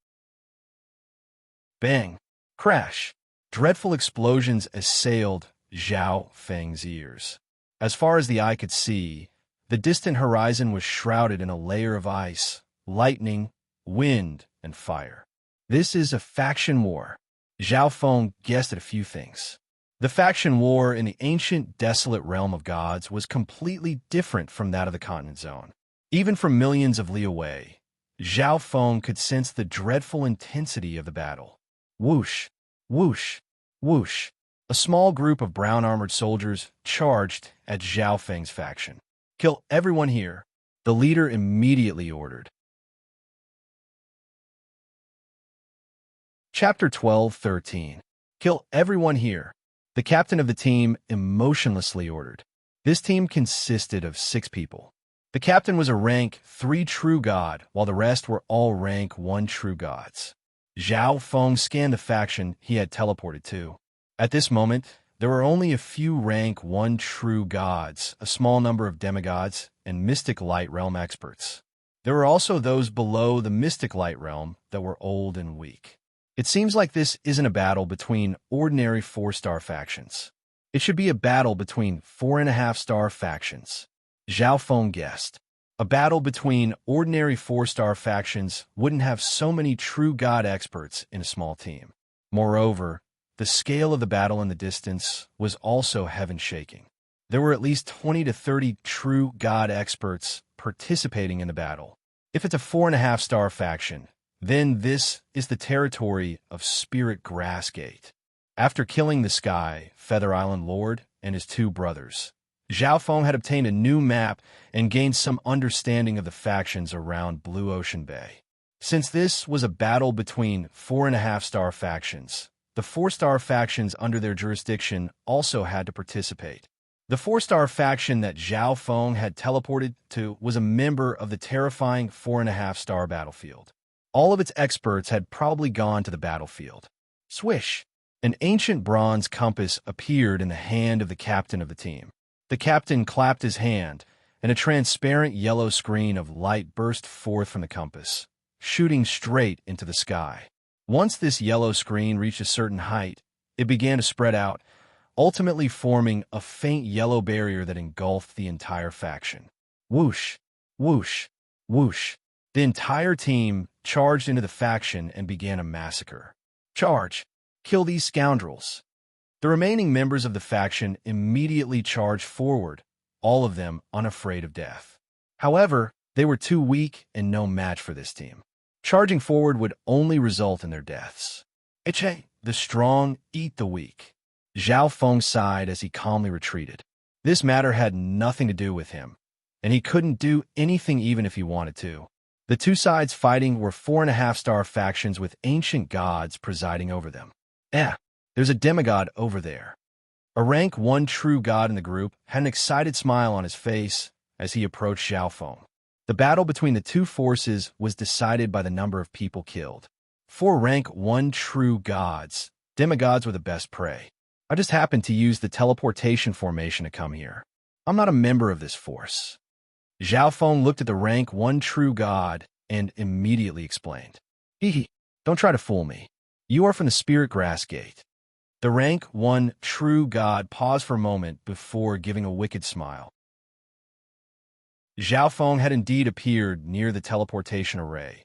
Bang! Crash! Dreadful explosions assailed Zhao Feng's ears. As far as the eye could see, the distant horizon was shrouded in a layer of ice, lightning, wind, and fire. This is a faction war. Zhao Feng guessed at a few things. The faction war in the ancient, desolate realm of gods was completely different from that of the continent zone. Even from millions of li away, Zhao Feng could sense the dreadful intensity of the battle. Whoosh, whoosh, whoosh. A small group of brown-armored soldiers charged at Zhao Feng's faction. Kill everyone here, the leader immediately ordered. Chapter 12:13. Kill everyone here. The captain of the team emotionlessly ordered. This team consisted of 6 people. The captain was a rank 3 true god, while the rest were all rank 1 true gods. Zhao Feng scanned the faction he had teleported to. At this moment, there were only a few rank 1 true gods, a small number of demigods, and Mystic Light Realm experts. There were also those below the Mystic Light Realm that were old and weak. It seems like this isn't a battle between ordinary 4-star factions. It should be a battle between 4.5-star factions. Zhao Feng guessed. A battle between ordinary 4-star factions wouldn't have so many true god experts in a small team. Moreover, the scale of the battle in the distance was also heaven-shaking. There were at least 20 to 30 true god experts participating in the battle. If it's a 4.5-star faction, then this is the territory of Spirit Grassgate. After killing the Sky, Feather Island Lord, and his 2 brothers, Zhao Feng had obtained a new map and gained some understanding of the factions around Blue Ocean Bay. Since this was a battle between 4.5-star factions, the 4-star factions under their jurisdiction also had to participate. The 4-star faction that Zhao Feng had teleported to was a member of the terrifying 4.5-star battlefield. All of its experts had probably gone to the battlefield. Swish! An ancient bronze compass appeared in the hand of the captain of the team. The captain clapped his hand, and a transparent yellow screen of light burst forth from the compass, shooting straight into the sky. Once this yellow screen reached a certain height, it began to spread out, ultimately forming a faint yellow barrier that engulfed the entire faction. Whoosh! Whoosh! Whoosh! The entire team charged into the faction and began a massacre. Charge! Kill these scoundrels! The remaining members of the faction immediately charged forward, all of them unafraid of death. However, they were too weak and no match for this team. Charging forward would only result in their deaths. Eche, the strong eat the weak. Zhao Feng sighed as he calmly retreated. This matter had nothing to do with him, and he couldn't do anything even if he wanted to. The 2 sides fighting were 4.5-star factions with ancient gods presiding over them. There's a demigod over there. A rank 1 true god in the group had an excited smile on his face as he approached Zhao Feng. The battle between the 2 forces was decided by the number of people killed. 4 rank 1 true gods, demigods were the best prey. I just happened to use the teleportation formation to come here. I'm not a member of this force. Zhao Feng looked at the rank 1 true god and immediately explained. Don't try to fool me. You are from the Spirit Grassgate. The rank 1 true god paused for a moment before giving a wicked smile. Zhao Feng had indeed appeared near the teleportation array,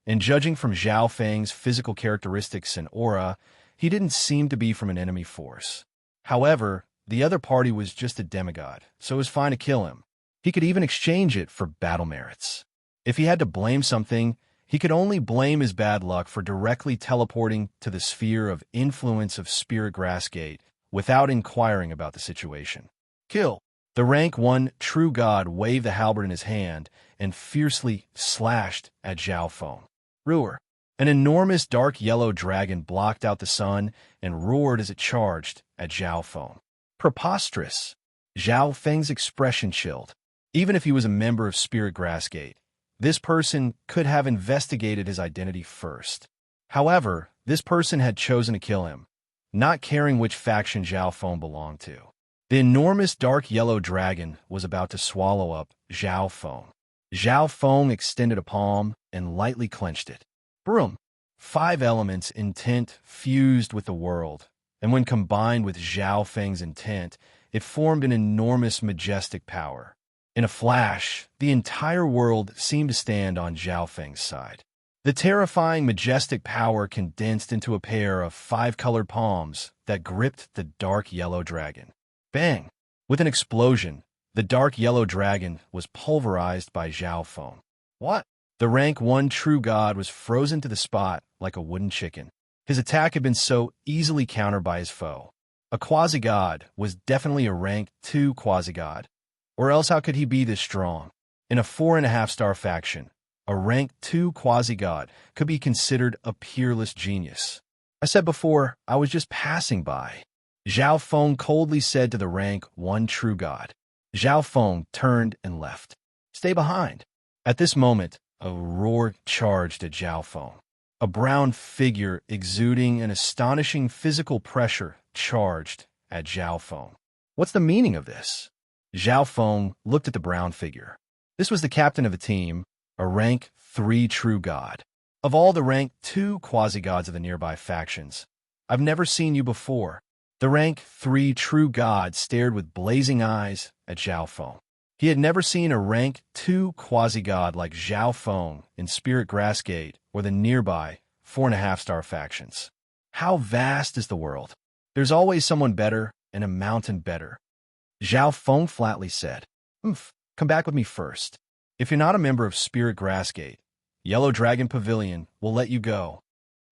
and judging from Zhao Feng's physical characteristics and aura, He didn't seem to be from an enemy force. However, the other party was just a demigod, so it was fine to kill him. He could even exchange it for battle merits. If he had to blame something, he could only blame his bad luck for directly teleporting to the sphere of influence of Spirit Grassgate without inquiring about the situation. Kill! The rank 1 true god waved the halberd in his hand and fiercely slashed at Zhao Feng. Roar! An enormous dark yellow dragon blocked out the sun and roared as it charged at Zhao Feng. Preposterous! Zhao Feng's expression chilled. Even if he was a member of Spirit Grassgate, this person could have investigated his identity first. However, this person had chosen to kill him, not caring which faction Zhao Feng belonged to. The enormous dark yellow dragon was about to swallow up Zhao Feng. Zhao Feng extended a palm and lightly clenched it. Broom! 5 elements intent fused with the world, and when combined with Zhao Feng's intent, it formed an enormous majestic power. In a flash, the entire world seemed to stand on Zhao Feng's side. The terrifying majestic power condensed into a pair of 5-colored palms that gripped the dark yellow dragon. Bang! With an explosion, the dark yellow dragon was pulverized by Zhao Feng. What? The rank 1 true god was frozen to the spot like a wooden chicken. His attack had been so easily countered by his foe. A quasi-god was definitely a rank 2 quasi-god. Or else how could he be this strong? In a 4.5-star faction, a rank 2 quasi-god could be considered a peerless genius. I said before, I was just passing by. Zhao Feng coldly said to the rank 1 true god. Zhao Feng turned and left. Stay behind. At this moment, a roar charged at Zhao Feng. A brown figure exuding an astonishing physical pressure charged at Zhao Feng. What's the meaning of this? Zhao Feng looked at the brown figure. This was the captain of the team, a rank 3 true god. Of all the rank 2 quasi-gods of the nearby factions, I've never seen you before. The rank 3 true god stared with blazing eyes at Zhao Feng. He had never seen a rank 2 quasi-god like Zhao Feng in Spirit Grassgate or the nearby 4.5-star factions. How vast is the world? There's always someone better and a mountain better. Zhao Feng flatly said, come back with me first. If you're not a member of Spirit Grassgate, Yellow Dragon Pavilion will let you go.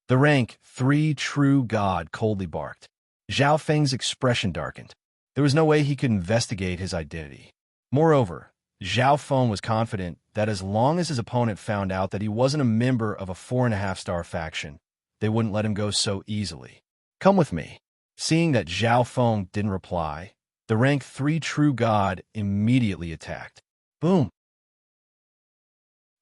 The rank 3 true god coldly barked. Zhao Feng's expression darkened. There was no way he could investigate his identity. Moreover, Zhao Feng was confident that as long as his opponent found out that he wasn't a member of a 4.5-star faction, they wouldn't let him go so easily. Come with me. Seeing that Zhao Feng didn't reply, the rank 3 true god immediately attacked. Boom!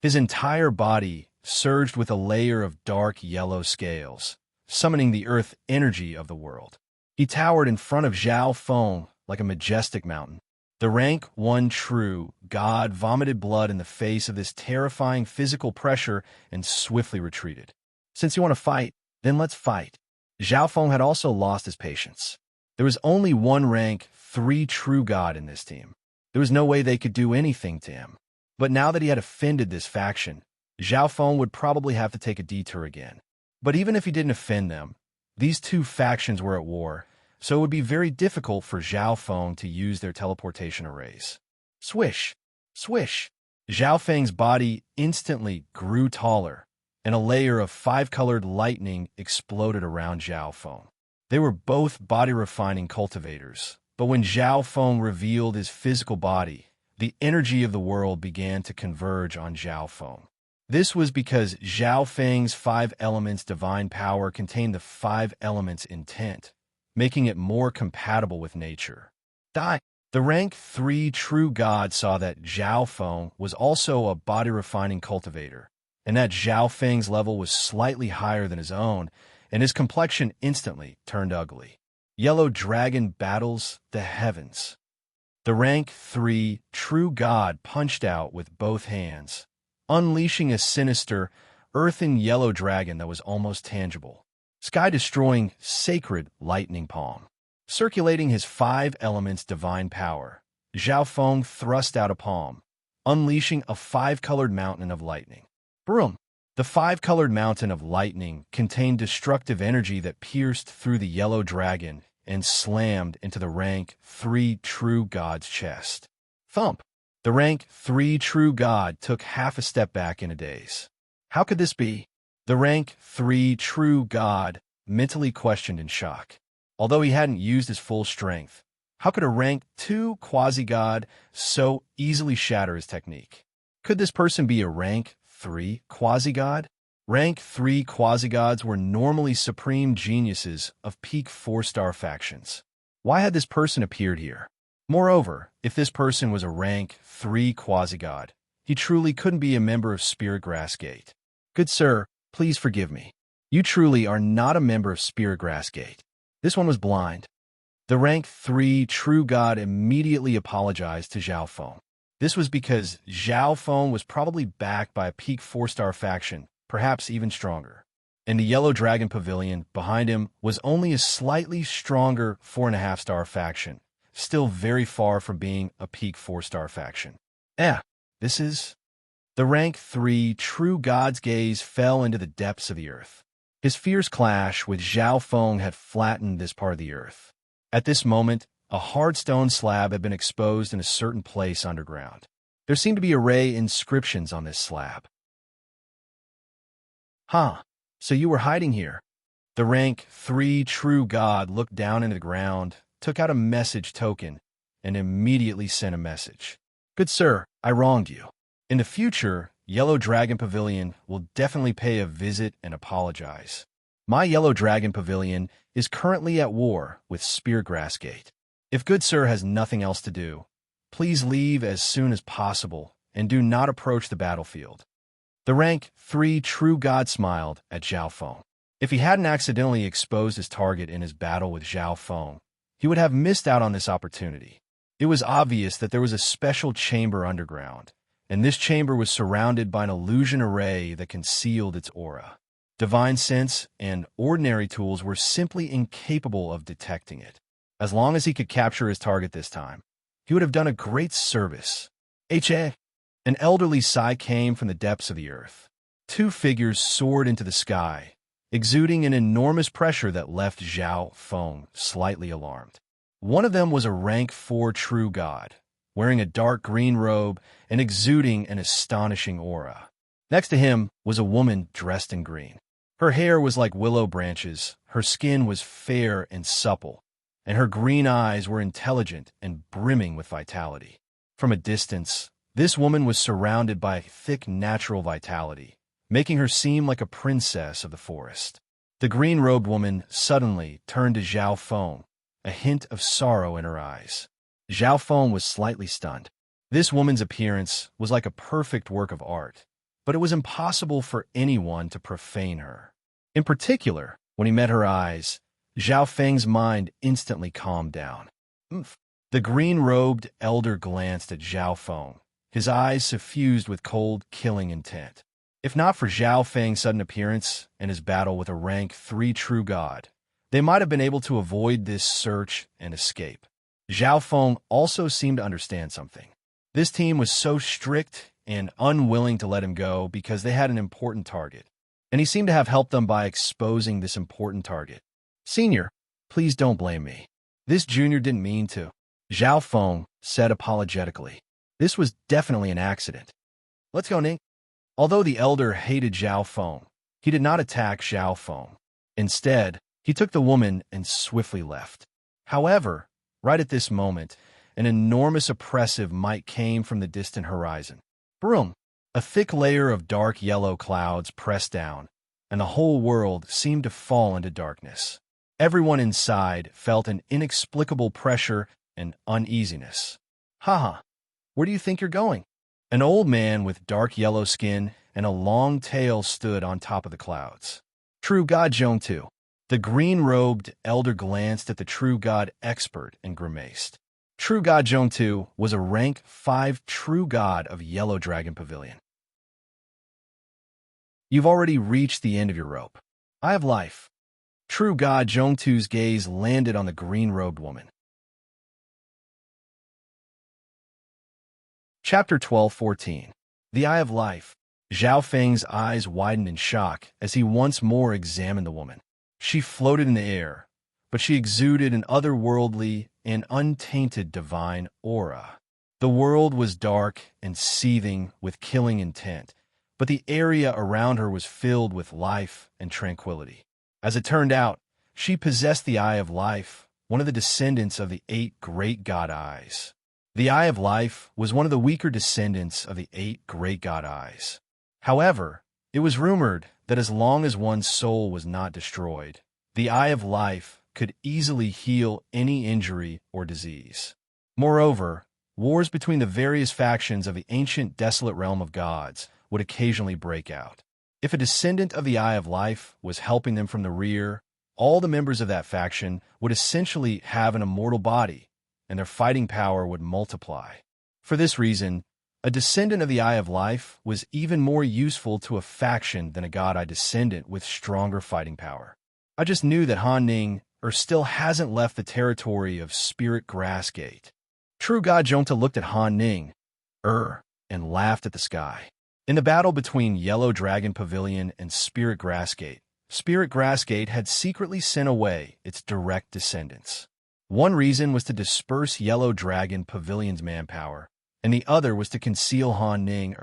His entire body surged with a layer of dark yellow scales, summoning the earth energy of the world. He towered in front of Zhao Feng like a majestic mountain. The rank 1 true god vomited blood in the face of this terrifying physical pressure and swiftly retreated. Since you want to fight, then let's fight. Zhao Feng had also lost his patience. There was only one rank 3 true god in this team. There was no way they could do anything to him. But now that he had offended this faction, Zhao Feng would probably have to take a detour again. But even if he didn't offend them, these two factions were at war, so it would be very difficult for Zhao Feng to use their teleportation arrays. Swish! Swish! Zhao Feng's body instantly grew taller, and a layer of 5-colored lightning exploded around Zhao Feng. They were both body-refining cultivators, but when Zhao Feng revealed his physical body, the energy of the world began to converge on Zhao Feng. This was because Zhao Feng's 5 elements divine power contained the 5 elements intent, making it more compatible with nature. Die! The rank 3 true god saw that Zhao Feng was also a body-refining cultivator, and that Zhao Feng's level was slightly higher than his own, and his complexion instantly turned ugly. Yellow Dragon battles the heavens. The rank 3 true god punched out with both hands, unleashing a sinister, earthen yellow dragon that was almost tangible. Sky-destroying sacred lightning palm. Circulating his 5 elements divine power, Zhao Feng thrust out a palm, unleashing a 5-colored mountain of lightning. Broom! The five-colored mountain of lightning contained destructive energy that pierced through the yellow dragon and slammed into the rank 3 true god's chest. Thump! The rank 3 true god took half a step back in a daze. How could this be? The rank 3 true god mentally questioned in shock. Although he hadn't used his full strength, how could a rank 2 quasi-god so easily shatter his technique? Could this person be a rank 3 quasi-god? Rank 3 quasi-gods were normally supreme geniuses of peak 4-star factions. Why had this person appeared here? Moreover, if this person was a rank 3 quasi-god, he truly couldn't be a member of Spirit Grass Gate. Good sir, please forgive me. You truly are not a member of Spirit Grass Gate. This one was blind. The rank 3 true god immediately apologized to Zhao Feng. This was because Zhao Feng was probably backed by a peak 4-star faction, perhaps even stronger. And the Yellow Dragon Pavilion behind him was only a slightly stronger 4.5-star faction, still very far from being a peak 4-star faction. This is... The rank 3 true god's gaze fell into the depths of the earth. His fierce clash with Zhao Feng had flattened this part of the earth. At this moment, a hard stone slab had been exposed in a certain place underground. There seemed to be array inscriptions on this slab. So you were hiding here. The rank 3 true god looked down into the ground, took out a message token, and immediately sent a message. Good sir, I wronged you. In the future, Yellow Dragon Pavilion will definitely pay a visit and apologize. My Yellow Dragon Pavilion is currently at war with Speargrass Gate. If good sir has nothing else to do, please leave as soon as possible and do not approach the battlefield. The rank 3 true god smiled at Zhao Feng. If he hadn't accidentally exposed his target in his battle with Zhao Feng, he would have missed out on this opportunity. It was obvious that there was a special chamber underground, and this chamber was surrounded by an illusion array that concealed its aura. Divine sense and ordinary tools were simply incapable of detecting it. As long as he could capture his target this time, he would have done a great service. An elderly sigh came from the depths of the earth. Two figures soared into the sky, exuding an enormous pressure that left Zhao Feng slightly alarmed. One of them was a rank 4 true god, wearing a dark green robe and exuding an astonishing aura. Next to him was a woman dressed in green. Her hair was like willow branches, her skin was fair and supple, and her green eyes were intelligent and brimming with vitality. From a distance, this woman was surrounded by thick natural vitality, making her seem like a princess of the forest. The green-robed woman suddenly turned to Zhao Feng, a hint of sorrow in her eyes. Zhao Feng was slightly stunned. This woman's appearance was like a perfect work of art, but it was impossible for anyone to profane her. In particular, when he met her eyes, Zhao Feng's mind instantly calmed down. The green-robed elder glanced at Zhao Feng, his eyes suffused with cold, killing intent. If not for Zhao Feng's sudden appearance and his battle with a rank 3 true god, they might have been able to avoid this search and escape. Zhao Feng also seemed to understand something. This team was so strict and unwilling to let him go because they had an important target, and he seemed to have helped them by exposing this important target. Senior, please don't blame me. This junior didn't mean to. Zhao Feng said apologetically. This was definitely an accident. Let's go, Ning. Although the elder hated Zhao Feng, he did not attack Zhao Feng. Instead, he took the woman and swiftly left. However, right at this moment, an enormous oppressive might came from the distant horizon. Broom! A thick layer of dark yellow clouds pressed down, and the whole world seemed to fall into darkness. Everyone inside felt an inexplicable pressure and uneasiness. Where do you think you're going? An old man with dark yellow skin and a long tail stood on top of the clouds. True God Zhongtu. The green-robed elder glanced at the true god expert and grimaced. True God Zhongtu was a rank 5 true god of Yellow Dragon Pavilion. You've already reached the end of your rope. I have life. True God Zhongtu's gaze landed on the green-robed woman. Chapter 12:14. The Eye of Life. Zhao Feng's eyes widened in shock as he once more examined the woman. She floated in the air, but she exuded an otherworldly and untainted divine aura. The world was dark and seething with killing intent, but the area around her was filled with life and tranquility. As it turned out, she possessed the Eye of Life, one of the descendants of the 8 great god eyes. The Eye of Life was one of the weaker descendants of the 8 great god eyes. However, it was rumored that as long as one's soul was not destroyed, the Eye of Life could easily heal any injury or disease. Moreover, wars between the various factions of the ancient desolate realm of gods would occasionally break out. If a descendant of the Eye of Life was helping them from the rear, all the members of that faction would essentially have an immortal body, and their fighting power would multiply. For this reason, a descendant of the Eye of Life was even more useful to a faction than a god eye descendant with stronger fighting power. I just knew that Han Ning still hasn't left the territory of Spirit Grassgate. True God Zhongta looked at Han Ning and laughed at the sky. In the battle between Yellow Dragon Pavilion and Spirit Grassgate had secretly sent away its direct descendants. One reason was to disperse Yellow Dragon Pavilion's manpower, and the other was to conceal Han Ning.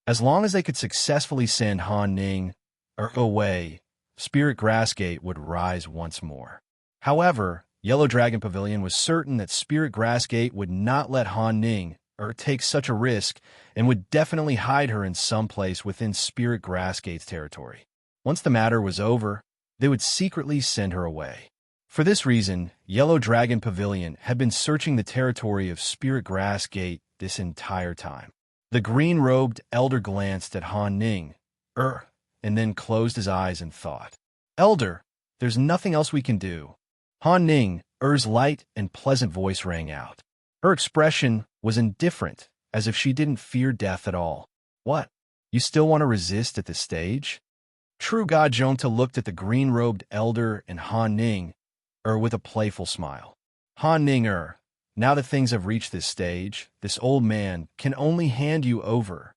As long as they could successfully send Han Ning away, Spirit Grassgate would rise once more. However, Yellow Dragon Pavilion was certain that Spirit Grassgate would not let Han Ning take such a risk and would definitely hide her in some place within Spirit Grassgate's territory. Once the matter was over, they would secretly send her away. For this reason, Yellow Dragon Pavilion had been searching the territory of Spirit Grassgate this entire time. The green-robed elder glanced at Han Ning, and then closed his eyes and thought. Elder, there's nothing else we can do. Han Ning's light and pleasant voice rang out. Her expression was indifferent, as if she didn't fear death at all. What? You still want to resist at this stage? True God Zhongta looked at the green-robed elder and Han Ning with a playful smile. Han Ning now that things have reached this stage, this old man can only hand you over.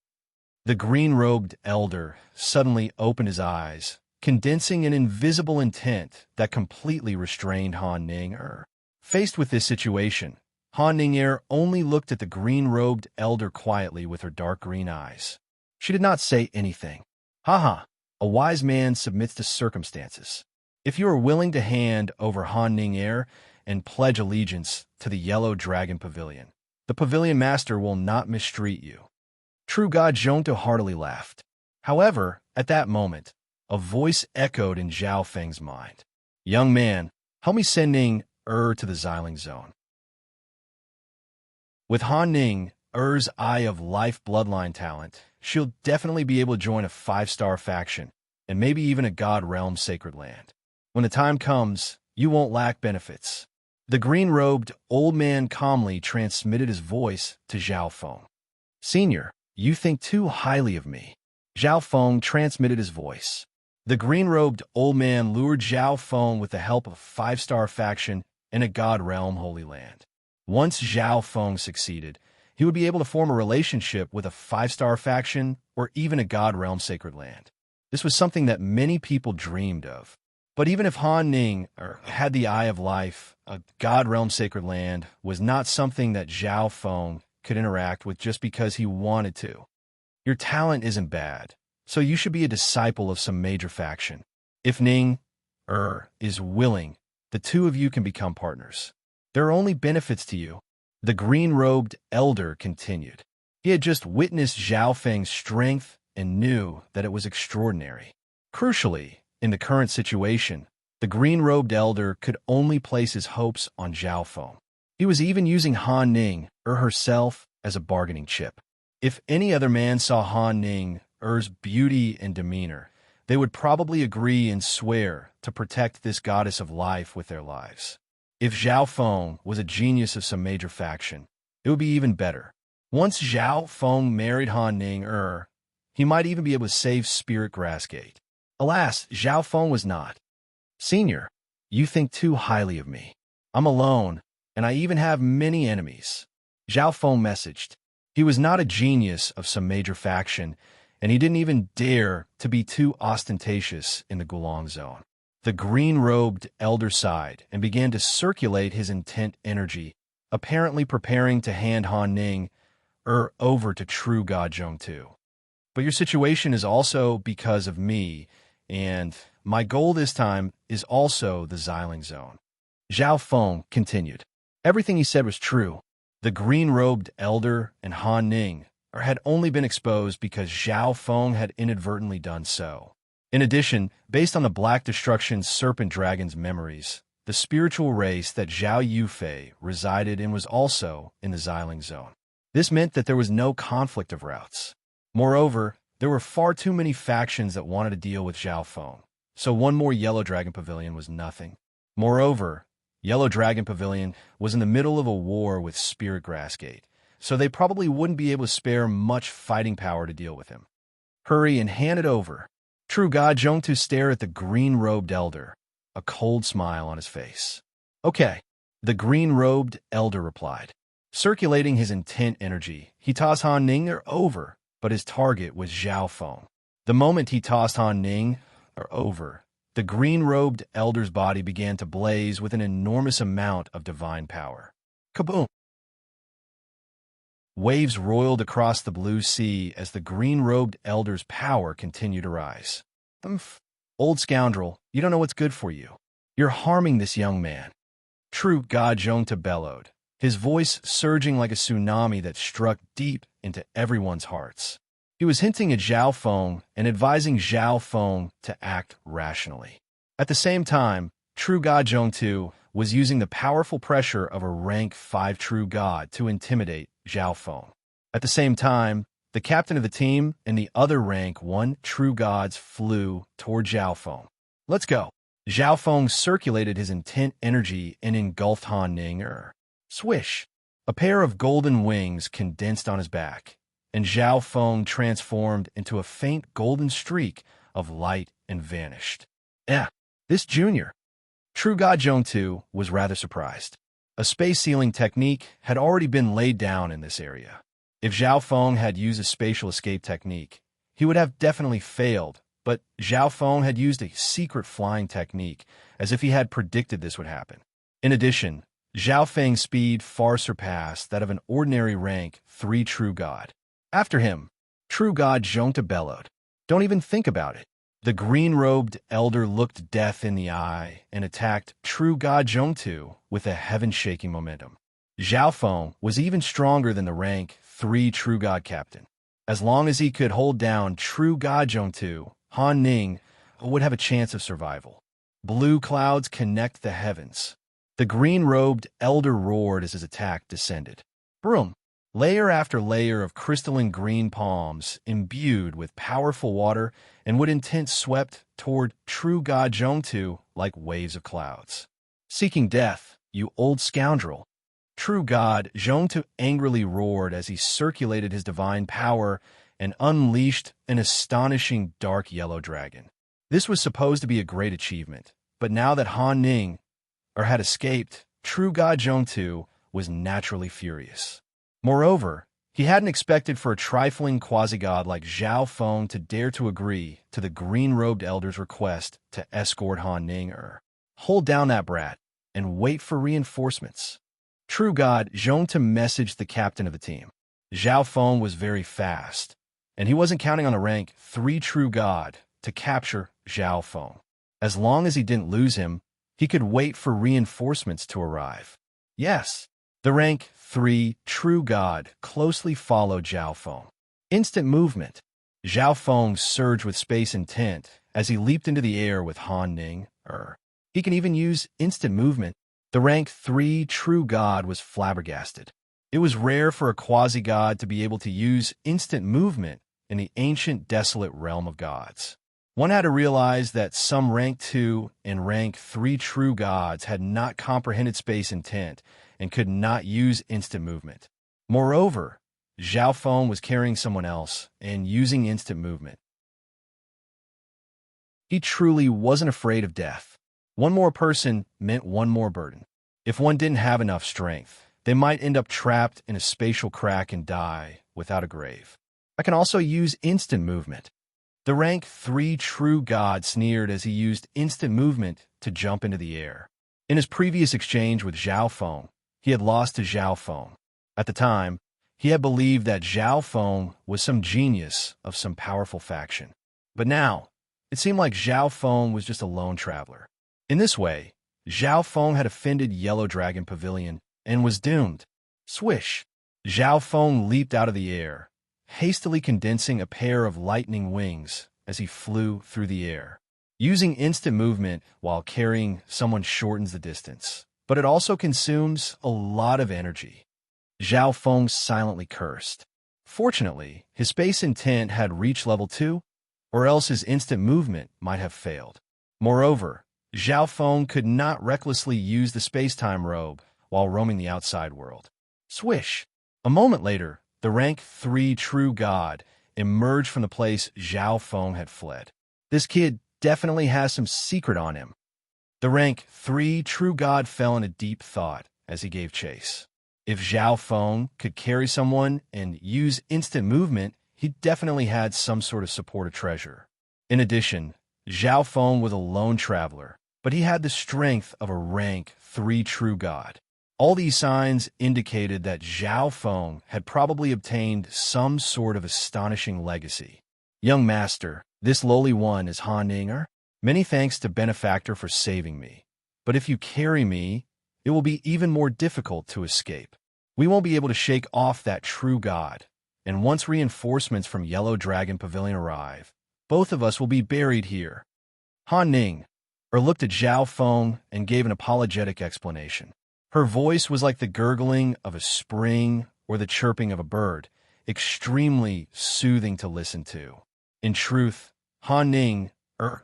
The green-robed elder suddenly opened his eyes, condensing an invisible intent that completely restrained Han Ning. Faced with this situation, Han Ning only looked at the green-robed elder quietly with her dark green eyes. She did not say anything. A wise man submits to circumstances. If you are willing to hand over Han Ning and pledge allegiance to the Yellow Dragon Pavilion, the pavilion master will not mistreat you. True God Zhongta heartily laughed. However, at that moment, a voice echoed in Zhao Feng's mind. Young man, help me send Ning to the Xiling Zone. With Han Ning's Eye of Life bloodline talent, she'll definitely be able to join a 5-star faction, and maybe even a God Realm Sacred Land. When the time comes, you won't lack benefits. The green-robed old man calmly transmitted his voice to Zhao Feng. Senior, you think too highly of me. Zhao Feng transmitted his voice. The green-robed old man lured Zhao Feng with the help of a 5-star faction in a God Realm Holy Land. Once Zhao Feng succeeded, he would be able to form a relationship with a 5-star faction or even a God Realm Sacred Land. This was something that many people dreamed of. But even if Han Ning had the Eye of Life, a God Realm Sacred Land was not something that Zhao Feng could interact with just because he wanted to. Your talent isn't bad, so you should be a disciple of some major faction. If Ning is willing, the two of you can become partners. There are only benefits to you. The green-robed elder continued. He had just witnessed Zhao Feng's strength and knew that it was extraordinary. Crucially, in the current situation, the green-robed elder could only place his hopes on Zhao Feng. He was even using Han Ning herself as a bargaining chip. If any other man saw Han Ning's beauty and demeanor, they would probably agree and swear to protect this goddess of life with their lives. If Zhao Feng was a genius of some major faction, it would be even better. Once Zhao Feng married Han Ning he might even be able to save Spirit Grassgate. Alas, Zhao Feng was not. Senior, you think too highly of me. I'm alone, and I even have many enemies. Zhao Feng messaged. He was not a genius of some major faction, and he didn't even dare to be too ostentatious in the Gulong zone. The green-robed elder sighed and began to circulate his intent energy, apparently preparing to hand Han Ning over to true God Zhong-Tu. But your situation is also because of me, and my goal this time is also the Xiling zone. Zhao Feng continued. Everything he said was true. The green-robed elder and Han Ning had only been exposed because Zhao Feng had inadvertently done so. In addition, based on the Black Destruction's Serpent Dragon's memories, the spiritual race that Zhao Yufei resided in was also in the Xiling zone. This meant that there was no conflict of routes. Moreover, there were far too many factions that wanted to deal with Zhao Feng, so one more Yellow Dragon Pavilion was nothing. Moreover, Yellow Dragon Pavilion was in the middle of a war with Spirit Grassgate, so they probably wouldn't be able to spare much fighting power to deal with him. Hurry and hand it over. True God Zhong-Tu stared at the green-robed elder, a cold smile on his face. Okay, the green-robed elder replied. Circulating his intent energy, he tossed Han Ning over, but his target was Zhao Feng. The moment he tossed Han Ning over, the green-robed elder's body began to blaze with an enormous amount of divine power. Kaboom! Waves roiled across the blue sea as the green-robed elder's power continued to rise. Old scoundrel, you don't know what's good for you. You're harming this young man. True God Zhong-Tu bellowed, his voice surging like a tsunami that struck deep into everyone's hearts. He was hinting at Zhao Feng and advising Zhao Feng to act rationally. At the same time, True God Zhong-Tu was using the powerful pressure of a rank 5 True God to intimidate Zhao Feng. At the same time, the captain of the team and the other rank 1 True Gods flew toward Zhao Feng. Let's go. Zhao Feng circulated his intent energy and engulfed Han Ning. Swish! A pair of golden wings condensed on his back, and Zhao Feng transformed into a faint golden streak of light and vanished. This junior. True God Zhong-Tu was rather surprised. A space sealing technique had already been laid down in this area. If Zhao Feng had used a spatial escape technique, he would have definitely failed, but Zhao Feng had used a secret flying technique, as if he had predicted this would happen. In addition, Zhao Feng's speed far surpassed that of an ordinary rank 3 True God. After him, True God Zhong-Tu bellowed. Don't even think about it. The green-robed elder looked death in the eye and attacked True God Zhong-Tu with a heaven-shaking momentum. Zhao Feng was even stronger than the rank 3 True God captain. As long as he could hold down True God Zhong-Tu, Han Ning would have a chance of survival. Blue clouds connect the heavens. The green-robed elder roared as his attack descended. Broom! Layer after layer of crystalline green palms imbued with powerful water and wood intent swept toward True God Zhong-Tu like waves of clouds. Seeking death, you old scoundrel! True God Zhong-Tu angrily roared as he circulated his divine power and unleashed an astonishing dark yellow dragon. This was supposed to be a great achievement, but now that Han Ning had escaped, True God Zhong-Tu was naturally furious. Moreover, he hadn't expected for a trifling quasi-god like Zhao Feng to dare to agree to the green-robed elder's request to escort Han Ning. Hold down that brat and wait for reinforcements. True God Zhong-Tu messaged the captain of the team. Zhao Feng was very fast, and he wasn't counting on a rank 3 True God to capture Zhao Feng. As long as he didn't lose him, he could wait for reinforcements to arrive. Yes, the rank 3 True God closely followed Zhao Feng. Instant movement. Zhao Feng surged with space intent as he leaped into the air with Han Ning. He can even use instant movement. The rank 3 True God was flabbergasted. It was rare for a quasi-god to be able to use instant movement in the ancient desolate realm of gods. One had to realize that some rank 2 and rank 3 True Gods had not comprehended space intent and could not use instant movement. Moreover, Zhao Feng was carrying someone else and using instant movement. He truly wasn't afraid of death. One more person meant one more burden. If one didn't have enough strength, they might end up trapped in a spatial crack and die without a grave. I can also use instant movement. The rank 3 true god sneered as he used instant movement to jump into the air. In his previous exchange with Zhao Feng, he had lost to Zhao Feng. At the time, he had believed that Zhao Feng was some genius of some powerful faction. But now, it seemed like Zhao Feng was just a lone traveler. In this way, Zhao Feng had offended Yellow Dragon Pavilion and was doomed. Swish! Zhao Feng leaped out of the air, hastily condensing a pair of lightning wings as he flew through the air. Using instant movement while carrying someone shortens the distance, but it also consumes a lot of energy. Zhao Feng silently cursed. Fortunately, his space intent had reached level 2, or else his instant movement might have failed. Moreover, Zhao Feng could not recklessly use the space-time robe while roaming the outside world. Swish! A moment later, the rank 3 true god emerged from the place Zhao Feng had fled. This kid definitely has some secret on him. The rank 3 true god fell in a deep thought as he gave chase. If Zhao Feng could carry someone and use instant movement, he definitely had some sort of support or treasure. In addition, Zhao Feng was a lone traveler, but he had the strength of a rank 3 true god. All these signs indicated that Zhao Feng had probably obtained some sort of astonishing legacy. Young master, this lowly one is Han Ninger. Many thanks to Benefactor for saving me. But if you carry me, it will be even more difficult to escape. We won't be able to shake off that true god, and once reinforcements from Yellow Dragon Pavilion arrive, both of us will be buried here. Han Ning looked at Zhao Feng and gave an apologetic explanation. Her voice was like the gurgling of a spring or the chirping of a bird, extremely soothing to listen to. In truth, Han Ning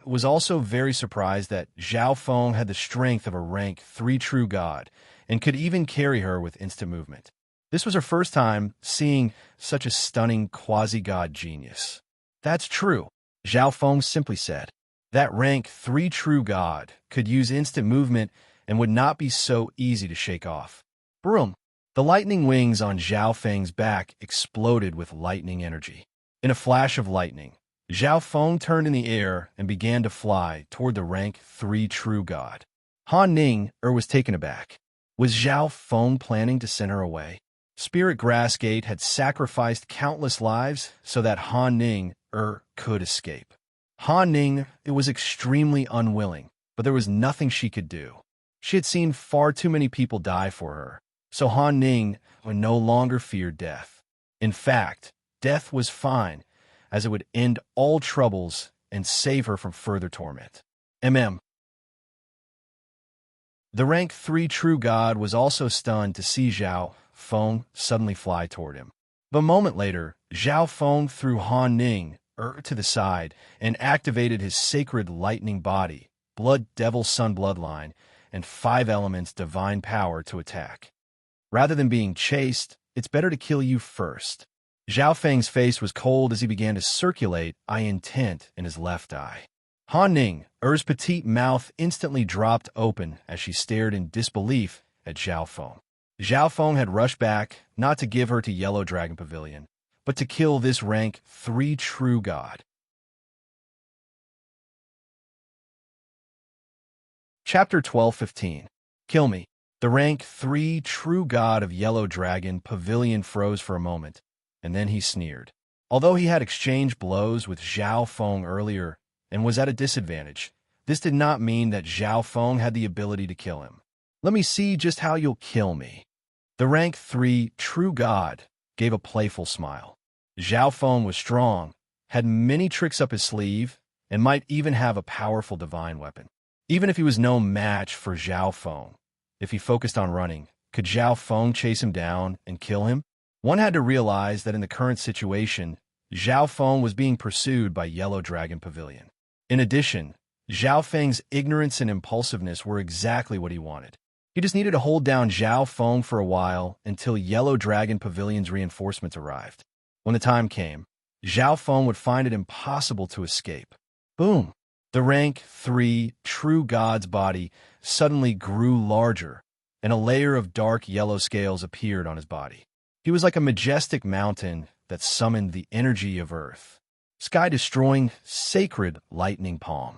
was also very surprised that Zhao Feng had the strength of a rank 3 true god and could even carry her with instant movement. This was her first time seeing such a stunning quasi-god genius. That's true, Zhao Feng simply said. That rank 3 true god could use instant movement and would not be so easy to shake off. Broom! The lightning wings on Zhao Feng's back exploded with lightning energy. In a flash of lightning, Zhao Feng turned in the air and began to fly toward the rank 3 true god. Han Ning was taken aback. Was Zhao Feng planning to send her away? Spirit Grassgate had sacrificed countless lives so that Han Ning could escape. Han Ning was extremely unwilling, but there was nothing she could do. She had seen far too many people die for her, so Han Ning would no longer fear death. In fact, death was fine, as it would end all troubles and save her from further torment. The rank 3 true god was also stunned to see Zhao Feng suddenly fly toward him. But a moment later, Zhao Feng threw Han Ning to the side and activated his sacred lightning body, Blood Devil Sun Bloodline, and 5 elements divine power to attack. Rather than being chased, it's better to kill you first. Zhao Feng's face was cold as he began to circulate eye intent in his left eye. Han Ning's petite mouth instantly dropped open as she stared in disbelief at Zhao Feng. Zhao Feng had rushed back, not to give her to Yellow Dragon Pavilion, but to kill this rank 3 true god. Chapter 12:15. Kill me. The rank 3 true god of Yellow Dragon Pavilion froze for a moment, and then he sneered. Although he had exchanged blows with Zhao Feng earlier and was at a disadvantage, this did not mean that Zhao Feng had the ability to kill him. Let me see just how you'll kill me. The rank 3 true god gave a playful smile. Zhao Feng was strong, had many tricks up his sleeve, and might even have a powerful divine weapon. Even if he was no match for Zhao Feng, if he focused on running, could Zhao Feng chase him down and kill him? One had to realize that in the current situation, Zhao Feng was being pursued by Yellow Dragon Pavilion. In addition, Zhao Feng's ignorance and impulsiveness were exactly what he wanted. He just needed to hold down Zhao Feng for a while until Yellow Dragon Pavilion's reinforcements arrived. When the time came, Zhao Feng would find it impossible to escape. Boom! The rank 3 true god's body suddenly grew larger, and a layer of dark yellow scales appeared on his body. He was like a majestic mountain that summoned the energy of Earth. Sky-destroying, sacred lightning palm.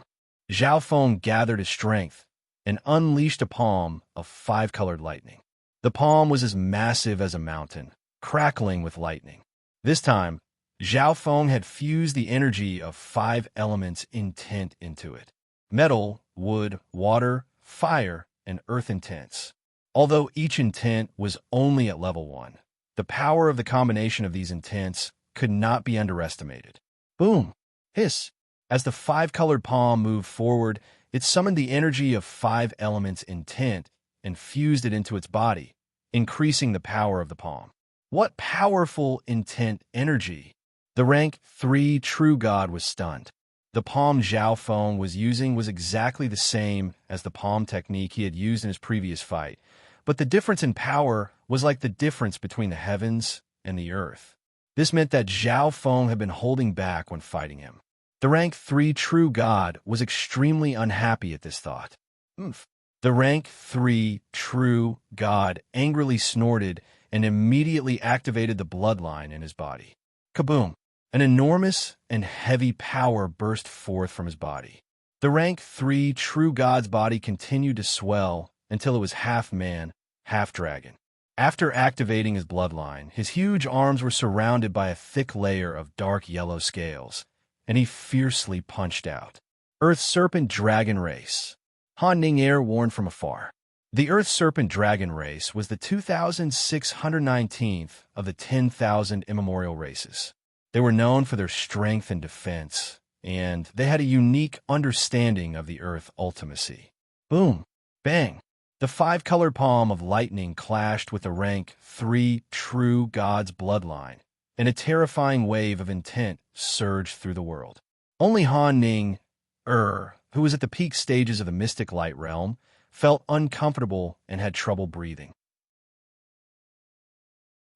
Zhao Feng gathered his strength and unleashed a palm of 5-colored lightning. The palm was as massive as a mountain, crackling with lightning. This time, Zhao Feng had fused the energy of 5 elements intent into it. Metal, wood, water, fire, and earth intents. Although each intent was only at level 1, the power of the combination of these intents could not be underestimated. Boom! Hiss! As the 5-colored palm moved forward, it summoned the energy of 5 elements intent and fused it into its body, increasing the power of the palm. What powerful intent energy! The rank 3 true god was stunned. The palm Zhao Feng was using was exactly the same as the palm technique he had used in his previous fight, but the difference in power was like the difference between the heavens and the earth. This meant that Zhao Feng had been holding back when fighting him. The rank 3 true god was extremely unhappy at this thought. The rank 3 true god angrily snorted and immediately activated the bloodline in his body. Kaboom! An enormous and heavy power burst forth from his body. The rank 3 true god's body continued to swell until it was half man, half dragon. After activating his bloodline, his huge arms were surrounded by a thick layer of dark yellow scales, and he fiercely punched out. Earth Serpent Dragon Race. Han Ning warned from afar. The Earth Serpent Dragon Race was the 2,619th of the 10,000 immemorial races. They were known for their strength and defense, and they had a unique understanding of the Earth ultimacy. Boom! Bang! The 5-colored palm of lightning clashed with the rank 3 true god's bloodline, and a terrifying wave of intent surged through the world. Only Han Ning, who was at the peak stages of the mystic light realm, felt uncomfortable and had trouble breathing.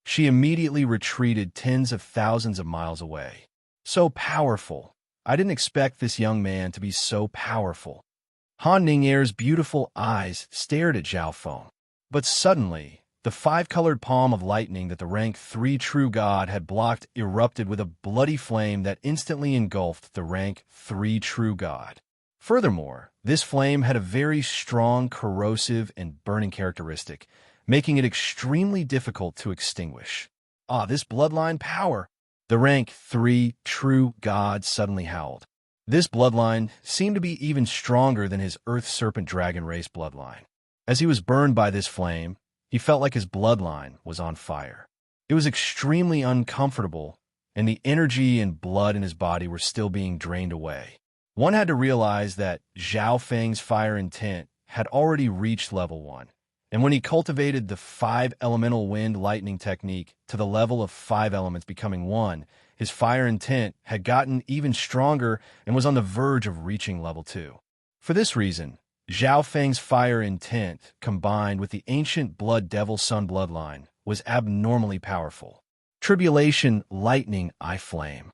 She immediately retreated tens of thousands of miles away. So powerful. I didn't expect this young man to be so powerful. Han Ning's beautiful eyes stared at Zhao Feng. But suddenly, the 5-colored palm of lightning that the rank 3 true god had blocked erupted with a bloody flame that instantly engulfed the rank 3 true god. Furthermore, this flame had a very strong, corrosive, and burning characteristic, making it extremely difficult to extinguish. This bloodline power! The rank 3 true god suddenly howled. This bloodline seemed to be even stronger than his Earth Serpent Dragon race bloodline. As he was burned by this flame, he felt like his bloodline was on fire. It was extremely uncomfortable, and the energy and blood in his body were still being drained away. One had to realize that Zhao Feng's fire intent had already reached level 1. And when he cultivated the 5 elemental wind lightning technique to the level of 5 elements becoming 1, his fire intent had gotten even stronger and was on the verge of reaching level 2. For this reason, Zhao Feng's fire intent, combined with the ancient blood devil sun bloodline, was abnormally powerful. Tribulation lightning eye flame.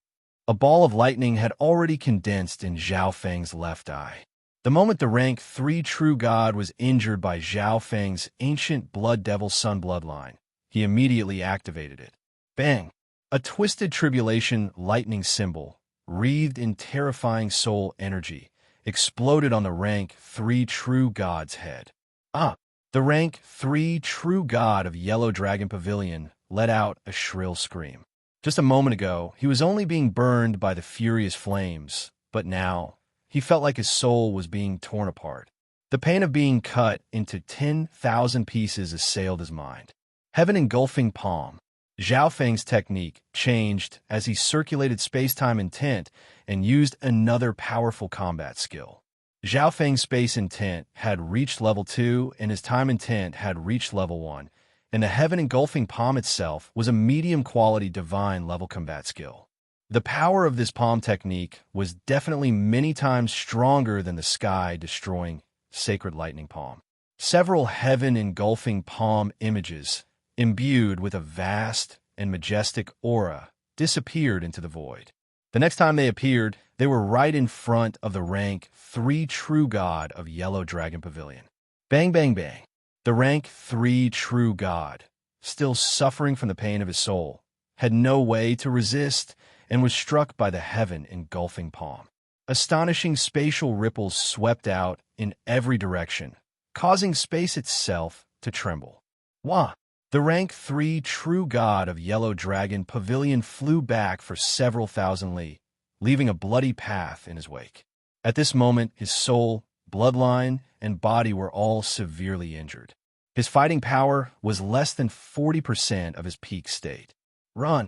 A ball of lightning had already condensed in Zhao Feng's left eye. The moment the rank 3 true god was injured by Zhao Feng's ancient blood devil sun bloodline, he immediately activated it. Bang! A twisted tribulation lightning symbol, wreathed in terrifying soul energy, exploded on the rank 3 true god's head. The rank 3 true god of Yellow Dragon Pavilion let out a shrill scream. Just a moment ago, he was only being burned by the furious flames, but now he felt like his soul was being torn apart. The pain of being cut into 10,000 pieces assailed his mind. Heaven engulfing palm. Zhao Feng's technique changed as he circulated space-time intent and used another powerful combat skill. Zhao Feng's space intent had reached level 2 and his time intent had reached level 1, and the heaven engulfing palm itself was a medium-quality divine level combat skill. The power of this palm technique was definitely many times stronger than the sky-destroying sacred lightning palm. Several heaven-engulfing palm images, imbued with a vast and majestic aura, disappeared into the void. The next time they appeared, they were right in front of the rank 3 true god of Yellow Dragon Pavilion. Bang, bang, bang. The rank 3 true god, still suffering from the pain of his soul, had no way to resist and was struck by the heaven-engulfing palm. Astonishing spatial ripples swept out in every direction, causing space itself to tremble. Wah! The rank 3 true god of Yellow Dragon Pavilion flew back for several thousand li, leaving a bloody path in his wake. At this moment, his soul, bloodline, and body were all severely injured. His fighting power was less than 40% of his peak state. Run!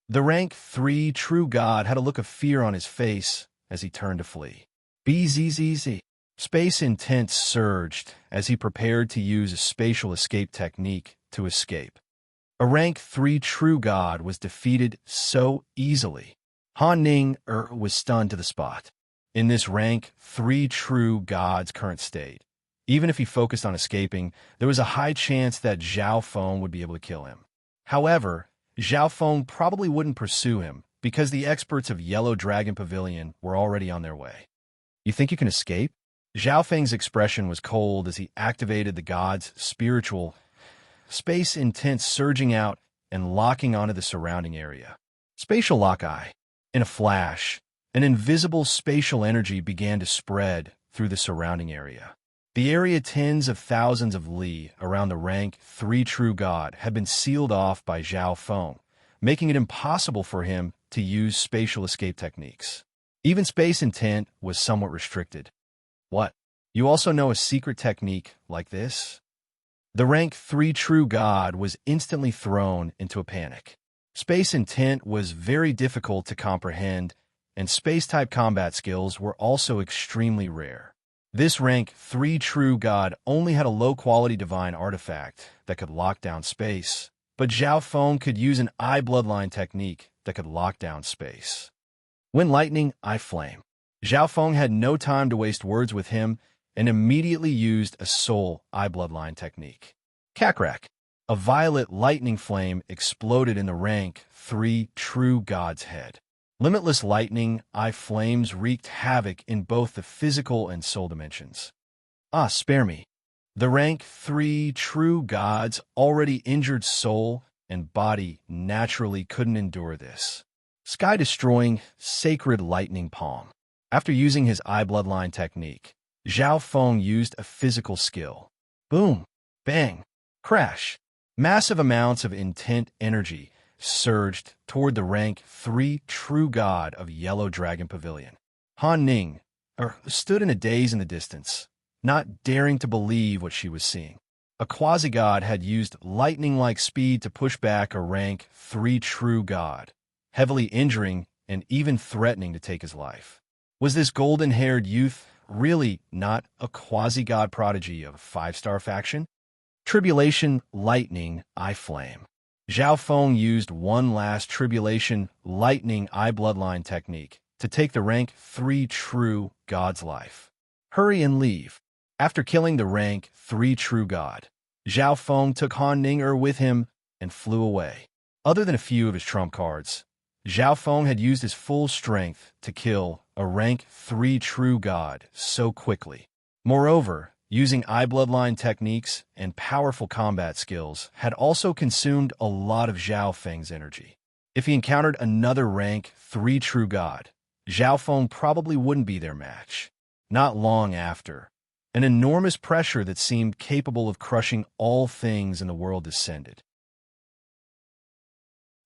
The rank 3 true god had a look of fear on his face as he turned to flee. Bzzz. Space intent surged as he prepared to use a spatial escape technique to escape. A rank 3 true god was defeated so easily. Han Ning was stunned to the spot. In this rank 3 true god's current state, even if he focused on escaping, there was a high chance that Zhao Feng would be able to kill him. However, Zhao Feng probably wouldn't pursue him because the experts of Yellow Dragon Pavilion were already on their way. You think you can escape? Zhao Feng's expression was cold as he activated the god's spiritual space intent, surging out and locking onto the surrounding area. Spatial lock-eye. In a flash, an invisible spatial energy began to spread through the surrounding area. The area tens of thousands of li around the rank 3 true god had been sealed off by Zhao Feng, making it impossible for him to use spatial escape techniques. Even space intent was somewhat restricted. What? You also know a secret technique like this? The rank 3 true god was instantly thrown into a panic. Space intent was very difficult to comprehend, and space-type combat skills were also extremely rare. This rank 3 true god only had a low-quality divine artifact that could lock down space, but Zhao Feng could use an eye bloodline technique that could lock down space. When lightning, I flame. Zhao Feng had no time to waste words with him and immediately used a soul eye bloodline technique. Kakrak. A violet lightning flame exploded in the rank 3 true god's head. Limitless lightning eye flames wreaked havoc in both the physical and soul dimensions. Spare me. The rank 3 true god's already injured soul and body naturally couldn't endure this. Sky-destroying sacred lightning palm. After using his eye bloodline technique, Zhao Feng used a physical skill. Boom, bang, crash. Massive amounts of intent energy surged toward the rank 3 true god of Yellow Dragon Pavilion. Han Ning stood in a daze in the distance, not daring to believe what she was seeing. A quasi-god had used lightning-like speed to push back a rank 3 true god, heavily injuring and even threatening to take his life. Was this golden-haired youth really not a quasi-god prodigy of a 5-star faction? Tribulation Lightning Eye Flame. Zhao Feng used one last Tribulation Lightning Eye Bloodline technique to take the rank 3 true god's life. Hurry and leave. After killing the rank 3 true god, Zhao Feng took Han Ning with him and flew away. Other than a few of his trump cards, Zhao Feng had used his full strength to kill a rank 3 true god so quickly. Moreover, using eye bloodline techniques and powerful combat skills had also consumed a lot of Zhao Feng's energy. If he encountered another rank 3 true god, Zhao Feng probably wouldn't be their match. Not long after, an enormous pressure that seemed capable of crushing all things in the world descended.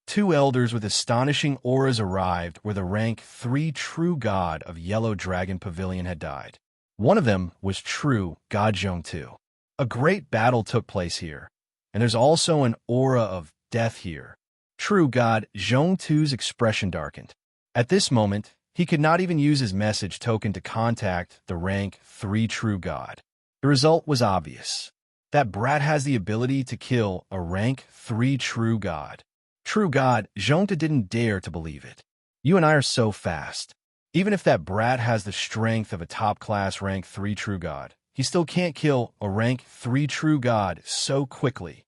2 elders with astonishing auras arrived where the rank 3 true god of Yellow Dragon Pavilion had died. One of them was true God Zhongtu. A great battle took place here, and there's also an aura of death here. True God Zhongtu's expression darkened. At this moment, he could not even use his message token to contact the rank 3 true god. The result was obvious. That brat has the ability to kill a rank 3 true god. True God Zhongtu didn't dare to believe it. You and I are so fast. Even if that brat has the strength of a top-class rank 3 true god, he still can't kill a rank 3 true god so quickly.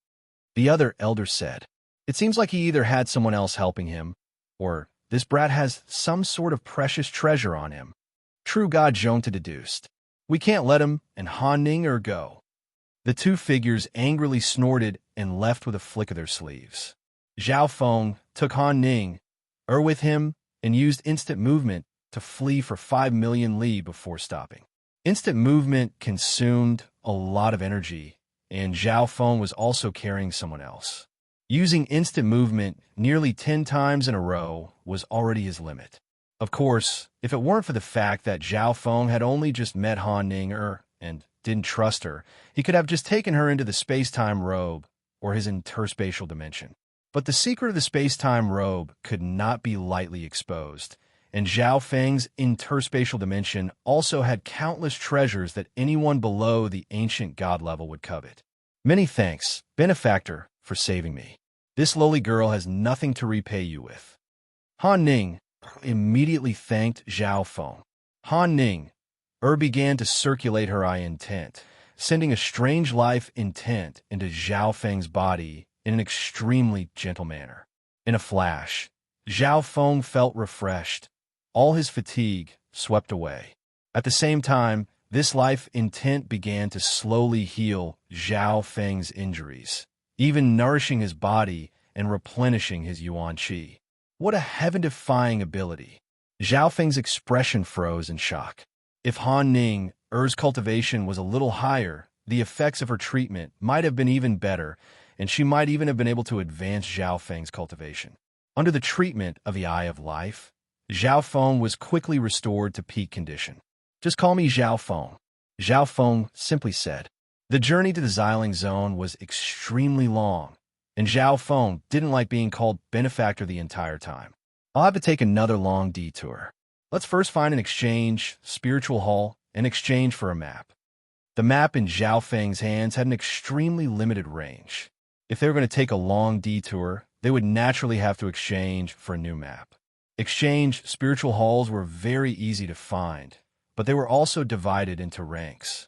The other elder said. It seems like he either had someone else helping him, or this brat has some sort of precious treasure on him. True God Zhongtu deduced. We can't let him and Han Ning go. The 2 figures angrily snorted and left with a flick of their sleeves. Zhao Feng took Han Ning, with him, and used instant movement to flee for 5 million li before stopping. Instant movement consumed a lot of energy, and Zhao Feng was also carrying someone else. Using instant movement nearly 10 times in a row was already his limit. Of course, if it weren't for the fact that Zhao Feng had only just met Han Ning and didn't trust her, he could have just taken her into the space-time robe or his interspatial dimension. But the secret of the space-time robe could not be lightly exposed, and Zhao Feng's interspatial dimension also had countless treasures that anyone below the ancient god level would covet. Many thanks, benefactor, for saving me. This lowly girl has nothing to repay you with. Han Ning immediately thanked Zhao Feng. Han Ning began to circulate her eye intent, sending a strange life intent into Zhao Feng's body in an extremely gentle manner. In a flash, Zhao Feng felt refreshed, all his fatigue swept away. At the same time, this life intent began to slowly heal Zhao Feng's injuries, even nourishing his body and replenishing his yuan qi. What a heaven-defying ability! Zhao Feng's expression froze in shock. If Han Ning's cultivation was a little higher, the effects of her treatment might have been even better, and she might even have been able to advance Zhao Feng's cultivation. Under the treatment of the Eye of Life, Zhao Feng was quickly restored to peak condition. Just call me Zhao Feng, Zhao Feng simply said. The journey to the Xiling Zone was extremely long, and Zhao Feng didn't like being called benefactor the entire time. I'll have to take another long detour. Let's first find an exchange, spiritual hall, and exchange for a map. The map in Zhao Feng's hands had an extremely limited range. If they were going to take a long detour, they would naturally have to exchange for a new map. Exchange spiritual halls were very easy to find, but they were also divided into ranks.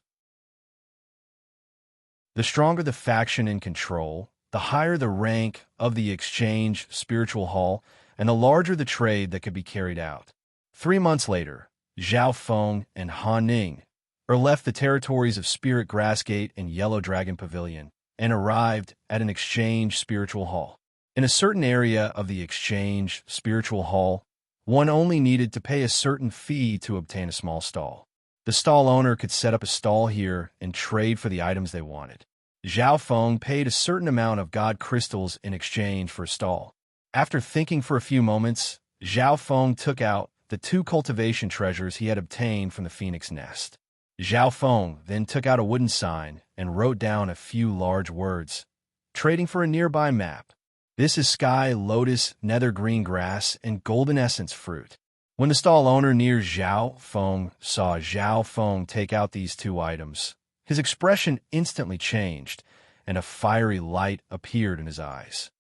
The stronger the faction in control, the higher the rank of the exchange spiritual hall, and the larger the trade that could be carried out. 3 months later, Zhao Feng and Han Ning left the territories of Spirit Grassgate and Yellow Dragon Pavilion and arrived at an exchange spiritual hall. In a certain area of the exchange spiritual hall, one only needed to pay a certain fee to obtain a small stall. The stall owner could set up a stall here and trade for the items they wanted. Zhao Feng paid a certain amount of god crystals in exchange for a stall. After thinking for a few moments, Zhao Feng took out the 2 cultivation treasures he had obtained from the phoenix nest. Zhao Feng then took out a wooden sign and wrote down a few large words, trading for a nearby map. This is sky, lotus, nether green grass, and golden essence fruit. When the stall owner near Zhao Feng saw Zhao Feng take out these 2 items, his expression instantly changed, and a fiery light appeared in his eyes.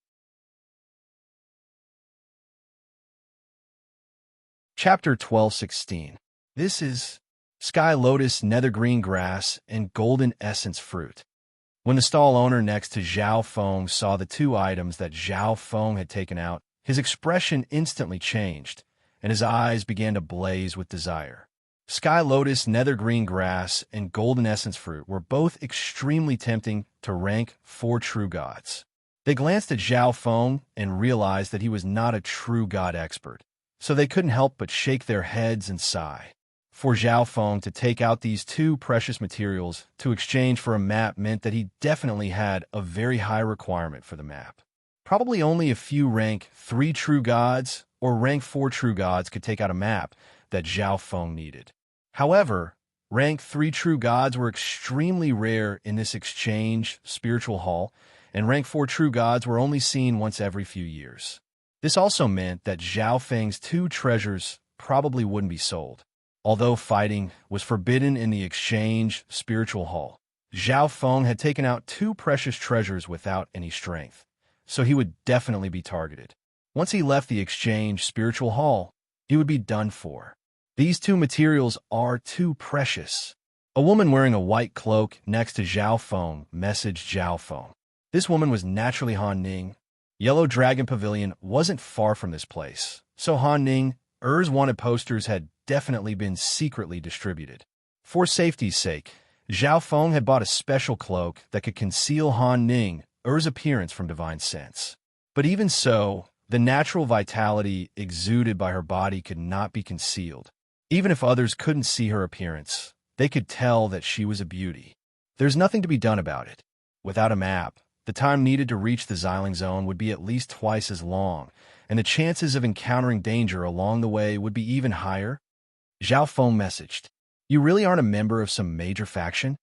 Chapter 12:16. This is sky, lotus, nether green grass, and golden essence fruit. When the stall owner next to Zhao Feng saw the 2 items that Zhao Feng had taken out, his expression instantly changed, and his eyes began to blaze with desire. Sky lotus, nether green grass, and golden essence fruit were both extremely tempting to rank 4 true gods. They glanced at Zhao Feng and realized that he was not a true god expert, so they couldn't help but shake their heads and sigh. For Zhao Feng to take out these 2 precious materials to exchange for a map meant that he definitely had a very high requirement for the map. Probably only a few rank 3 true gods or rank 4 true gods could take out a map that Zhao Feng needed. However, rank 3 true gods were extremely rare in this exchange spiritual hall, and rank 4 true gods were only seen once every few years. This also meant that Zhao Feng's 2 treasures probably wouldn't be sold. Although fighting was forbidden in the exchange spiritual hall, Zhao Feng had taken out 2 precious treasures without any strength, so he would definitely be targeted. Once he left the exchange spiritual hall, he would be done for. These 2 materials are too precious. A woman wearing a white cloak next to Zhao Feng messaged Zhao Feng. This woman was naturally Han Ning. Yellow Dragon Pavilion wasn't far from this place, so Han Ning wanted posters had definitely been secretly distributed. For safety's sake, Zhao Feng had bought a special cloak that could conceal Han Ning's appearance from divine sense. But even so, the natural vitality exuded by her body could not be concealed. Even if others couldn't see her appearance, they could tell that she was a beauty. There's nothing to be done about it. Without a map, the time needed to reach the Xiling Zone would be at least twice as long, and the chances of encountering danger along the way would be even higher. Zhao Feng messaged, "You really aren't a member of some major faction?"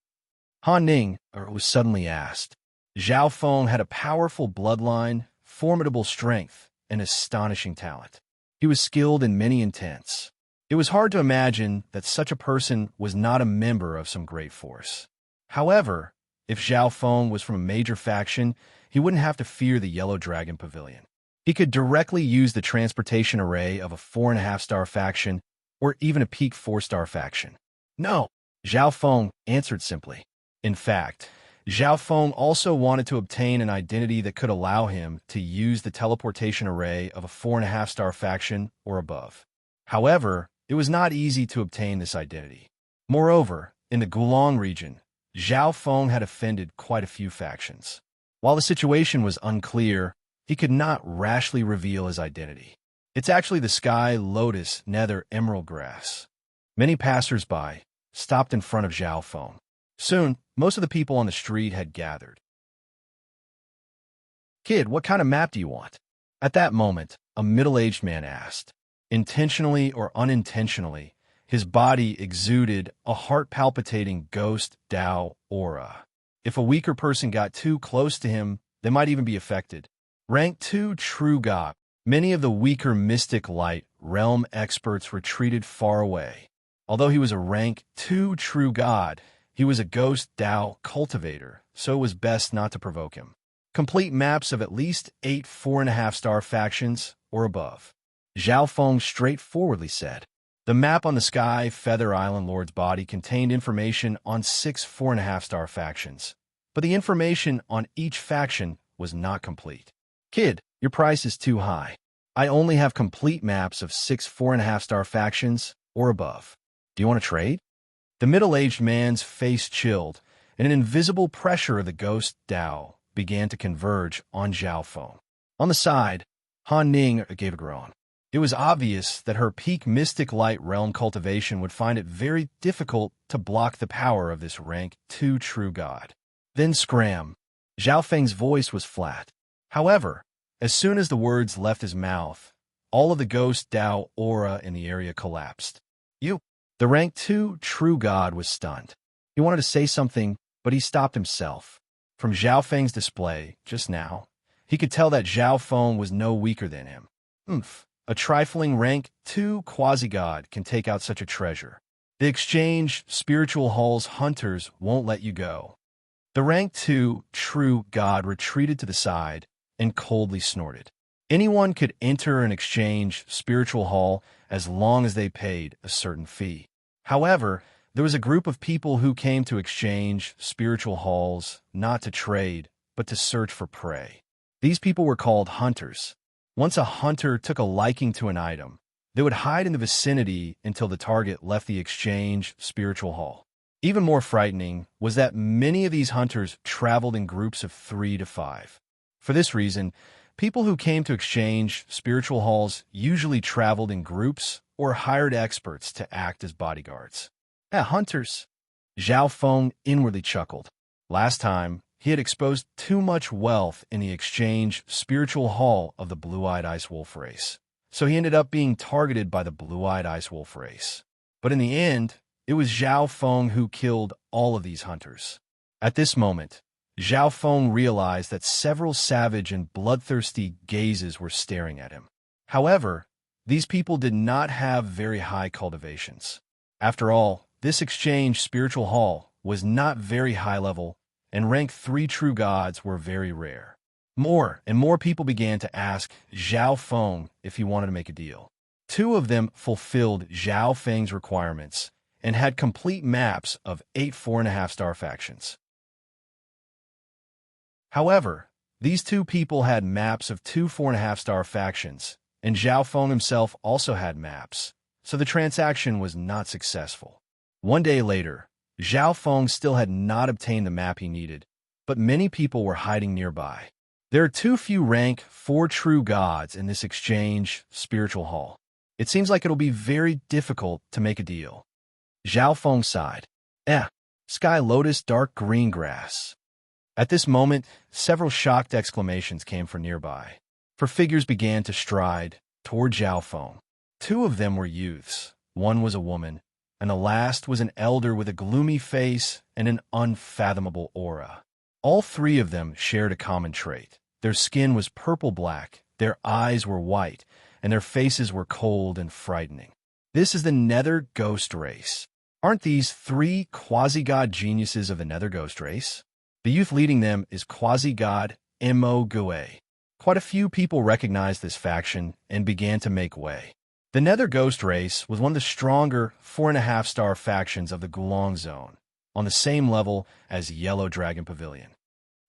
Han Ning was suddenly asked. Zhao Feng had a powerful bloodline, formidable strength, and astonishing talent. He was skilled in many intents. It was hard to imagine that such a person was not a member of some great force. However, if Zhao Feng was from a major faction, he wouldn't have to fear the Yellow Dragon Pavilion. He could directly use the transportation array of a 4.5-star faction or even a peak 4-star faction. No, Zhao Feng answered simply. In fact, Zhao Feng also wanted to obtain an identity that could allow him to use the teleportation array of a 4.5-star faction or above. However, it was not easy to obtain this identity. Moreover, in the Gulong region, Zhao Feng had offended quite a few factions. While the situation was unclear, he could not rashly reveal his identity. It's actually the Sky Lotus Nether Emerald Grass. Many passers-by stopped in front of Zhao Feng. Soon, most of the people on the street had gathered. "Kid, what kind of map do you want?" At that moment, a middle-aged man asked. Intentionally or unintentionally, his body exuded a heart-palpitating ghost Dao aura. If a weaker person got too close to him, they might even be affected. Rank 2 True God. Many of the weaker mystic light realm experts retreated far away. Although he was a rank 2 True God, he was a ghost Dao cultivator, so it was best not to provoke him. Complete maps of at least 8 4.5-star factions or above. Zhao Feng straightforwardly said. The map on the Sky Feather Island Lord's body contained information on 6 4.5-star factions, but the information on each faction was not complete. "Kid, your price is too high. I only have complete maps of 6 4.5-star factions or above. Do you want to trade?" The middle-aged man's face chilled, and an invisible pressure of the ghost Dao began to converge on Zhao Feng. On the side, Han Ning gave a groan. It was obvious that her peak mystic light realm cultivation would find it very difficult to block the power of this rank 2 True God. Then scram. Zhao Feng's voice was flat. However, as soon as the words left his mouth, all of the ghost Dao aura in the area collapsed. "You!" The rank 2 True God was stunned. He wanted to say something, but he stopped himself. From Zhao Feng's display, just now, he could tell that Zhao Feng was no weaker than him. A trifling rank 2 quasi-god can take out such a treasure. The exchange spiritual hall's hunters won't let you go. The rank 2 True God retreated to the side and coldly snorted. Anyone could enter an exchange spiritual hall as long as they paid a certain fee. However, there was a group of people who came to exchange spiritual halls not to trade, but to search for prey. These people were called hunters. Once a hunter took a liking to an item, they would hide in the vicinity until the target left the exchange spiritual hall. Even more frightening was that many of these hunters traveled in groups of 3 to 5. For this reason, people who came to exchange spiritual halls usually traveled in groups or hired experts to act as bodyguards. Hunters! Zhao Feng inwardly chuckled. Last time, he had exposed too much wealth in the exchange spiritual hall of the Blue-Eyed Ice Wolf race, so he ended up being targeted by the Blue-Eyed Ice Wolf race. But in the end, it was Zhao Feng who killed all of these hunters. At this moment, Zhao Feng realized that several savage and bloodthirsty gazes were staring at him. However, these people did not have very high cultivations. After all, this exchange spiritual hall was not very high level, and rank 3 True Gods were very rare. More and more people began to ask Zhao Feng if he wanted to make a deal. 2 of them fulfilled Zhao Feng's requirements and had complete maps of 8 4.5-star factions. However, these 2 people had maps of 2 4.5-star factions, and Zhao Feng himself also had maps, so the transaction was not successful. One day later, Zhao Feng still had not obtained the map he needed, but many people were hiding nearby. There are too few rank 4 true gods in this exchange spiritual hall. It seems like it'll be very difficult to make a deal. Zhao Feng sighed. Sky lotus dark green grass. At this moment, several shocked exclamations came from nearby, for figures began to stride toward Zhao Feng. 2 of them were youths, 1 was a woman, and the last was an elder with a gloomy face and an unfathomable aura. All 3 of them shared a common trait. Their skin was purple-black, their eyes were white, and their faces were cold and frightening. This is the Nether Ghost race. Aren't these 3 quasi-god geniuses of the Nether Ghost race? The youth leading them is quasi-god Mo Gue. Quite a few people recognized this faction and began to make way. The Nether Ghost race was one of the stronger 4.5-star factions of the Gulong Zone, on the same level as Yellow Dragon Pavilion.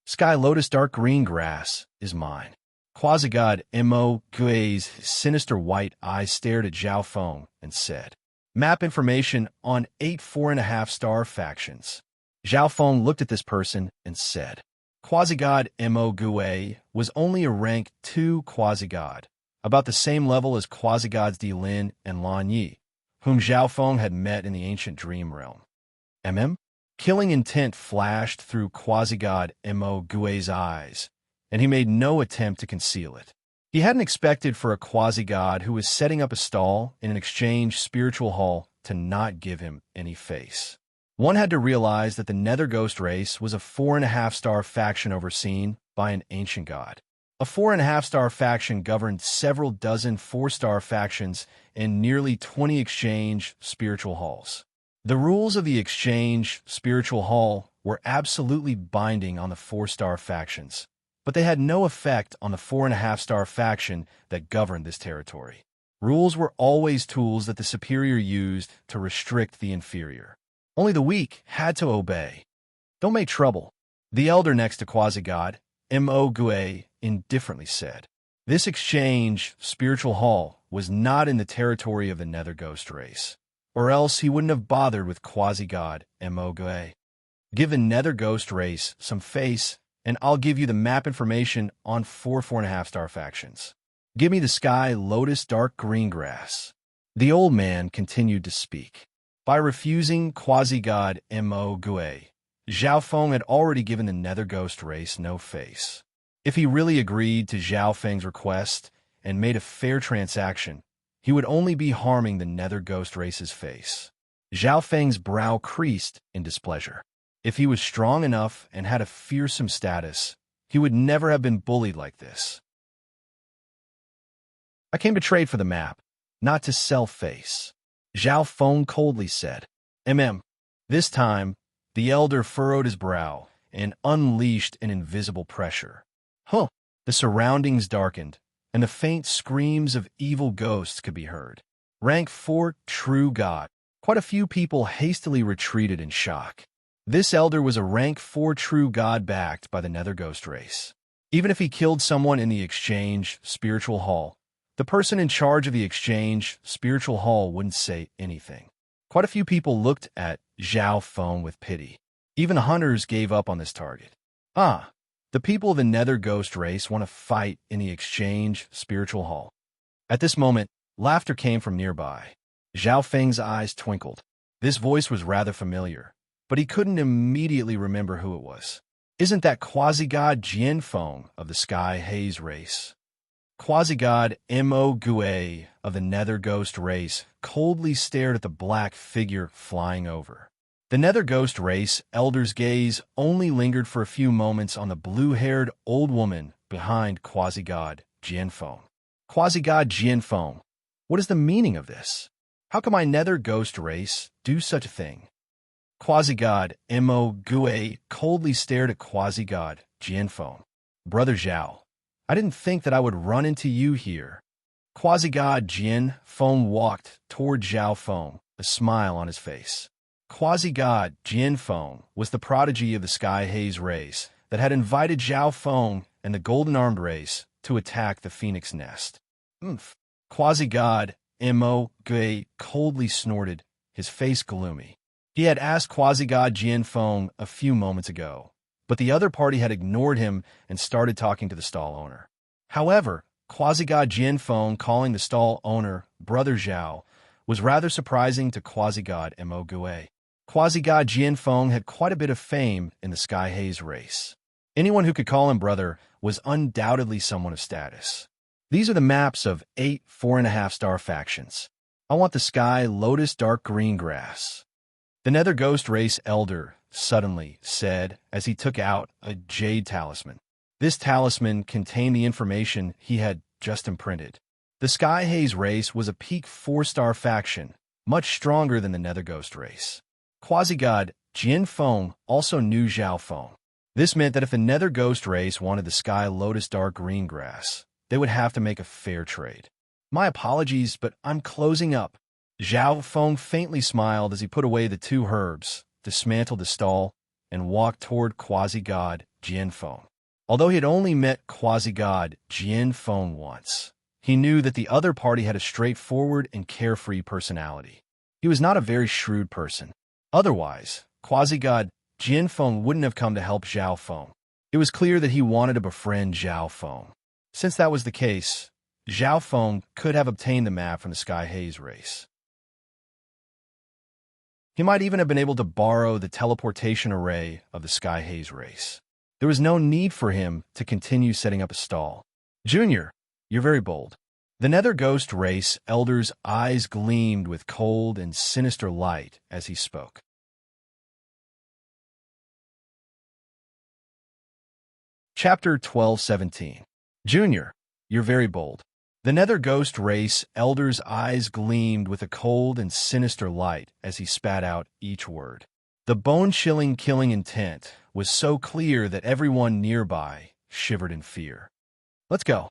Sky Lotus Dark Green Grass is mine. Quasi-god Mo Gue's sinister white eyes stared at Zhao Feng and said, "Map information on 8 4.5-star factions." Zhao Feng looked at this person and said, Quasi-god Mo Gue was only a rank 2 quasi-god, about the same level as quasi-gods Di Lin and Lan Yi, whom Zhao Feng had met in the ancient dream realm. Killing intent flashed through quasi-god Mo Gue's eyes, and he made no attempt to conceal it. He hadn't expected for a quasi-god who was setting up a stall in an exchange spiritual hall to not give him any face. One had to realize that the Nether Ghost race was a 4.5-star faction overseen by an ancient god. A 4.5-star faction governed several dozen 4-star factions in nearly 20 exchange spiritual halls. The rules of the exchange spiritual hall were absolutely binding on the 4-star factions, but they had no effect on the 4.5-star faction that governed this territory. Rules were always tools that the superior used to restrict the inferior. Only the weak had to obey. Don't make trouble, the elder next to quasi-god, Mo Gue, indifferently said. This exchange spiritual hall was not in the territory of the Nether Ghost race, or else he wouldn't have bothered with quasi-god Mo Gue. Give the Nether Ghost race some face, and I'll give you the map information on 4 4.5-star factions. Give me the Sky Lotus Dark Green Grass. The old man continued to speak. By refusing quasi-god Mo Gue, Zhao Feng had already given the Nether Ghost race no face. If he really agreed to Zhao Feng's request and made a fair transaction, he would only be harming the Nether Ghost race's face. Zhao Feng's brow creased in displeasure. If he was strong enough and had a fearsome status, he would never have been bullied like this. I came to trade for the map, not to sell face. Zhao Feng coldly said. This time, the elder furrowed his brow and unleashed an invisible pressure. The surroundings darkened, and the faint screams of evil ghosts could be heard. Rank 4 True God. Quite a few people hastily retreated in shock. This elder was a rank 4 True God backed by the Nether Ghost race. Even if he killed someone in the exchange spiritual hall, the person in charge of the exchange spiritual hall wouldn't say anything. Quite a few people looked at Zhao Feng with pity. Even hunters gave up on this target. The people of the Nether Ghost race want to fight in the exchange spiritual hall. At this moment, laughter came from nearby. Zhao Feng's eyes twinkled. This voice was rather familiar, but he couldn't immediately remember who it was. Isn't that quasi-god Jian Feng of the Sky Haze race? Quasi-god Mo Gue of the Nether Ghost race coldly stared at the black figure flying over. The Nether Ghost race elder's gaze only lingered for a few moments on the blue-haired old woman behind quasi-god Jian Feng. Quasi-god Jian Feng, what is the meaning of this? How can my Nether Ghost race do such a thing? Quasi-god Mo Gue coldly stared at quasi-god Jian Feng. Brother Zhao, I didn't think that I would run into you here. Quasi-god Jian Feng walked toward Zhao Feng, a smile on his face. Quasi-god Jian Feng was the prodigy of the Sky Haze race that had invited Zhao Feng and the Golden-Armed race to attack the Phoenix Nest. Quasi-god Mo Gue coldly snorted, his face gloomy. He had asked quasi-god Jian Feng a few moments ago, but the other party had ignored him and started talking to the stall owner. However, quasi-god Jianfeng calling the stall owner Brother Zhao was rather surprising to quasi-god Mo Gue. Quasi-god Jianfeng had quite a bit of fame in the Sky Haze race. Anyone who could call him brother was undoubtedly someone of status. These are the maps of 8 4.5-star factions. I want the sky lotus dark green grass. The Nether Ghost Race Elder suddenly said as he took out a jade talisman. This talisman contained the information he had just imprinted. The Sky Haze race was a peak 4-star faction, much stronger than the Nether Ghost race. Quasi-god Jianfeng also knew Zhao Feng. This meant that if the Nether Ghost race wanted the Sky Lotus Dark Green Grass, they would have to make a fair trade. My apologies, but I'm closing up. Zhao Feng faintly smiled as he put away the 2 herbs, dismantled the stall, and walked toward quasi-god Jianfeng. Although he had only met quasi-god Jianfeng once, he knew that the other party had a straightforward and carefree personality. He was not a very shrewd person. Otherwise, quasi-god Jianfeng wouldn't have come to help Zhao Feng. It was clear that he wanted to befriend Zhao Feng. Since that was the case, Zhao Feng could have obtained the map from the Sky Haze race. He might even have been able to borrow the teleportation array of the Sky Haze race. There was no need for him to continue setting up a stall. Junior, you're very bold. The Nether Ghost Race Elder's eyes gleamed with cold and sinister light as he spoke. Chapter 12:17. Junior, you're very bold. The Nether Ghost Race Elder's eyes gleamed with a cold and sinister light as he spat out each word. The bone-chilling killing intent was so clear that everyone nearby shivered in fear. Let's go.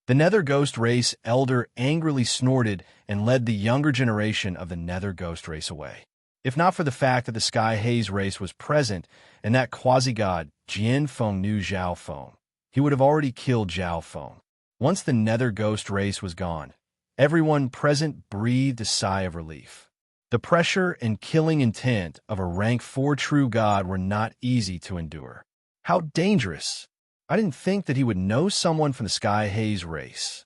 The Nether Ghost Race Elder angrily snorted and led the younger generation of the Nether Ghost Race away. If not for the fact that the Sky Haze race was present and that quasi-god Jianfeng knew Zhao Feng, he would have already killed Zhao Feng. Once the Nether Ghost Race was gone, everyone present breathed a sigh of relief. The pressure and killing intent of a rank 4 true god were not easy to endure. How dangerous! I didn't think that he would know someone from the Sky Haze race.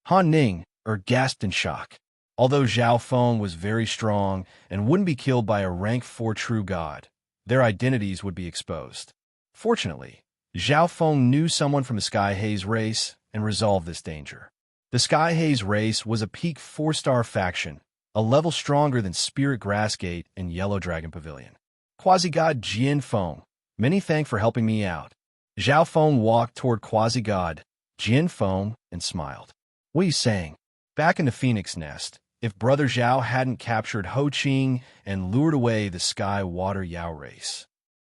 Han Ning gasped in shock. Although Zhao Feng was very strong and wouldn't be killed by a rank 4 true god, their identities would be exposed. Fortunately, Zhao Feng knew someone from the Sky Haze race and resolved this danger. The Sky Haze race was a peak 4-star faction, a level stronger than Spirit Grassgate and Yellow Dragon Pavilion. Quasi-god Jianfeng, many thanks for helping me out. Zhao Feng walked toward quasi-god Jianfeng and smiled. What are you saying? Back in the Phoenix Nest, if Brother Zhao hadn't captured Ho Qing and lured away the Sky Water Yao race.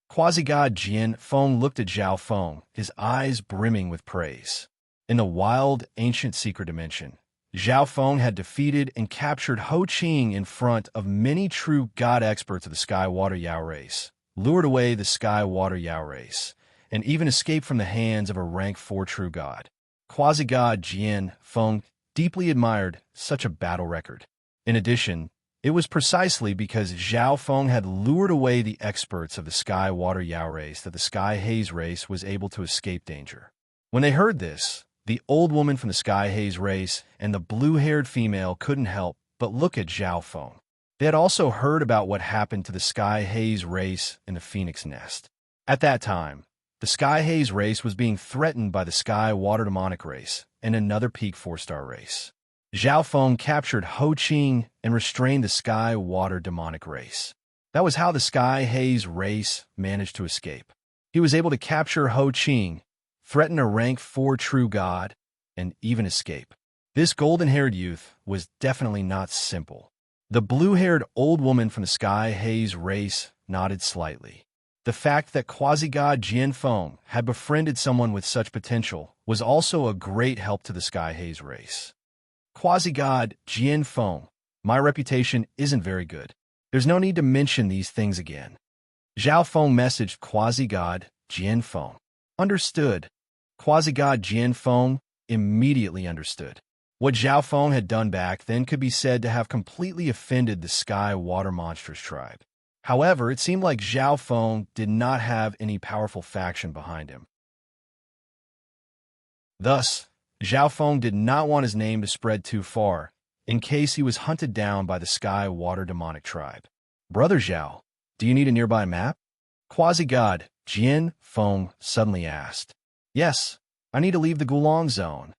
Quasi-god Jianfeng looked at Zhao Feng, his eyes brimming with praise. In the wild, ancient secret dimension, Zhao Feng had defeated and captured Ho Qing in front of many true god experts of the Sky Water Yao race, lured away the Sky Water Yao race, and even escaped from the hands of a rank 4 true god. Quasi-god Jianfeng deeply admired such a battle record. In addition, it was precisely because Zhao Feng had lured away the experts of the Sky Water Yao race that the Sky Haze race was able to escape danger. When they heard this, the old woman from the Sky Haze race and the blue-haired female couldn't help but look at Zhao Feng. They had also heard about what happened to the Sky Haze race in the Phoenix Nest. At that time, the Sky Haze race was being threatened by the Sky Water Demonic race and another peak 4-star race. Zhao Feng captured Ho Qing and restrained the Sky Water Demonic race. That was how the Sky Haze race managed to escape. He was able to capture Ho Qing, threaten a rank 4 true god, and even escape. This golden-haired youth was definitely not simple. The blue-haired old woman from the Sky Haze race nodded slightly. The fact that quasi-god Jianfeng had befriended someone with such potential was also a great help to the Sky Haze race. Quasi-god Jianfeng, my reputation isn't very good. There's no need to mention these things again. Zhao Feng messaged quasi-god Jianfeng. Understood. Quasi-god Jianfeng immediately understood. What Zhao Feng had done back then could be said to have completely offended the Sky Water Monsters tribe. However, it seemed like Zhao Feng did not have any powerful faction behind him. Thus, Zhao Feng did not want his name to spread too far, in case he was hunted down by the Sky Water Demonic tribe. Brother Zhao, do you need a nearby map? Quasi-god Jian Feng suddenly asked. Yes, I need to leave the Gulong zone.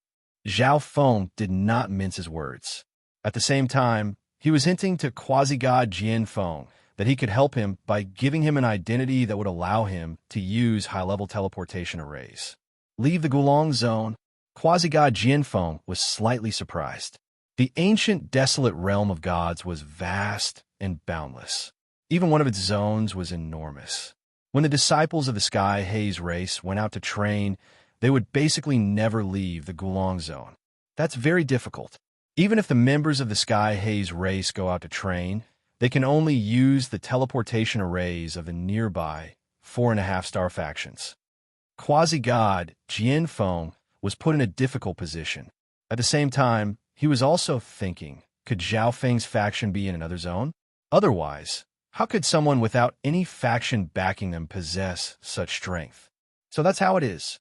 Zhao Feng did not mince his words. At the same time, he was hinting to quasi-god Jian Feng that he could help him by giving him an identity that would allow him to use high-level teleportation arrays. Leave the Gulong zone? Quasi-god Jian Feng was slightly surprised. The ancient, desolate realm of gods was vast and boundless. Even one of its zones was enormous. When the disciples of the Sky Haze race went out to train, they would basically never leave the Gulong zone. That's very difficult. Even if the members of the Sky Haze race go out to train, they can only use the teleportation arrays of the nearby 4.5-star factions. Quasi-god Jian Feng was put in a difficult position. At the same time, he was also thinking, could Zhao Feng's faction be in another zone? Otherwise, how could someone without any faction backing them possess such strength? So that's how it is.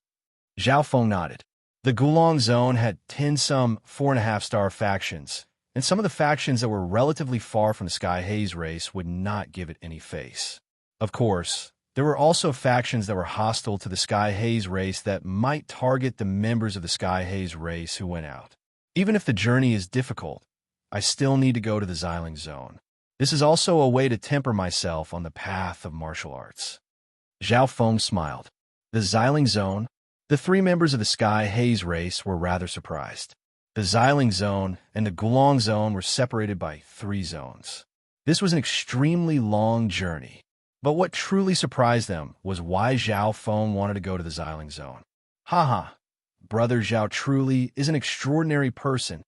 Zhao Feng nodded. The Gulong zone had 10-some 4.5-star factions, and some of the factions that were relatively far from the Sky Haze race would not give it any face. Of course, there were also factions that were hostile to the Sky Haze race that might target the members of the Sky Haze race who went out. Even if the journey is difficult, I still need to go to the Xiling zone. This is also a way to temper myself on the path of martial arts. Zhao Feng smiled. The Xiling zone? The three members of the Sky Haze race were rather surprised. The Xiling zone and the Gulong zone were separated by 3 zones. This was an extremely long journey. But what truly surprised them was why Zhao Feng wanted to go to the Xiling zone. Haha, Brother Zhao truly is an extraordinary person.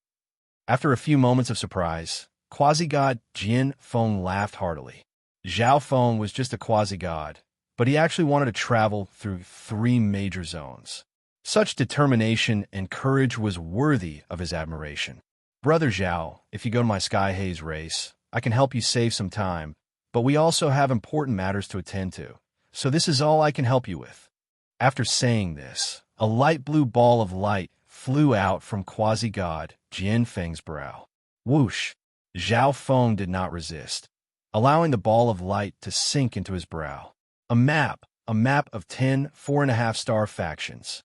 After a few moments of surprise, quasi-god Jian Feng laughed heartily. Zhao Feng was just a quasi-god, but he actually wanted to travel through 3 major zones. Such determination and courage was worthy of his admiration. Brother Zhao, if you go to my Sky Haze race, I can help you save some time, but we also have important matters to attend to, so this is all I can help you with. After saying this, a light blue ball of light flew out from quasi-god Jian Feng's brow. Whoosh! Zhao Feng did not resist, allowing the ball of light to sink into his brow. A map of 10 4.5-star factions.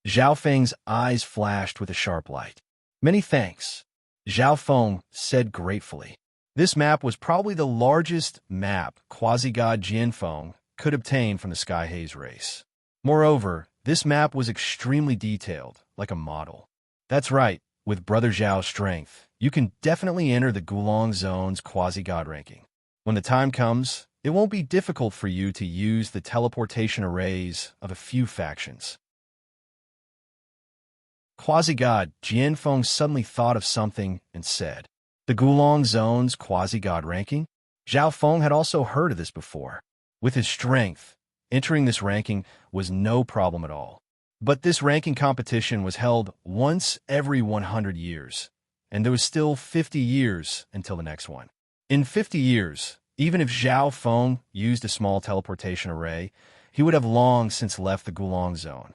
Zhao Feng's eyes flashed with a sharp light. Many thanks, Zhao Feng said gratefully. This map was probably the largest map quasi-god Jian Feng could obtain from the Sky Haze race. Moreover, this map was extremely detailed, like a model. That's right, with Brother Zhao's strength, you can definitely enter the Gulong zone's quasi-god ranking. When the time comes, it won't be difficult for you to use the teleportation arrays of a few factions. Quasi-god Jian Feng suddenly thought of something and said, the Gulong zone's quasi-god ranking? Zhao Feng had also heard of this before. With his strength, entering this ranking was no problem at all. But this ranking competition was held once every 100 years, and there was still 50 years until the next one. In 50 years, even if Zhao Feng used a small teleportation array, he would have long since left the Gulong zone.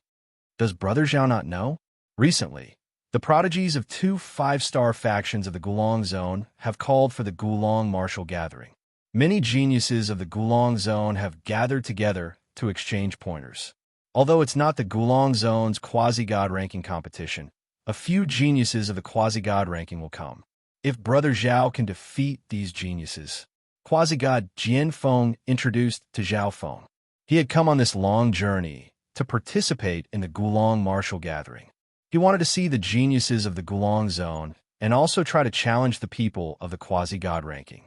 Does Brother Zhao not know? Recently, the prodigies of 2 5-star factions of the Gulong zone have called for the Gulong martial gathering. Many geniuses of the Gulong zone have gathered together to exchange pointers. Although it's not the Gulong zone's quasi-god ranking competition, a few geniuses of the quasi-god ranking will come. If Brother Zhao can defeat these geniuses, quasi-god Jian Feng introduced to Zhao Feng. He had come on this long journey to participate in the Gulong martial gathering. He wanted to see the geniuses of the Gulong zone and also try to challenge the people of the quasi-god ranking.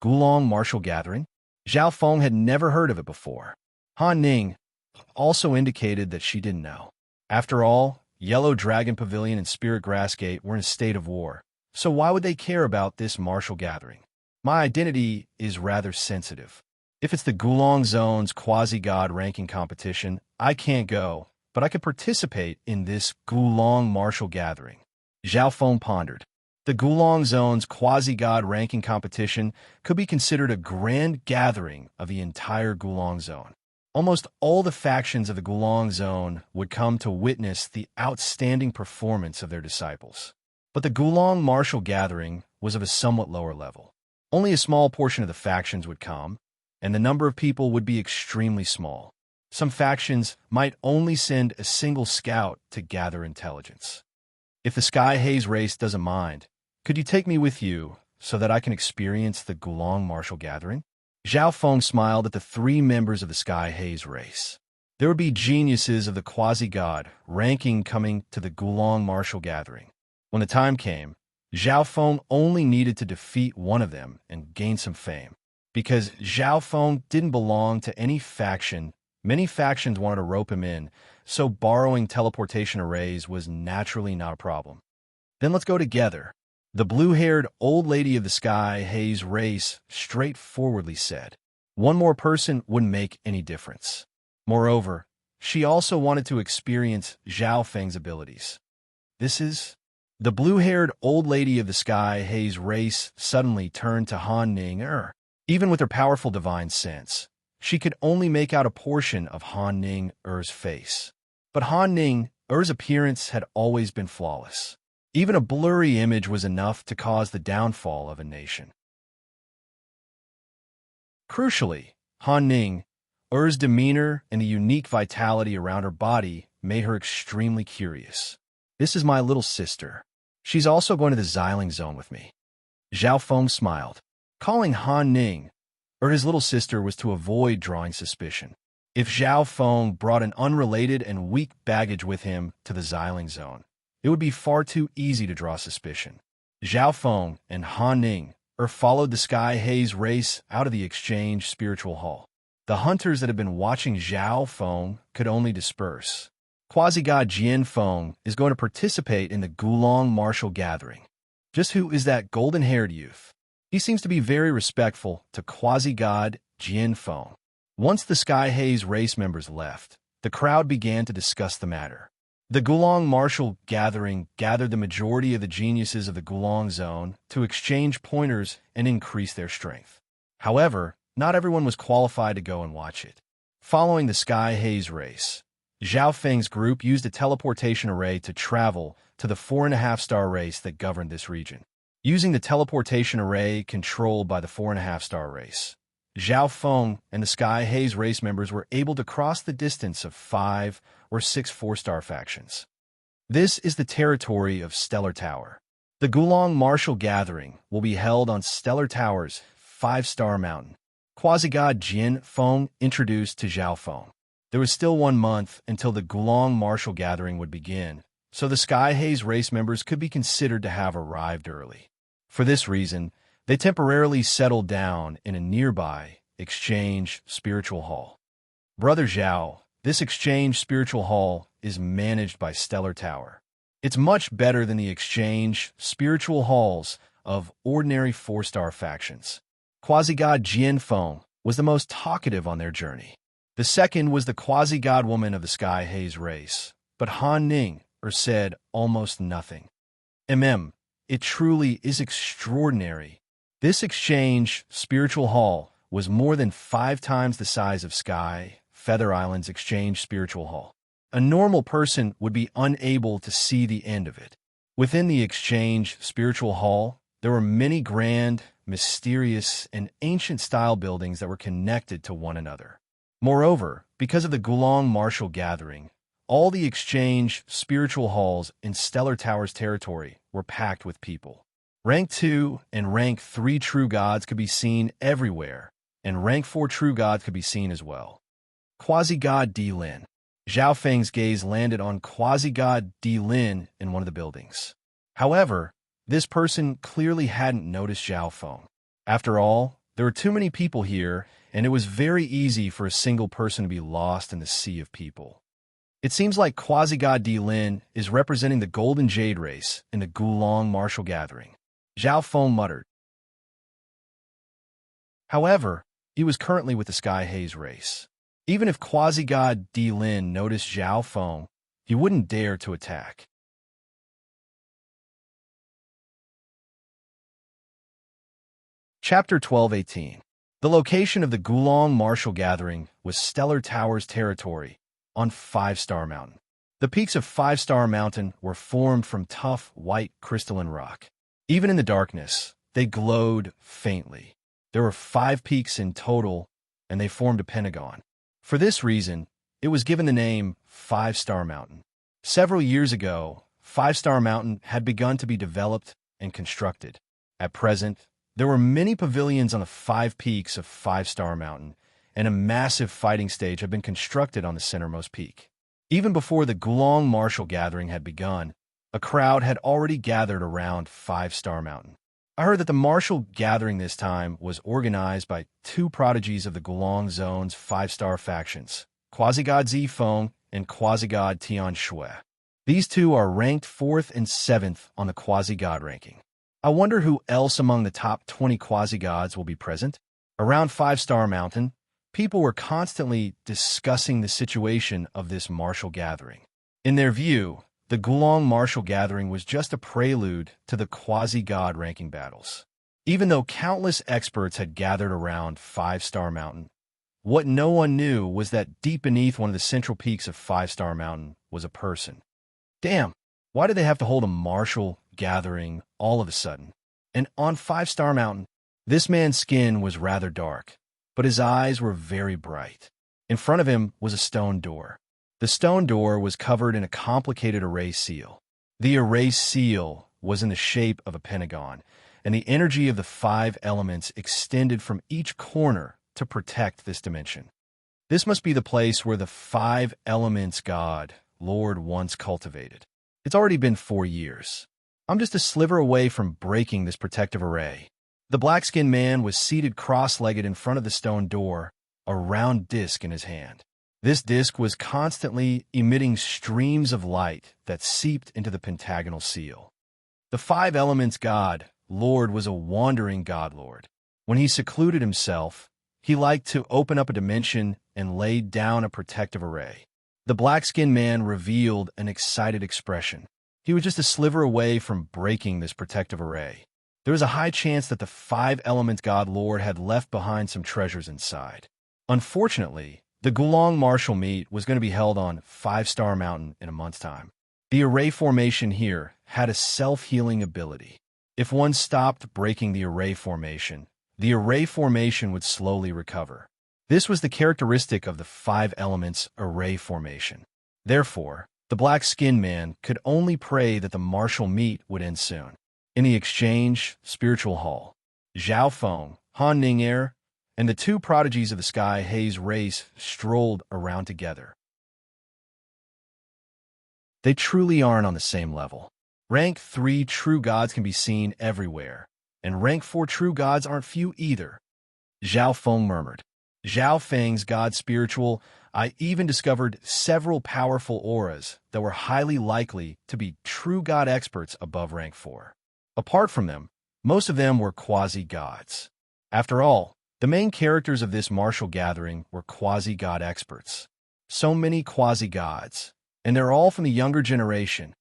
Gulong martial gathering? Zhao Feng had never heard of it before. Han Ning also indicated that she didn't know. After all, Yellow Dragon Pavilion and Spirit Grass Gate were in a state of war, so why would they care about this martial gathering? My identity is rather sensitive. If it's the Gulong zone's quasi-god ranking competition, I can't go, but I could participate in this Gulong martial gathering. Zhao Feng pondered. The Gulong Zone's quasi-god ranking competition could be considered a grand gathering of the entire Gulong Zone. Almost all the factions of the Gulong Zone would come to witness the outstanding performance of their disciples. But the Gulong martial gathering was of a somewhat lower level. Only a small portion of the factions would come, and the number of people would be extremely small. Some factions might only send a single scout to gather intelligence. If the Sky Haze race doesn't mind, could you take me with you so that I can experience the Gulong martial gathering? Zhao Feng smiled at the three members of the Sky Haze race. There would be geniuses of the quasi-god ranking coming to the Gulong martial gathering. When the time came, Zhao Feng only needed to defeat one of them and gain some fame. Because Zhao Feng didn't belong to any faction, many factions wanted to rope him in, so borrowing teleportation arrays was naturally not a problem. Then let's go together. The blue-haired old lady of the Sky Haze race straightforwardly said. One more person wouldn't make any difference. Moreover, she also wanted to experience Zhao Feng's abilities. The blue-haired old lady of the Sky Haze race suddenly turned to Han Ning. Even with her powerful divine sense, she could only make out a portion of Han Ning-er's face. But Han Ning-er's appearance had always been flawless. Even a blurry image was enough to cause the downfall of a nation. Crucially, Han Ning-er's demeanor and the unique vitality around her body made her extremely curious. This is my little sister. She's also going to the Xiling Zone with me. Zhao Feng smiled. Calling Han Ning his little sister was to avoid drawing suspicion. If Zhao Feng brought an unrelated and weak baggage with him to the Xiling Zone, it would be far too easy to draw suspicion. Zhao Feng and Han Ning followed the Sky Haze race out of the exchange spiritual hall. The hunters that had been watching Zhao Feng could only disperse. Quasi-god Jian Feng is going to participate in the Gulong martial gathering. Just who is that golden-haired youth? He seems to be very respectful to quasi-god Jian Feng. Once the Sky Haze race members left, the crowd began to discuss the matter. The Gulong martial gathering gathered the majority of the geniuses of the Gulong Zone to exchange pointers and increase their strength. However, not everyone was qualified to go and watch it. Following the Sky Haze race, Zhao Feng's group used a teleportation array to travel to the 4.5-star race that governed this region. Using the teleportation array controlled by the 4.5-star race, Zhao Feng and the Sky Haze race members were able to cross the distance of 5 or 6 4-star factions. This is the territory of Stellar Tower. The Gulong martial gathering will be held on Stellar Tower's 5-star mountain. Quasi-god Jian Feng introduced to Zhao Feng. There was still 1 month until the Gulong martial gathering would begin, so the Sky Haze race members could be considered to have arrived early. For this reason, they temporarily settled down in a nearby exchange spiritual hall. Brother Zhao, this exchange spiritual hall is managed by Stellar Tower. It's much better than the exchange spiritual halls of ordinary 4-star factions. Quasi-god Jian Feng was the most talkative on their journey. The second was the quasi-god woman of the Sky Haze race, but Han Ning said almost nothing. It truly is extraordinary. This exchange spiritual hall was more than 5 times the size of Sky Feather Island's exchange spiritual hall. A normal person would be unable to see the end of it. Within the exchange spiritual hall, there were many grand, mysterious, and ancient-style buildings that were connected to one another. Moreover, because of the Gulong martial gathering, all the exchange spiritual halls in Stellar Tower's territory were packed with people. Rank 2 and Rank 3 true gods could be seen everywhere, and Rank 4 true gods could be seen as well. Quasi-god Di Lin. Zhao Feng's gaze landed on quasi-god Di Lin in one of the buildings. However, this person clearly hadn't noticed Zhao Feng. After all, there were too many people here, and it was very easy for a single person to be lost in the sea of people. It seems like quasi-god Di Lin is representing the Golden Jade race in the Gulong martial gathering. Zhao Feng muttered. However, he was currently with the Sky Haze race. Even if quasi-god Di Lin noticed Zhao Feng, he wouldn't dare to attack. Chapter 12:18. The location of the Gulong Martial Gathering was Stellar Towers territory on 5-Star Mountain. The peaks of 5-Star Mountain were formed from tough, white crystalline rock. Even in the darkness, they glowed faintly. There were 5 peaks in total, and they formed a pentagon. For this reason, it was given the name 5-Star Mountain. Several years ago, 5-Star Mountain had begun to be developed and constructed. At present, there were many pavilions on the 5 peaks of 5-Star Mountain, and a massive fighting stage had been constructed on the centermost peak. Even before the Gulong Martial Gathering had begun, a crowd had already gathered around 5-Star Mountain. I heard that the Martial Gathering this time was organized by 2 prodigies of the Gulong Zone's 5-Star factions, Quasi-God Zifeng and Quasi-God Tian Shui. These 2 are ranked 4th and 7th on the Quasi-God ranking. I wonder who else among the top 20 quasi-gods will be present. Around 5-Star Mountain, people were constantly discussing the situation of this martial gathering. In their view, the Gulong Martial Gathering was just a prelude to the quasi-god ranking battles. Even though countless experts had gathered around 5-Star Mountain, what no one knew was that deep beneath one of the central peaks of 5-Star Mountain was a person. Damn, why did they have to hold a martial gathering all of a sudden? And on 5-Star Mountain, this man's skin was rather dark, but his eyes were very bright. In front of him was a stone door. The stone door was covered in a complicated array seal. The array seal was in the shape of a pentagon, and the energy of the 5 elements extended from each corner to protect this dimension. This must be the place where the 5 elements god, Lord, once cultivated. It's already been 4 years. I'm just a sliver away from breaking this protective array. The black-skinned man was seated cross-legged in front of the stone door, a round disc in his hand. This disc was constantly emitting streams of light that seeped into the pentagonal seal. The 5 elements god, Lord, was a wandering god-lord. When he secluded himself, he liked to open up a dimension and lay down a protective array. The black-skinned man revealed an excited expression. He was just a sliver away from breaking this protective array. There was a high chance that the 5 elements god Lord had left behind some treasures inside. Unfortunately, the Gulong Martial Meet was going to be held on 5-Star Mountain in a month's time. The array formation here had a self-healing ability. If one stopped breaking the array formation would slowly recover. This was the characteristic of the 5 elements array formation. Therefore, the black-skinned man could only pray that the martial meet would end soon. In the exchange spiritual hall, Zhao Feng, Han Ning'er, and the 2 prodigies of the Sky Haze race strolled around together. They truly aren't on the same level. Rank 3 true gods can be seen everywhere, and rank 4 true gods aren't few either. Zhao Feng murmured. Zhao Feng's god spiritual, I even discovered several powerful auras that were highly likely to be true god experts above rank 4. Apart from them, most of them were quasi-gods. After all, the main characters of this martial gathering were quasi-god experts. So many quasi-gods, and they're all from the younger generation.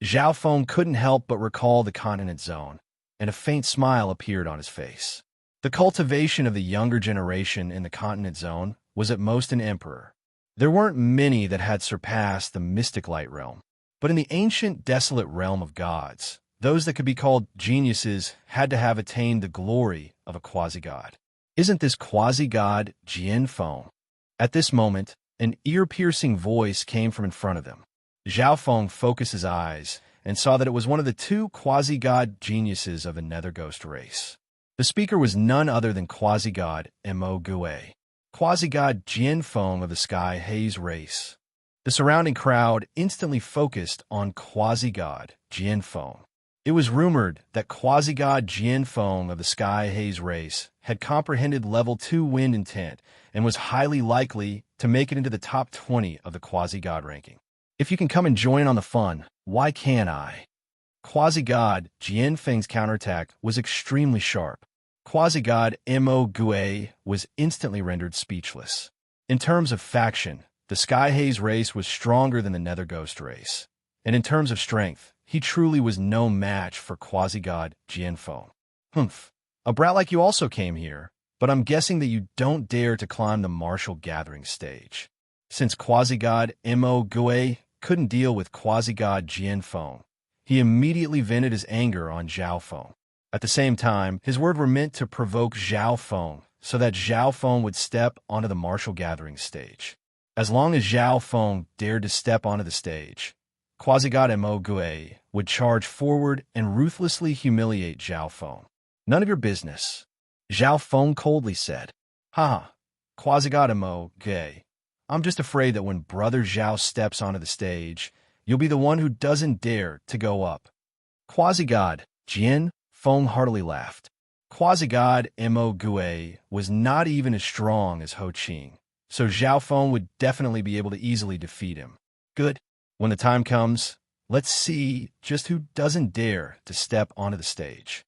Zhao Feng couldn't help but recall the continent zone, and a faint smile appeared on his face. The cultivation of the younger generation in the continent zone was at most an emperor. There weren't many that had surpassed the mystic light realm, but in the ancient desolate realm of gods, those that could be called geniuses had to have attained the glory of a quasi-god. Isn't this quasi-god Jian Feng? At this moment, an ear-piercing voice came from in front of them. Zhao Feng focused his eyes and saw that it was one of the 2 quasi-god geniuses of the Nether Ghost race. The speaker was none other than quasi-god Mo Gue, quasi-god Jian Feng of the Sky Haze race. The surrounding crowd instantly focused on quasi-god Jian Feng. It was rumored that quasi-god Jian Feng of the Sky Haze race had comprehended level 2 wind intent and was highly likely to make it into the top 20 of the quasi-god ranking. If you can come and join on the fun, why can't I? Quasi-god Jian Feng's counterattack was extremely sharp. Quasi-god Mo Gue was instantly rendered speechless. In terms of faction, the Sky Haze race was stronger than the Nether Ghost race. And in terms of strength, he truly was no match for quasi-god Jian Feng. Humph. A brat like you also came here, but I'm guessing that you don't dare to climb the martial gathering stage. Since quasi-god Mo Gue couldn't deal with quasi-god Jian Feng, he immediately vented his anger on Zhao Feng. At the same time, his words were meant to provoke Zhao Feng so that Zhao Feng would step onto the martial gathering stage. As long as Zhao Feng dared to step onto the stage, quasi-god Mo Gue would charge forward and ruthlessly humiliate Zhao Feng. None of your business, Zhao Feng coldly said. Haha, quasi-god Mo Gue. I'm just afraid that when Brother Zhao steps onto the stage, you'll be the one who doesn't dare to go up. Quasi-god Jian Feng heartily laughed. Quasi-god Mo Gue was not even as strong as Ho Qing, so Zhao Feng would definitely be able to easily defeat him. Good. When the time comes, let's see just who doesn't dare to step onto the stage.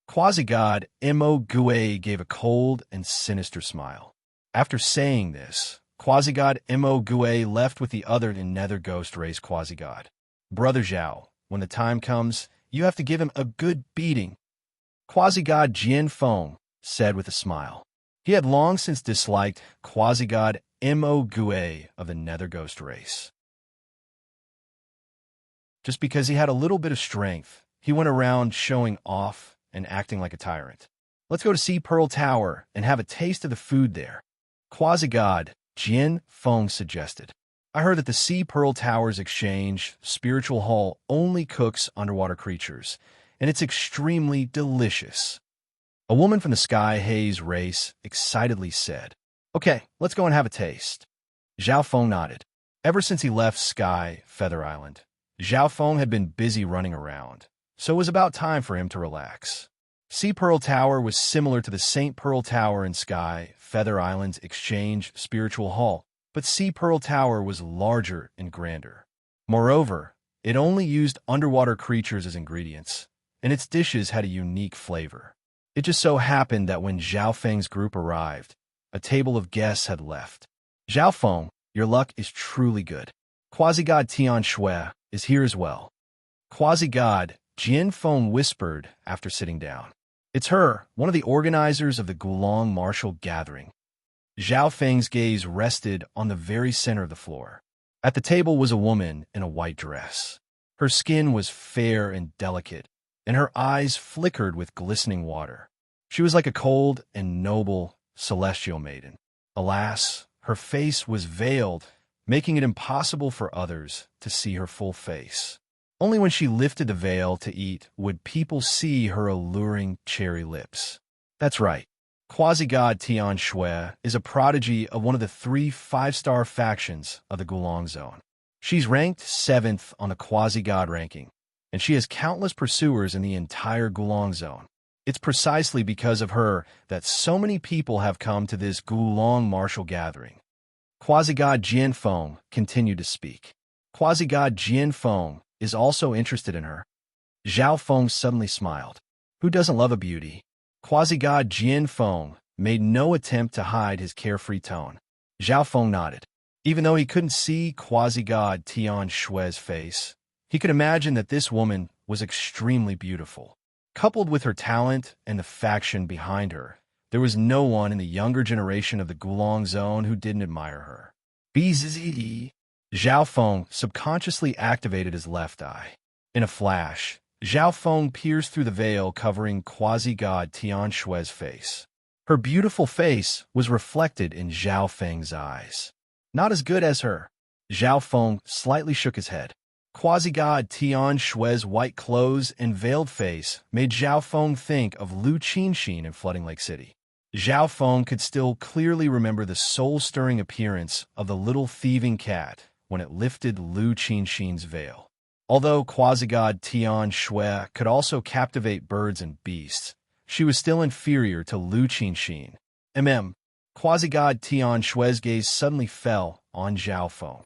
Quasi-god Mo Gue gave a cold and sinister smile. After saying this, quasi-god Mo Gue left with the other nether ghost race quasi-god. Brother Zhao, when the time comes, you have to give him a good beating. Quasi-god Jian Feng said with a smile. He had long since disliked quasi-god Mo Gue of the nether ghost race. Just because he had a little bit of strength, he went around showing off and acting like a tyrant. Let's go to Sea Pearl Tower and have a taste of the food there. Quasi-god Jian Feng suggested. I heard that the Sea Pearl Tower's exchange spiritual hall only cooks underwater creatures, and it's extremely delicious. A woman from the Sky Haze race excitedly said, Okay, let's go and have a taste. Zhao Feng nodded. Ever since he left Sky Feather Island, Zhao Feng had been busy running around, so it was about time for him to relax. Sea Pearl Tower was similar to the St. Pearl Tower in Sky Feather Island's exchange spiritual hall, but Sea Pearl Tower was larger and grander. Moreover, it only used underwater creatures as ingredients, and its dishes had a unique flavor. It just so happened that when Zhao Feng's group arrived, a table of guests had left. Zhao Feng, your luck is truly good. Quasi-god Tian Shui is here as well. Quasi-god Jian Feng whispered after sitting down. It's her, one of the organizers of the Gulong martial gathering. Zhao Feng's gaze rested on the very center of the floor. At the table was a woman in a white dress. Her skin was fair and delicate, and her eyes flickered with glistening water. She was like a cold and noble celestial maiden. Alas, her face was veiled, making it impossible for others to see her full face. Only when she lifted the veil to eat would people see her alluring cherry lips. That's right. Quasi-god Tian Shui is a prodigy of one of the 3 5-star factions of the Gulong Zone. She's ranked 7th on the quasi-god ranking, and she has countless pursuers in the entire Gulong Zone. It's precisely because of her that so many people have come to this Gulong martial gathering. Quasi-god Jian Feng continued to speak. Quasi-god Jian Feng is also interested in her. Zhao Feng suddenly smiled. Who doesn't love a beauty? Quasi-god Jian Feng made no attempt to hide his carefree tone. Zhao Feng nodded. Even though he couldn't see quasi-god Tian Shui's face, he could imagine that this woman was extremely beautiful. Coupled with her talent and the faction behind her, there was no one in the younger generation of the Gulong Zone who didn't admire her. Bzzz. Zhao Feng subconsciously activated his left eye. In a flash, Zhao Feng pierced through the veil covering quasi-god Tian Shui's face. Her beautiful face was reflected in Zhao Feng's eyes. Not as good as her. Zhao Feng slightly shook his head. Quasi-god Tian Shui's white clothes and veiled face made Zhao Feng think of Lu Qinshin in Flooding Lake City. Zhao Feng could still clearly remember the soul-stirring appearance of the little thieving cat when it lifted Lu Qinshin's veil. Although quasi-god Tian Shui could also captivate birds and beasts, she was still inferior to Lu Qinshin. Quasi-god Tian Shui's gaze suddenly fell on Zhao Feng.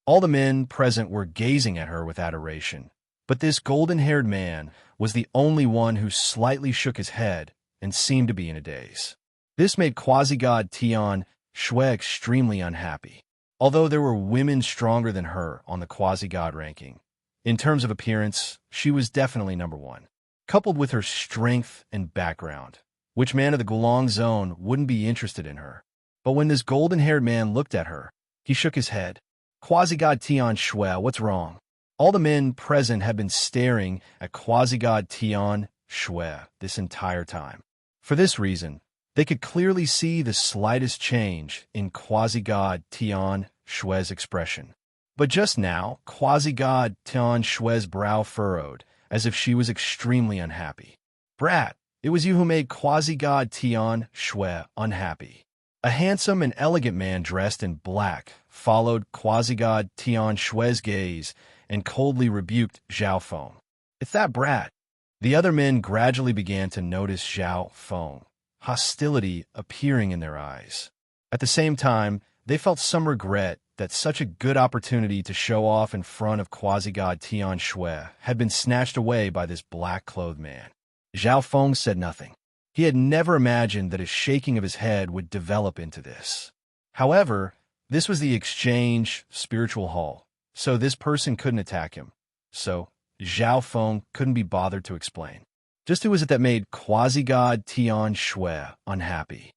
All the men present were gazing at her with adoration, but this golden-haired man was the only one who slightly shook his head and seemed to be in a daze. This made quasi-god Tian Shui extremely unhappy. Although there were women stronger than her on the quasi-god ranking, in terms of appearance, she was definitely number 1. coupled with her strength and background. Which man of the Gulong zone wouldn't be interested in her? But when this golden-haired man looked at her, he shook his head. Quasi-god Tian Shui, what's wrong? All the men present had been staring at quasi-god Tian Shui this entire time. For this reason, they could clearly see the slightest change in quasi-god Tian Shui's expression. But just now, quasi-god Tian Shui's brow furrowed, as if she was extremely unhappy. Brat, it was you who made quasi-god Tian Shui unhappy. A handsome and elegant man dressed in black followed quasi-god Tian Shui's gaze and coldly rebuked Zhao Feng. It's that brat. The other men gradually began to notice Zhao Feng, hostility appearing in their eyes. At the same time, they felt some regret that such a good opportunity to show off in front of quasi-god Tian Shui had been snatched away by this black-clothed man. Zhao Feng said nothing. He had never imagined that a shaking of his head would develop into this. However, this was the exchange spiritual hall, so this person couldn't attack him. So, Zhao Feng couldn't be bothered to explain. Just who was it that made quasi-god Tian Shui unhappy?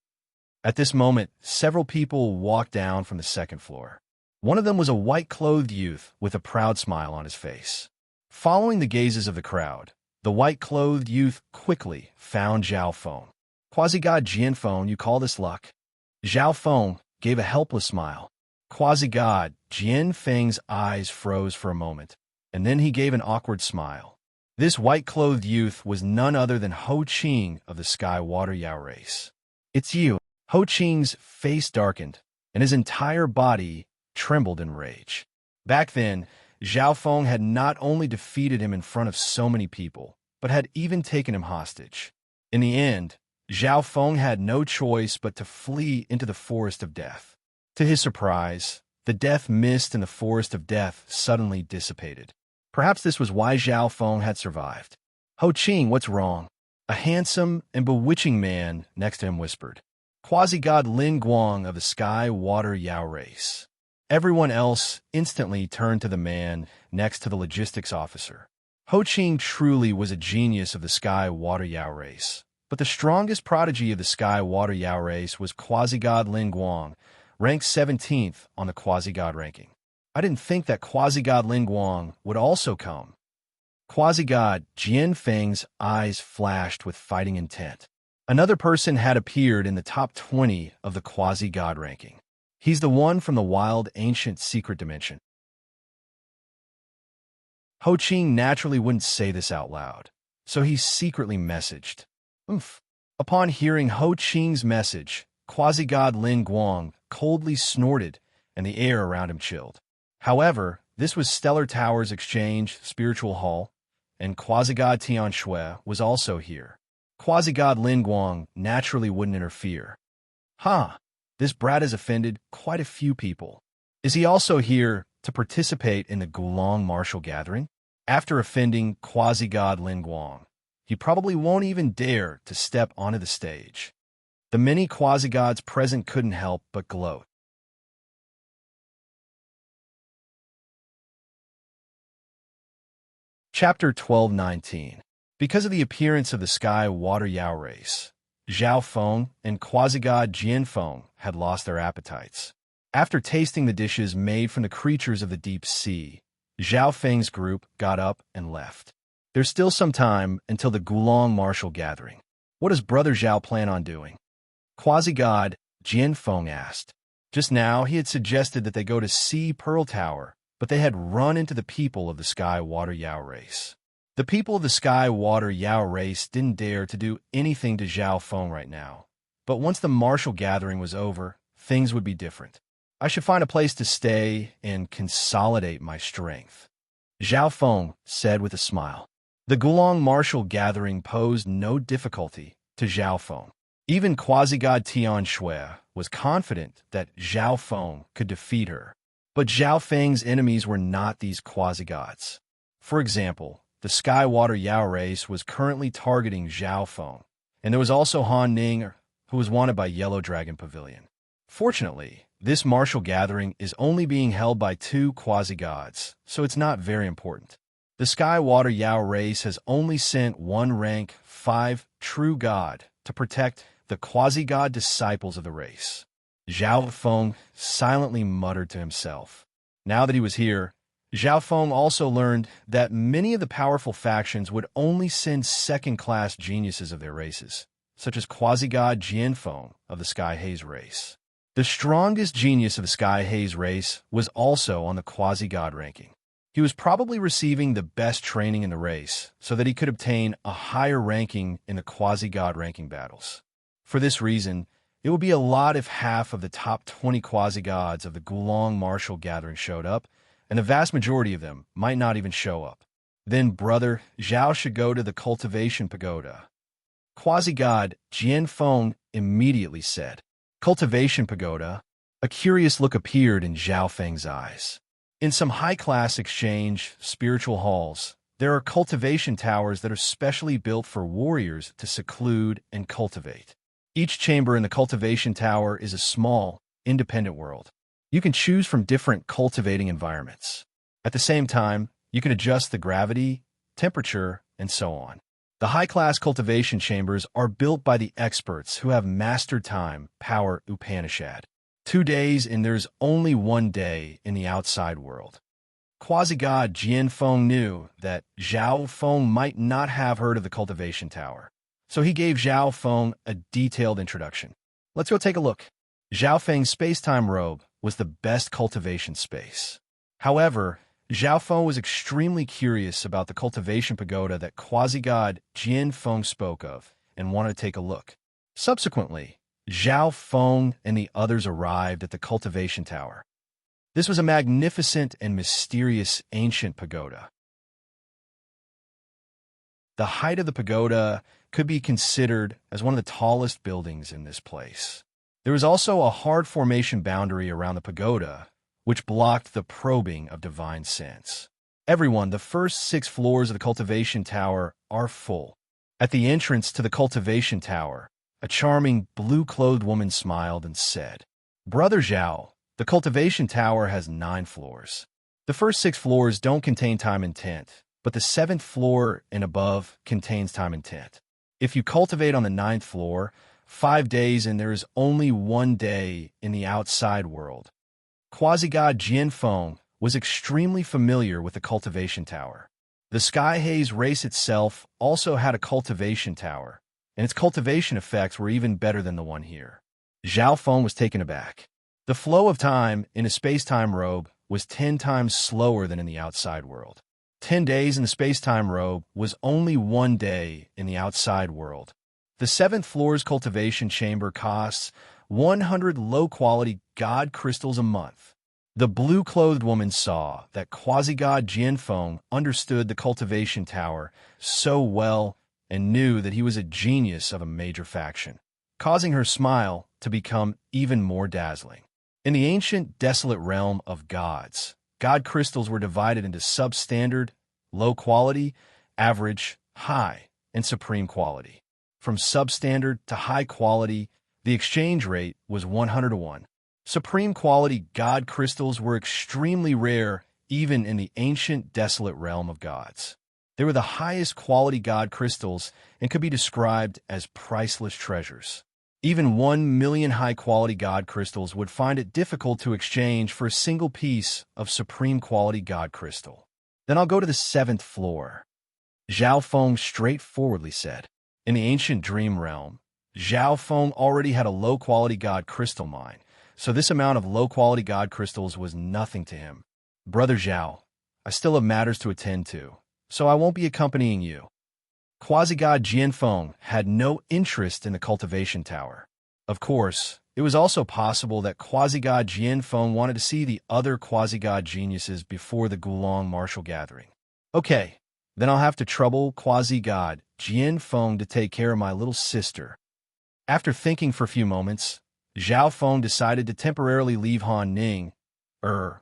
At this moment, several people walked down from the second floor. One of them was a white-clothed youth with a proud smile on his face. Following the gazes of the crowd, the white-clothed youth quickly found Zhao Feng. Quasi-god Jian Feng, you call this luck? Zhao Feng gave a helpless smile. Quasi-god Jian Feng's eyes froze for a moment, and then he gave an awkward smile. This white-clothed youth was none other than Ho Qing of the Sky Water Yao race. It's you. Ho Qing's face darkened, and his entire body trembled in rage. Back then, Zhao Feng had not only defeated him in front of so many people, but had even taken him hostage. In the end, Zhao Feng had no choice but to flee into the forest of death. To his surprise, the death mist in the forest of death suddenly dissipated. Perhaps this was why Zhao Feng had survived. Ho Qing, what's wrong? A handsome and bewitching man next to him whispered. Quasi-god Lin Guang of the Sky Water Yao race. Everyone else instantly turned to the man next to the logistics officer. Ho Qing truly was a genius of the Sky Water Yao race, but the strongest prodigy of the Sky Water Yao race was quasi-god Lin Guang, ranked 17th on the quasi-god ranking. I didn't think that quasi-god Lin Guang would also come. Quasi-god Jian Feng's eyes flashed with fighting intent. Another person had appeared in the top 20 of the quasi-god ranking. He's the one from the wild ancient secret dimension. Ho Qing naturally wouldn't say this out loud, so he secretly messaged. Oomph. Upon hearing Ho Qing's message, quasi-god Lin Guang coldly snorted, and the air around him chilled. However, this was Stellar Tower's exchange spiritual hall, and quasi-god Tian Shui was also here. Quasi-god Lin Guang naturally wouldn't interfere. This brat has offended quite a few people. Is he also here to participate in the Gulong martial gathering? After offending quasi-god Lin Guang, he probably won't even dare to step onto the stage. The many quasi-gods present couldn't help but gloat. Chapter 12:19. Because of the appearance of the Sky Water Yao race, Zhao Feng and quasi-god Jian Feng had lost their appetites. After tasting the dishes made from the creatures of the deep sea, Zhao Feng's group got up and left. There's still some time until the Gulong martial gathering. What does Brother Zhao plan on doing? Quasi-god Jian Feng asked. Just now, he had suggested that they go to Sea Pearl Tower, but they had run into the people of the Sky Water Yao race. The people of the Sky Water Yao race didn't dare to do anything to Zhao Feng right now. But once the martial gathering was over, things would be different. I should find a place to stay and consolidate my strength, Zhao Feng said with a smile. The Gulong martial gathering posed no difficulty to Zhao Feng. Even quasi-god Tian Shui was confident that Zhao Feng could defeat her. But Zhao Feng's enemies were not these quasi-gods. For example, the Sky Water Yao race was currently targeting Zhao Feng, and there was also Han Ning, who was wanted by Yellow Dragon Pavilion. Fortunately, this martial gathering is only being held by 2 quasi-gods, so it's not very important. The Sky Water Yao race has only sent one rank 5 true god to protect the quasi-god disciples of the race. Zhao Feng silently muttered to himself. Now that he was here, Zhao Feng also learned that many of the powerful factions would only send second-class geniuses of their races, such as quasi-god Jianfeng of the Sky Haze race. The strongest genius of the Sky Haze race was also on the quasi-god ranking. He was probably receiving the best training in the race so that he could obtain a higher ranking in the quasi-god ranking battles. For this reason, it would be a lot if half of the top 20 quasi-gods of the Gulong Martial Gathering showed up, and the vast majority of them might not even show up. Then Brother Zhao should go to the Cultivation Pagoda. Quasi-god Jianfeng immediately said. Cultivation Pagoda. A curious look appeared in Zhao Feng's eyes. In some high-class exchange spiritual halls, there are cultivation towers that are specially built for warriors to seclude and cultivate. Each chamber in the cultivation tower is a small, independent world. You can choose from different cultivating environments. At the same time, you can adjust the gravity, temperature, and so on. The high-class cultivation chambers are built by the experts who have mastered time, power, Upanishad. 2 days and there's only 1 day in the outside world. Quasi-god Jianfeng knew that Zhao Feng might not have heard of the cultivation tower, so he gave Zhao Feng a detailed introduction. Let's go take a look. Zhao Feng's space-time robe was the best cultivation space. However, Zhao Feng was extremely curious about the cultivation pagoda that quasi-god Jianfeng spoke of and wanted to take a look. Subsequently, Zhao Feng and the others arrived at the cultivation tower. This was a magnificent and mysterious ancient pagoda. The height of the pagoda could be considered as one of the tallest buildings in this place. There was also a hard formation boundary around the pagoda, which blocked the probing of divine sense. Everyone, the first 6 floors of the cultivation tower are full. At the entrance to the cultivation tower, a charming blue-clothed woman smiled and said, Brother Zhao, the cultivation tower has 9 floors. The first 6 floors don't contain time and tent, but the 7th floor and above contains time and tent. If you cultivate on the 9th floor, 5 days and there is only 1 day in the outside world. Quasi-god Jianfeng was extremely familiar with the cultivation tower. The Sky Haze race itself also had a cultivation tower, and its cultivation effects were even better than the one here. Zhao Feng was taken aback. The flow of time in a space-time robe was 10 times slower than in the outside world. 10 days in the space-time robe was only 1 day in the outside world. The 7th floor's cultivation chamber costs 100 low-quality god crystals a month. The blue-clothed woman saw that quasi-god Jianfeng understood the cultivation tower so well and knew that he was a genius of a major faction, causing her smile to become even more dazzling. In the ancient, desolate realm of gods, god crystals were divided into substandard, low quality, average, high, and supreme quality. From substandard to high quality, the exchange rate was 100-to-1. Supreme quality god crystals were extremely rare even in the ancient, desolate realm of gods. They were the highest quality god crystals and could be described as priceless treasures. Even 1 million high-quality god crystals would find it difficult to exchange for a single piece of supreme quality god crystal. Then I'll go to the 7th floor. Zhao Feng straightforwardly said. In the ancient dream realm, Zhao Feng already had a low-quality god crystal mine, so this amount of low-quality god crystals was nothing to him. Brother Zhao, I still have matters to attend to, so I won't be accompanying you. Quasi-god Jianfeng had no interest in the cultivation tower. Of course, it was also possible that quasi-god Jianfeng wanted to see the other quasi-god geniuses before the Gulong Martial Gathering. Okay, then I'll have to trouble quasi-god Jianfeng to take care of my little sister. After thinking for a few moments, Zhao Feng decided to temporarily leave Han Ning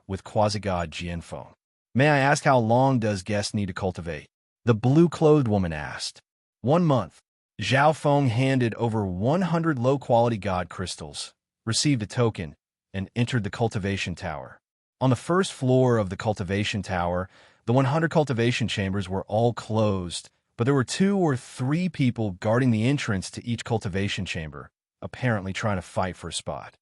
with quasi-god Jianfeng. May I ask how long does guests need to cultivate? The blue-clothed woman asked. 1 month. Zhao Feng handed over 100 low-quality god crystals, received a token, and entered the cultivation tower. On the first floor of the cultivation tower, The 100 cultivation chambers were all closed, but there were 2 or 3 people guarding the entrance to each cultivation chamber, apparently trying to fight for a spot.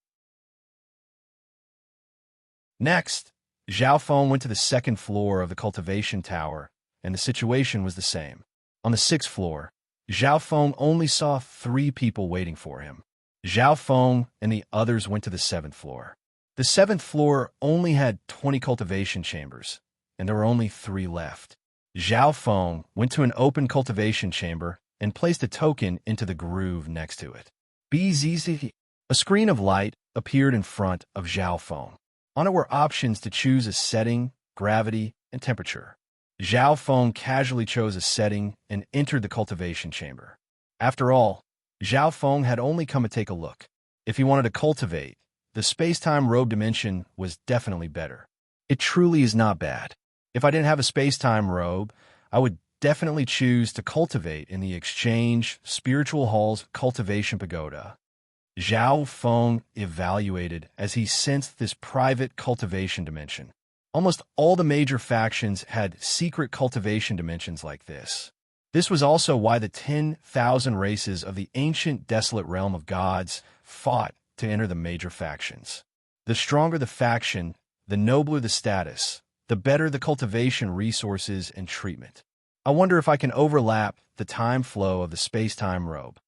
Next, Zhao Feng went to the 2nd floor of the cultivation tower, and the situation was the same. On the 6th floor, Zhao Feng only saw 3 people waiting for him. Zhao Feng and the others went to the 7th floor. The 7th floor only had 20 cultivation chambers, and there were only 3 left. Zhao Feng went to an open cultivation chamber and placed a token into the groove next to it. BZZ. A screen of light appeared in front of Zhao Feng. On it were options to choose a setting, gravity, and temperature. Zhao Feng casually chose a setting and entered the cultivation chamber. After all, Zhao Feng had only come to take a look. If he wanted to cultivate, the space-time robe dimension was definitely better. It truly is not bad. If I didn't have a space-time robe, I would definitely choose to cultivate in the Exchange Spiritual Hall's Cultivation Pagoda. Zhao Feng evaluated as he sensed this private cultivation dimension. Almost all the major factions had secret cultivation dimensions like this. This was also why the 10,000 races of the ancient desolate realm of gods fought to enter the major factions. The stronger the faction, the nobler the status, the better the cultivation resources and treatment. I wonder if I can overlap the time flow of the space-time robe.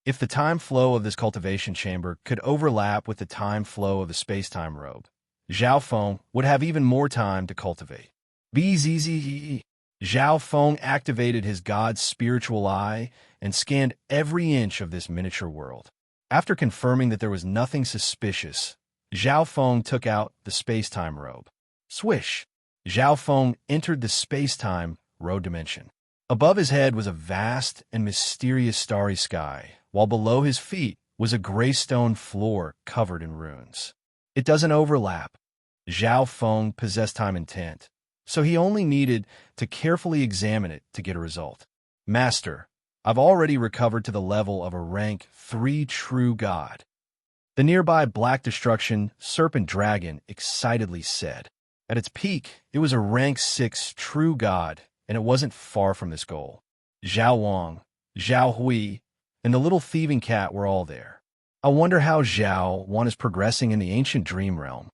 If the time flow of this cultivation chamber could overlap with the time flow of the space-time robe, Zhao Feng would have even more time to cultivate. BZZE. Zhao Feng activated his god's spiritual eye and scanned every inch of this miniature world. After confirming that there was nothing suspicious, Zhao Feng took out the space-time robe. Swish! Zhao Feng entered the space-time robe dimension. Above his head was a vast and mysterious starry sky, while below his feet was a gray stone floor covered in runes. It doesn't overlap. Zhao Feng possessed time intent, so he only needed to carefully examine it to get a result. Master, I've already recovered to the level of a rank 3 true god. The nearby Black Destruction Serpent Dragon excitedly said. At its peak, it was a rank 6 true god, and it wasn't far from this goal. Zhao Wang, Zhao Hui, and the little thieving cat were all there. I wonder how Zhao Wang is progressing in the ancient dream realm.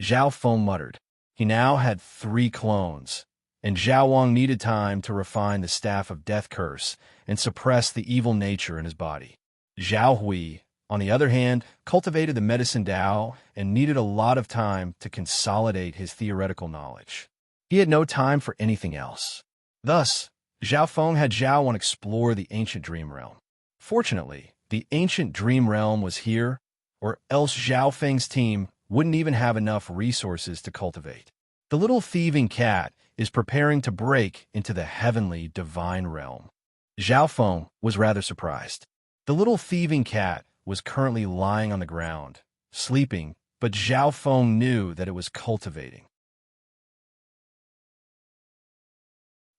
Zhao Feng muttered. He now had 3 clones, and Zhao Wang needed time to refine the Staff of Death Curse and suppress the evil nature in his body. Zhao Hui, on the other hand, cultivated the Medicine Dao and needed a lot of time to consolidate his theoretical knowledge. He had no time for anything else. Thus, Zhao Feng had Zhao Wang explore the ancient dream realm. Fortunately, the ancient dream realm was here, or else Zhao Feng's team wouldn't even have enough resources to cultivate. The little thieving cat is preparing to break into the heavenly divine realm. Zhao Feng was rather surprised. The little thieving cat was currently lying on the ground, sleeping, but Zhao Feng knew that it was cultivating.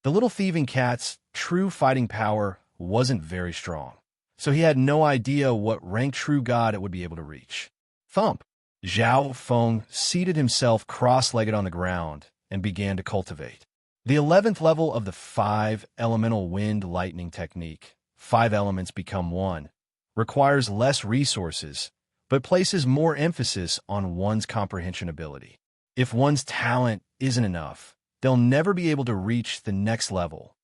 The little thieving cat's true fighting power wasn't very strong, so he had no idea what rank true god it would be able to reach. Thump! Zhao Feng seated himself cross-legged on the ground and began to cultivate. The 11th level of the 5 elemental wind lightning technique, 5 elements become 1, requires less resources, but places more emphasis on one's comprehension ability. If one's talent isn't enough, they'll never be able to reach the next level.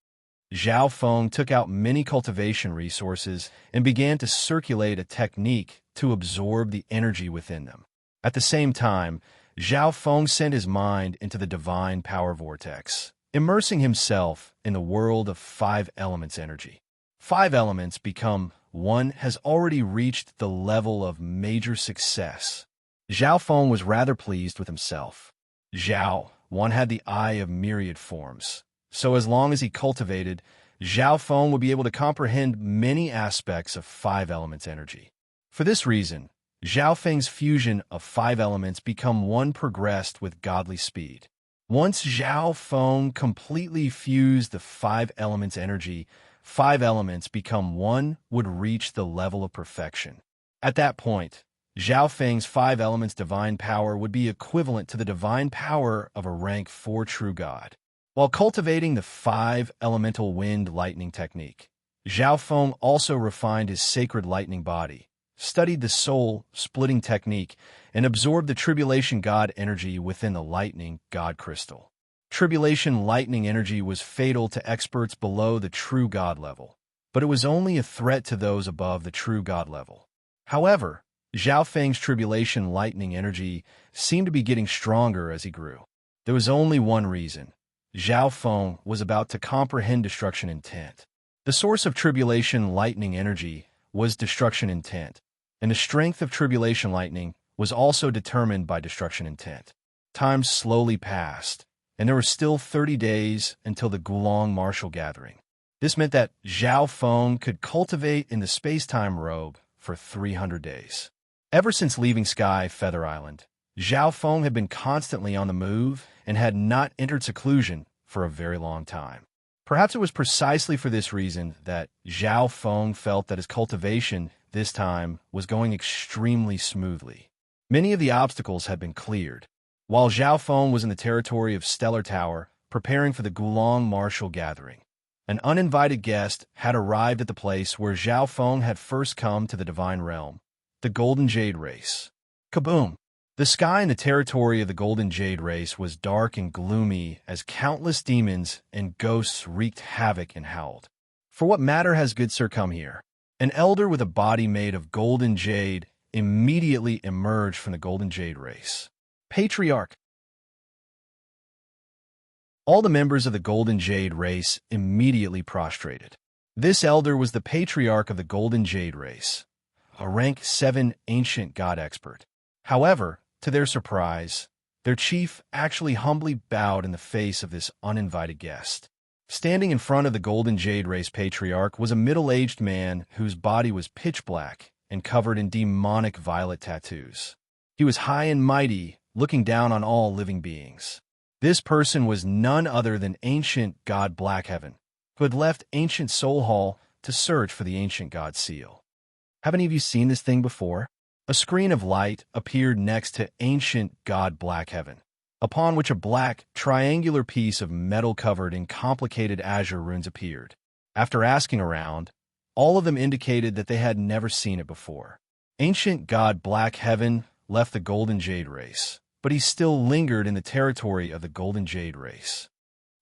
Zhao Feng took out many cultivation resources and began to circulate a technique to absorb the energy within them. At the same time, Zhao Feng sent his mind into the divine power vortex, immersing himself in the world of 5 elements energy. 5 elements become 1 has already reached the level of major success. Zhao Feng was rather pleased with himself. Zhao, 1 had the eye of myriad forms, so as long as he cultivated, Zhao Feng would be able to comprehend many aspects of 5 elements energy. For this reason, Zhao Feng's fusion of 5 elements become 1 progressed with godly speed. Once Zhao Feng completely fused the 5 elements energy, 5 elements become 1 would reach the level of perfection. At that point, Zhao Feng's 5 elements divine power would be equivalent to the divine power of a rank 4 true god. While cultivating the 5-elemental wind lightning technique, Zhao Feng also refined his sacred lightning body, studied the soul-splitting technique, and absorbed the tribulation god energy within the lightning god crystal. Tribulation lightning energy was fatal to experts below the true god level, but it was only a threat to those above the true god level. However, Zhao Feng's tribulation lightning energy seemed to be getting stronger as he grew. There was only one reason. Zhao Feng was about to comprehend destruction intent. The source of tribulation lightning energy was destruction intent, and the strength of tribulation lightning was also determined by destruction intent. Time slowly passed, and there were still 30 days until the Gulong martial gathering. This meant that Zhao Feng could cultivate in the space-time robe for 300 days. Ever since leaving Sky Feather Island, Zhao Feng had been constantly on the move and had not entered seclusion for a very long time. Perhaps it was precisely for this reason that Zhao Feng felt that his cultivation this time was going extremely smoothly. Many of the obstacles had been cleared. While Zhao Feng was in the territory of Stellar Tower, preparing for the Gulong martial gathering, an uninvited guest had arrived at the place where Zhao Feng had first come to the Divine Realm, the Golden Jade Race. Kaboom! The sky in the territory of the Golden Jade Race was dark and gloomy as countless demons and ghosts wreaked havoc and howled. For what matter has good sir come here? An elder with a body made of golden jade immediately emerged from the Golden Jade Race. Patriarch! All the members of the Golden Jade Race immediately prostrated. This elder was the Patriarch of the Golden Jade Race, a rank 7 ancient god expert. However, to their surprise, their chief actually humbly bowed in the face of this uninvited guest. Standing in front of the Golden Jade Race Patriarch was a middle-aged man whose body was pitch black and covered in demonic violet tattoos. He was high and mighty, looking down on all living beings. This person was none other than ancient god Blackheaven, who had left ancient Soul Hall to search for the ancient god seal. Have any of you seen this thing before? A screen of light appeared next to ancient god Blackheaven, upon which a black, triangular piece of metal covered in complicated azure runes appeared. After asking around, all of them indicated that they had never seen it before. Ancient god Blackheaven left the Golden Jade Race, but he still lingered in the territory of the Golden Jade Race.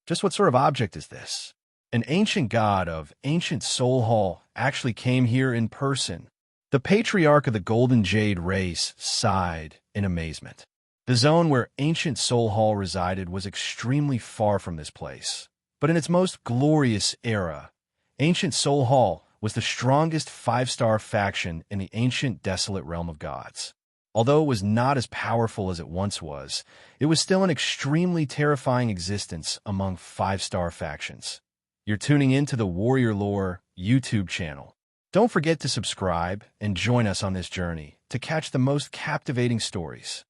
Just what sort of object is this? An ancient god of ancient Soul Hall actually came here in person. The Patriarch of the Golden Jade Race sighed in amazement. The zone where ancient Soul Hall resided was extremely far from this place, but in its most glorious era, ancient Soul Hall was the strongest 5-star faction in the ancient desolate realm of gods. Although it was not as powerful as it once was, it was still an extremely terrifying existence among 5-star factions. You're tuning into the Warrior Lore YouTube channel. Don't forget to subscribe and join us on this journey to catch the most captivating stories.